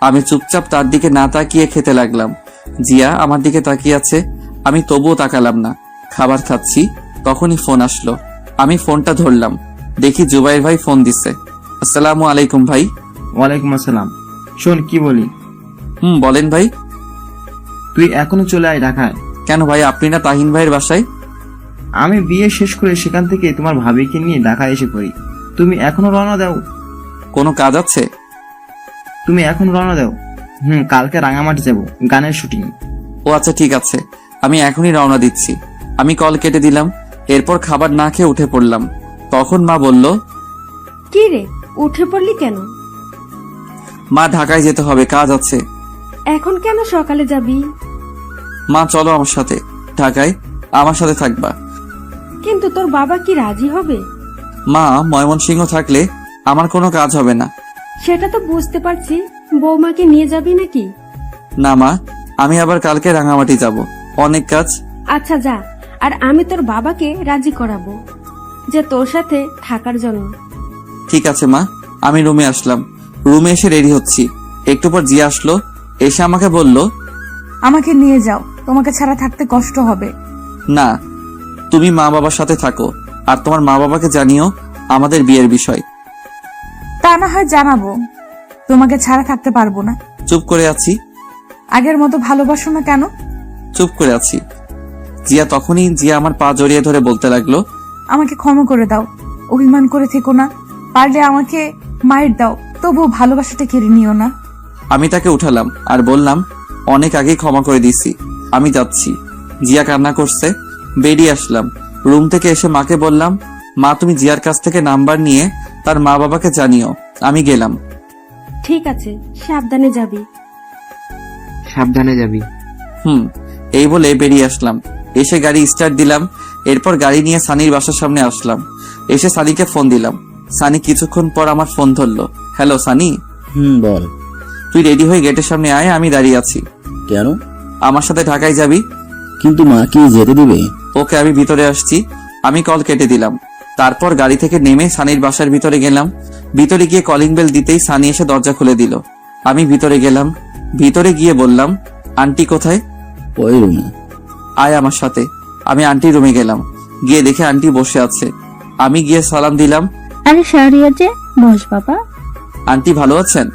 আমি চুপচাপ তার দিকে না তাকিয়ে খেতে লাগলাম। জিয়া আমার দিকে তাকিয়ে আছে, আমি তবুও তাকালাম না। খাবার খাচ্ছি, তখনই ফোন আসলো। আমি ফোনটা ধরলাম। দেখি জুবাইর ভাই ফোন দিচ্ছে। আসসালামু আলাইকুম ভাই। ওয়ালাইকুম আসসালাম। শোন কি বলি। বলেন ভাই। তুই এখনো চলে আয় ঢাকায়। কেন ভাই, আপনি না তাহিন ভাইয়ের বাসায়? আমি বিয়ে শেষ করে সেখান থেকে তোমার ভাবিকে নিয়ে ঢাকায় এসে পড়ি। তুমি এখনো রওনা দাও? কোনো কাজ আছে? তুমি এখন রওনা দাও। কালকে রাঙামাটি যাব, গানের শুটিং। ও আচ্ছা ঠিক আছে, আমি এখনই রওনা দিচ্ছি। আমি কল কেটে দিলাম। এরপর খাবার না খেয়ে উঠে পড়লাম। তখন মা বলল, কি রে, উঠে পড়লি কেন? মা ঢাকায় যেতে হবে, কাজ আছে। এখন কেন সকালে যাবি? মা চলো আমার সাথে ঢাকায়, আমার সাথে থাকবা। কিন্তু তোর বাবা কি রাজি হবে? মা, ময়মনসিংহ থাকলে আমার কোনো কাজ হবে না। সেটা তো বুঝতে পারছি, বৌমাকে নিয়ে যাবি নাকি? না মা, আমি আবার কালকে রাঙামাটি যাব, অনেক কাজ। আচ্ছা যা, আর আমি তোর বাবাকে রাজি করাবো যে তোর সাথে থাকার জন্য। ঠিক আছে মা। আমি রুমে আসলাম। রুমে এসে রেডি হচ্ছি। একটু পর জিয়া আসলো। এসে আমাকে বলল, আমাকে নিয়ে যাও, তোমাকে ছাড়া থাকতে কষ্ট হবে। না, তুমি মা বাবার সাথে থাকো আর তোমার মা বাবাকে জানিও আমাদের বিয়ের বিষয়। তা না হয় জানাবো, তোমাকে ছাড়া থাকতে পারবো না। চুপ করে আছি। আগের মতো ভালোবাসো না কেন? চুপ করে আছি। জিয়া আমার পা জড়িয়ে ধরে বলতে লাগলো, আমাকে ক্ষমা করে দাও, অভিমান করে থেকো না, পারলে আমাকে মায়ের দাও, তবুও ভালোবাসাটা কেড়ে নিও না। আমি তাকে উঠালাম আর বললাম, অনেক আগেই ক্ষমা করে দিছি, আমি যাচ্ছি। জিয়া কান্না করছে। বেরিয়ে আসলাম। রুম থেকে এসে মাকে বললাম, মা তুমি জিয়ার কাছ থেকে নাম্বার নিয়ে তার মা বাবাকে জানিও। আমি গেলাম। ঠিক আছে, সাবধানে যাবি। সাবধানে যাবি। এই বলে বেরিয়ে আসলাম। এসে গাড়ি স্টার্ট দিলাম। এরপর গাড়ি নিয়ে সানির বাসার সামনে আসলাম। এসে সানিকে ফোন দিলাম। সানি কিছুক্ষণ পর আমার ফোন ধরলো। হ্যালো সানি। বল। তুই রেডি হয়ে গেটের সামনে আয়, আমি দাঁড়িয়ে আছি। কেন? আমার সাথে ঢাকায় যাবি। কিন্তু মা কি যেতে দিবে? ওকে, আমি ভিতরে আসছি। আমি কল কেটে দিলাম। তারপর গাড়ি থেকে নেমে সানির বাসার ভিতরে গেলাম। ভিতরে গিয়ে কলিং বেল দিতেই সানি এসে দরজা খুলে দিল। আমি ভিতরে গেলাম। ভিতরে গিয়ে বললাম, আন্টি কোথায়? ওই রুমে। আয় আমার সাথে। আমি আন্টির রুমে গেলাম। গিয়ে দেখে আন্টি বসে আছে। আমি গিয়ে সালাম দিলাম। আরে শাহরিয়ার যে, বস বাবা। আন্টি ভালো আছেন?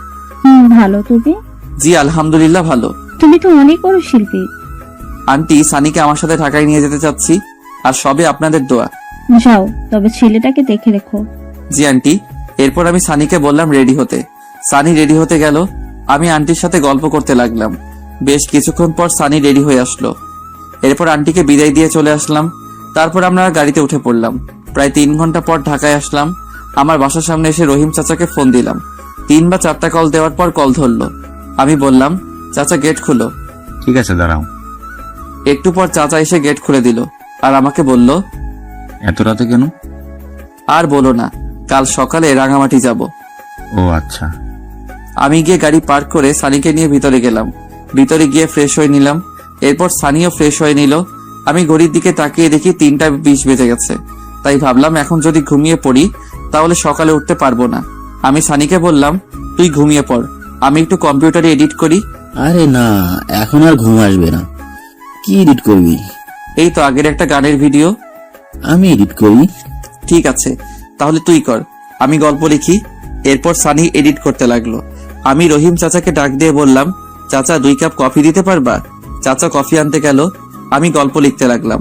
ভালো, তুমি? জি আলহামদুলিল্লাহ ভালো। তুমি তো অনেক বড় শিল্পী। আন্টি, সানিকে আমার সাথে ঢাকায় নিয়ে যেতে চাচ্ছি, আর সবে আপনাদের দোয়া। যাও, তবে ছেলেটাকে দেখে রেখো। জি আন্টি। এরপর আমি সানিকে বললাম রেডি হতে। সানি রেডি হতে গেল। আমি আন্টির সাথে গল্প করতে লাগলাম। বেশ কিছুক্ষণ পর সানি রেডি হয়ে আসলো। এরপর আন্টিকে বিদায় দিয়ে চলে আসলাম। তারপর আমরা গাড়িতে উঠে পড়লাম। প্রায় 3 ঘন্টা পর ঢাকায় আসলাম। আমার বাসার সামনে এসে রহিম চাচাকে ফোন দিলাম। 3 বা 4টা কল দেওয়ার পর কল ধরলো। আমি বললাম, চাচা গেট খুলো। ঠিক আছে দাঁড়াও। একটু পর চাচা এসে গেট খুলে দিল আর আমাকে বলল, এত রাতে কেন? আর বলো না, কাল সকালে রাঙামাটি যাব। ও আচ্ছা। আমি গিয়ে গাড়ি পার্ক করে সানিকে নিয়ে ভিতরে গেলাম। ভিতরে গিয়ে ফ্রেশ হয়ে নিলাম। এরপর সানিও ফ্রেশ হয়ে নিল। আমি ঘড়ির দিকে তাকিয়ে দেখি 3টা 20 বেজে গেছে। তাই ভাবলাম এখন যদি ঘুমিয়ে পড়ি তাহলে সকালে উঠতে পারবো না। আমি সানিকে বললাম, তুই ঘুমিয়ে পড়, আমি একটু কম্পিউটারে এডিট করি। আরে না, এখন আর ঘুম আসবে না। কি এডিট করবি? এই তো আগের একটা গানের ভিডিও। আমি এডিট করি। ঠিক আছে, তাহলে তুই কর, আমি গল্প লিখি। এরপর সানি এডিট করতে লাগলো। আমি রহিম চাচাকে ডাক দিয়ে বললাম, চাচা 2 কাপ কফি দিতে পারবা? চাচা কফি আনতে গেল। আমি গল্প লিখতে লাগলাম।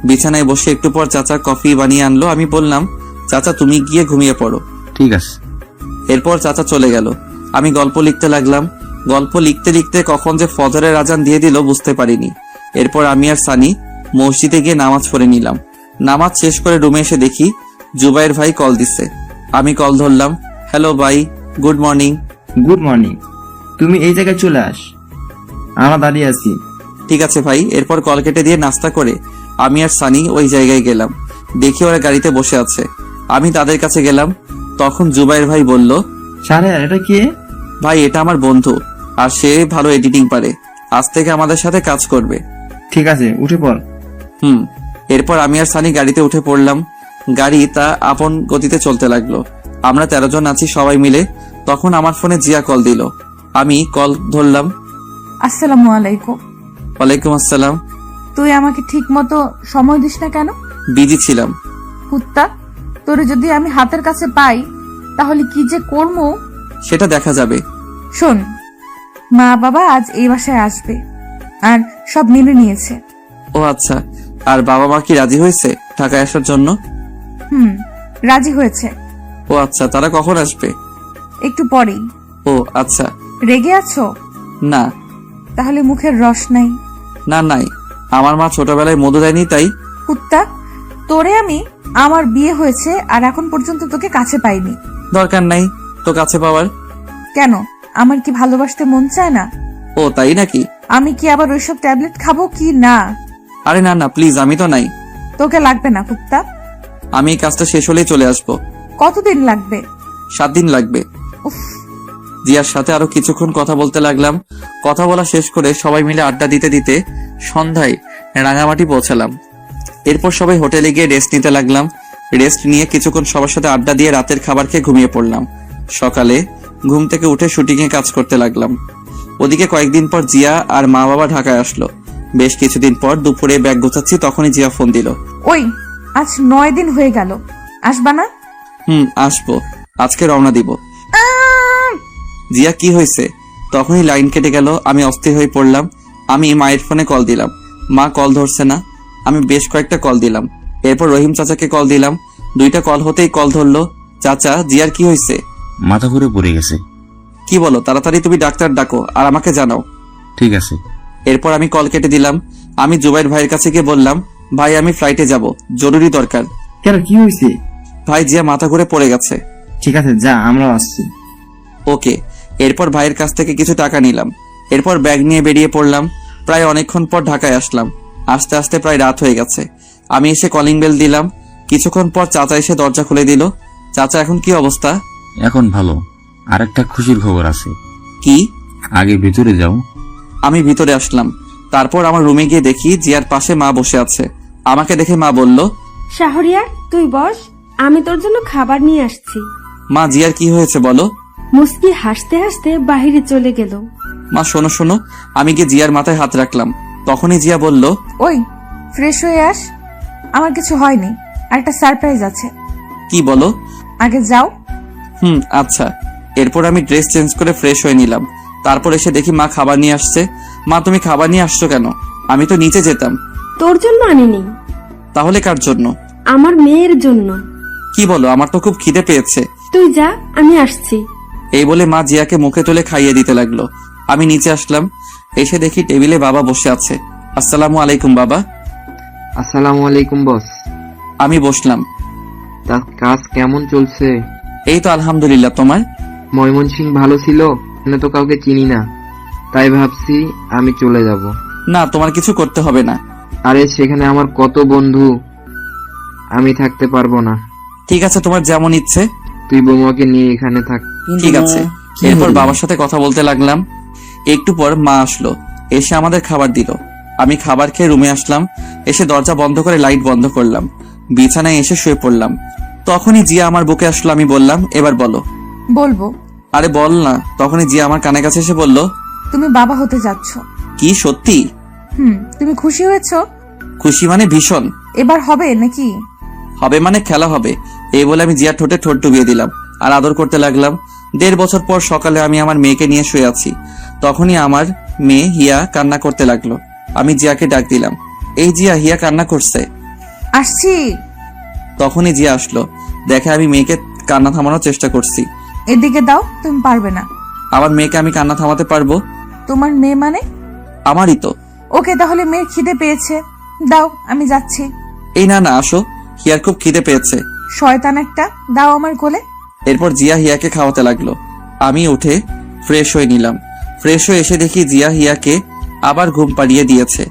বিছানায় বসে একটু পর চাচা কফি বানিয়ে আনলো। আমি বললাম, চাচা তুমি গিয়ে ঘুমিয়ে পড়ো। ঠিক আছে। এরপর চাচা চলে গেল। আমি গল্প লিখতে লাগলাম। গল্প লিখতে লিখতে কখন যে ফজরের আজান দিয়ে দিল বুঝতে পারিনি। এরপর আমি আর সানি মসজিদে গিয়ে নামাজ পড়ে নিলাম। নামাজ শেষ করে রুমে এসে দেখি জুবাইর ভাই কল দিচ্ছে। আমি কল ধরলাম। হ্যালো ভাই, গুড মর্নিং। Good morning. তুমি এই জায়গায় চলে আস, আমরা দাঁড়িয়ে আছি। ঠিক আছে ভাই। এরপর কল কেটে দিয়ে নাস্তা করে আমি আর সানি ওই জায়গায় গেলাম। দেখি ওরা গাড়িতে বসে আছে। আমি তাদের কাছে গেলাম। তখন জুবাইর ভাই বলল, শাহরিয়ার এটা কে? ভাই এটা আমার বন্ধু, আর সে ভালো এডিটিং পারে। আজ থেকে আমাদের সাথে কাজ করবে। ঠিক আছে, উঠে পড়। এরপর আমি আর সানি গাড়িতে উঠে পড়লাম। গাড়ি তা আপন গতিতে চলতে লাগলো। আমরা 13 জন আছি সবাই মিলে। তখন আমার ফোনে জিয়া কল দিল। আমি কল ধরলাম। আসসালামু আলাইকুম। ওয়ালাইকুম আসসালাম। তুই আমাকে ঠিক মতো সময় দিস না কেন? বিজি ছিলাম। কুত্তা, তোরে যদি আমি হাতের কাছে পাই তাহলে কি যে করবো সেটা দেখা যাবে। শোন, মা বাবা আজ এই বাসায় আসবে আর সব মেনে নিয়েছে। ও আচ্ছা। আর বাবা মা কি রাজি হয়েছে ঢাকায় আসার জন্য? রাজি হয়েছে। ও আচ্ছা। তারা কখন আসবে? একটু পরেই। ও আচ্ছা। রেগে আছো? না। তাহলে মুখের রস নাই? না নাই, আমার মা ছোটবেলায় মধু দেয়নি তাই। কুত্তা, তোরে আমি আমার বিয়ে হয়েছে আর এখন পর্যন্ত তোকে কাছে পাইনি। দরকার নাই তো কাছে পাওয়ার। কেন, আমার কি ভালোবাসতে মন চায় না? ও তাই নাকি? আমি কি আবার ওইসব ট্যাবলেট খাবো কি না? আরে না না প্লিজ, আমি তো নাই। তোকে লাগবে না কুত্তা। আমি এই কাজটা শেষ হলেই চলে আসবো। কতদিন লাগবে? 7 দিন লাগবে। জিয়ার সাথে আরো কিছুক্ষণ কথা বলতে লাগলাম। কথা বলা শেষ করে সবাই মিলে আড্ডা দিতে দিতে সন্ধ্যায় রাঙামাটি পৌঁছালাম। এরপর সবাই হোটেলে গিয়ে রেস্ট নিতে লাগলাম। রেস্ট নিয়ে কিছুক্ষণ সবার সাথে আড্ডা দিয়ে রাতের খাবার খেয়ে ঘুমিয়ে পড়লাম। সকালে ঘুম থেকে উঠে শুটিং এ কাজ করতে লাগলাম। ওদিকে কয়েকদিন পর জিয়া আর মা বাবা ঢাকায় আসলো। বেশ কিছুদিন পর দুপুরে ব্যাগ গোছাচ্ছি, তখনই জিয়া ফোন দিল। ওই, আজ 9 দিন হয়ে গেল, আসবা না? আসবো, আজকে রওনা দিব। জিয়া কি হয়েছে? তখনই লাইন কেটে গেল। আমি অস্থির হয়ে পড়লাম। আমি মায়ের ফোনে কল দিলাম, মা কল ধরছে না। আমি বেশ কয়েকটা কল দিলাম। এরপর রহিম চাচাকে কল দিলাম। 2টা কল হতেই কল ধরলো। চাচা, জিয়ার কি হয়েছে? মাথা ঘুরে পড়ে গেছে। কি বলো? তাড়াতাড়ি তুমি ডাক্তার ডাকো আর আমাকে জানাও। ঠিক আছে। এরপর আমি কল কেটে দিলাম। আমি জুবাইর ভাইয়ের কাছে গিয়ে বললাম, ভাই আমি ফ্লাইটে যাব, জরুরি দরকার। কেন, কি হয়েছে? ভাই জিয়া মাথা ঘুরে পড়ে গেছে। ঠিক আছে, যা, আমরা আসছি। ওকে। এরপর ভাইয়ের কাছ থেকে কিছু টাকা নিলাম। এরপর ব্যাগ নিয়ে বেরিয়ে পড়লাম। প্রায় অনেকক্ষণ পর ঢাকায় আসলাম। আস্তে আস্তে প্রায় রাত হয়ে গেছে। আমি এসে কলিং বেল দিলাম। কিছুক্ষণ পর চাচা এসে দরজা খুলে দিল। চাচা, এখন কি অবস্থা? এখন ভালো। আরেকটা খুশির খবর আছে। কি? আগে ভিতরে যাও। আমি ভিতরে আসলাম। তারপর আমার রুমে গিয়ে দেখি জিয়ার পাশে মা বসে আছে। আমাকে দেখে মা বলল, শাহরিয়ার তুই বস, আমি তোর জন্য খাবার নিয়ে আসছি। মা জিয়ার কি হয়েছে বলো? মুস্কি হাসতে হাসতে বাহিরে চলে গেল। মা শোনো শোনো। আমি গিয়ে জিয়ার মাথায় হাত রাখলাম। তখনই জিয়া বলল, ওই, ফ্রেশ হয়ে আস, আমার কিছু হয়নি, আর একটা সারপ্রাইজ আছে। কি বলো? আগে যাও। আচ্ছা। এরপর আমি ড্রেস চেঞ্জ করে ফ্রেশ হয়ে নিলাম। তারপর এসে দেখি মা খাবার নিয়ে আসছে। মা তুমি খাবার নিয়ে আসছো কেন? আমি তো নিচে যেতাম। তোর জন্য আনিনি। তাহলে কার জন্য? আমার মেয়ের জন্য। কি বলো? আমার তো খুব খিদে পেয়েছে। তুই যা, আমি আসছি। এই বলে মা জিয়াকে মুখে তুলে খাইয়ে দিতে লাগলো। আমি নিচে আসলাম। এসে দেখি টেবিলে বাবা বসে আছে। আসসালামু আলাইকুম বাবা। আসসালামু আলাইকুম বস। আমি বসলাম। তা কাজ কেমন চলছে? এই তো আলহামদুলিল্লাহ। তোমার? ময়মনসিং ভালো ছিল? না তো কাউকে চিনি না, তাই ভাবছি আমি চলে যাব। না, তোমার কিছু করতে হবে না। আরে সেখানে আমার কত বন্ধু, আমি থাকতে পারবো না। ঠিক আছে, তোমার যেমন ইচ্ছে। তুই বৌমাকে নিয়ে এখানে থাক। ঠিক আছে। এরপর বাবার সাথে কথা বলতে লাগলাম। একটু পর মা আসলো, এসে আমাদের খাবার দিল। আমি খাবার খেয়ে রুমে আসলাম। এসে দরজা বন্ধ করে লাইট বন্ধ করলাম। বিছানায় এসে শুয়ে পড়লাম। তখনই জিয়া আমার বুকে আসলো। আমি বললাম, এবার বলো। বলবো? আরে বল না। তখনই জিয়া আমার কানের কাছে এসে বলল, তুমি বাবা হতে যাচ্ছ। কি সত্যি? তুমি খুশি হয়েছো? খুশি মানে ভীষণ। এবার হবে নাকি? হবে মানে খেলা হবে। এই বলে আমি জিয়া ঠোঁটে ঠোঁট ডুবিয়ে দিলাম আর আদর করতে লাগলাম। 1.5 বছর পর সকালে আমি আমার মেয়েকে নিয়ে শুয়ে আছি। তখনই আমার মেয়ে হিয়া কান্না করতে লাগলো। আমি জিয়াকে ডাক দিলাম, এই জিয়া, হিয়া কান্না করছে। আসছি। তখনই জিয়া আসলো। দেখে আমি মেয়েকে কান্না থামানোর চেষ্টা করছি। এদিকে দাও, তুমি পারবে না। আমার মেয়েকে আমি কান্না থামাতে পারবো? তোমার মেয়ে মানে? আমারই তো। ওকে, তাহলে মেয়ের খিদে পেয়েছে, দাও আমি যাচ্ছি। এই না না, আসো, হিয়ার খুব খিদে পেয়েছে। শয়তান একটা, দাও আমার কোলে। এরপর জিয়া হিয়াকে খাওয়াতে লাগলো। আমি উঠে ফ্রেশ হয়ে নিলাম। ফ্রেশ হয়ে এসে দেখি জিয়া হিয়াকে আবার ঘুম পাড়িয়ে দিয়েছে।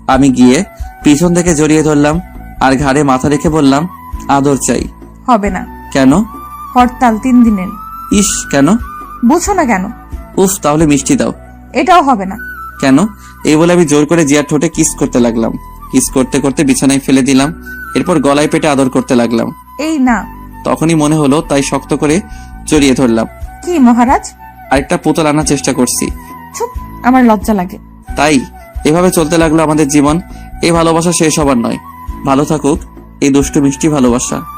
আমি গিয়ে পিছন থেকে জড়িয়ে ধরলাম আর ঘাড়ে মাথা রেখে বললাম, আদর চাই। হবে না। কেন? হরতাল 3 দিনের। ইস, কেন? বুঝো না কেন? উফ, তাহলে মিষ্টি দাও। এটাও হবে না। কেন? এই বলে আমি জোর করে জিয়ার ঠোঁটে কিস করতে লাগলাম। কিস করতে করতে বিছানায় ফেলে দিলাম। এরপর গলায় পেটে আদর করতে লাগলাম। এই না। তখনই মনে হলো, তাই শক্ত করে জড়িয়ে ধরলাম। কি মহারাজ? আরেকটা পুতুল আনার চেষ্টা করছি। চুপ, আমার লজ্জা লাগে। তাই এভাবে চলতে লাগলো আমাদের জীবন। এই ভালোবাসা শেষ হবার নয়। ভালো থাকুক এই দুষ্টু মিষ্টি ভালোবাসা।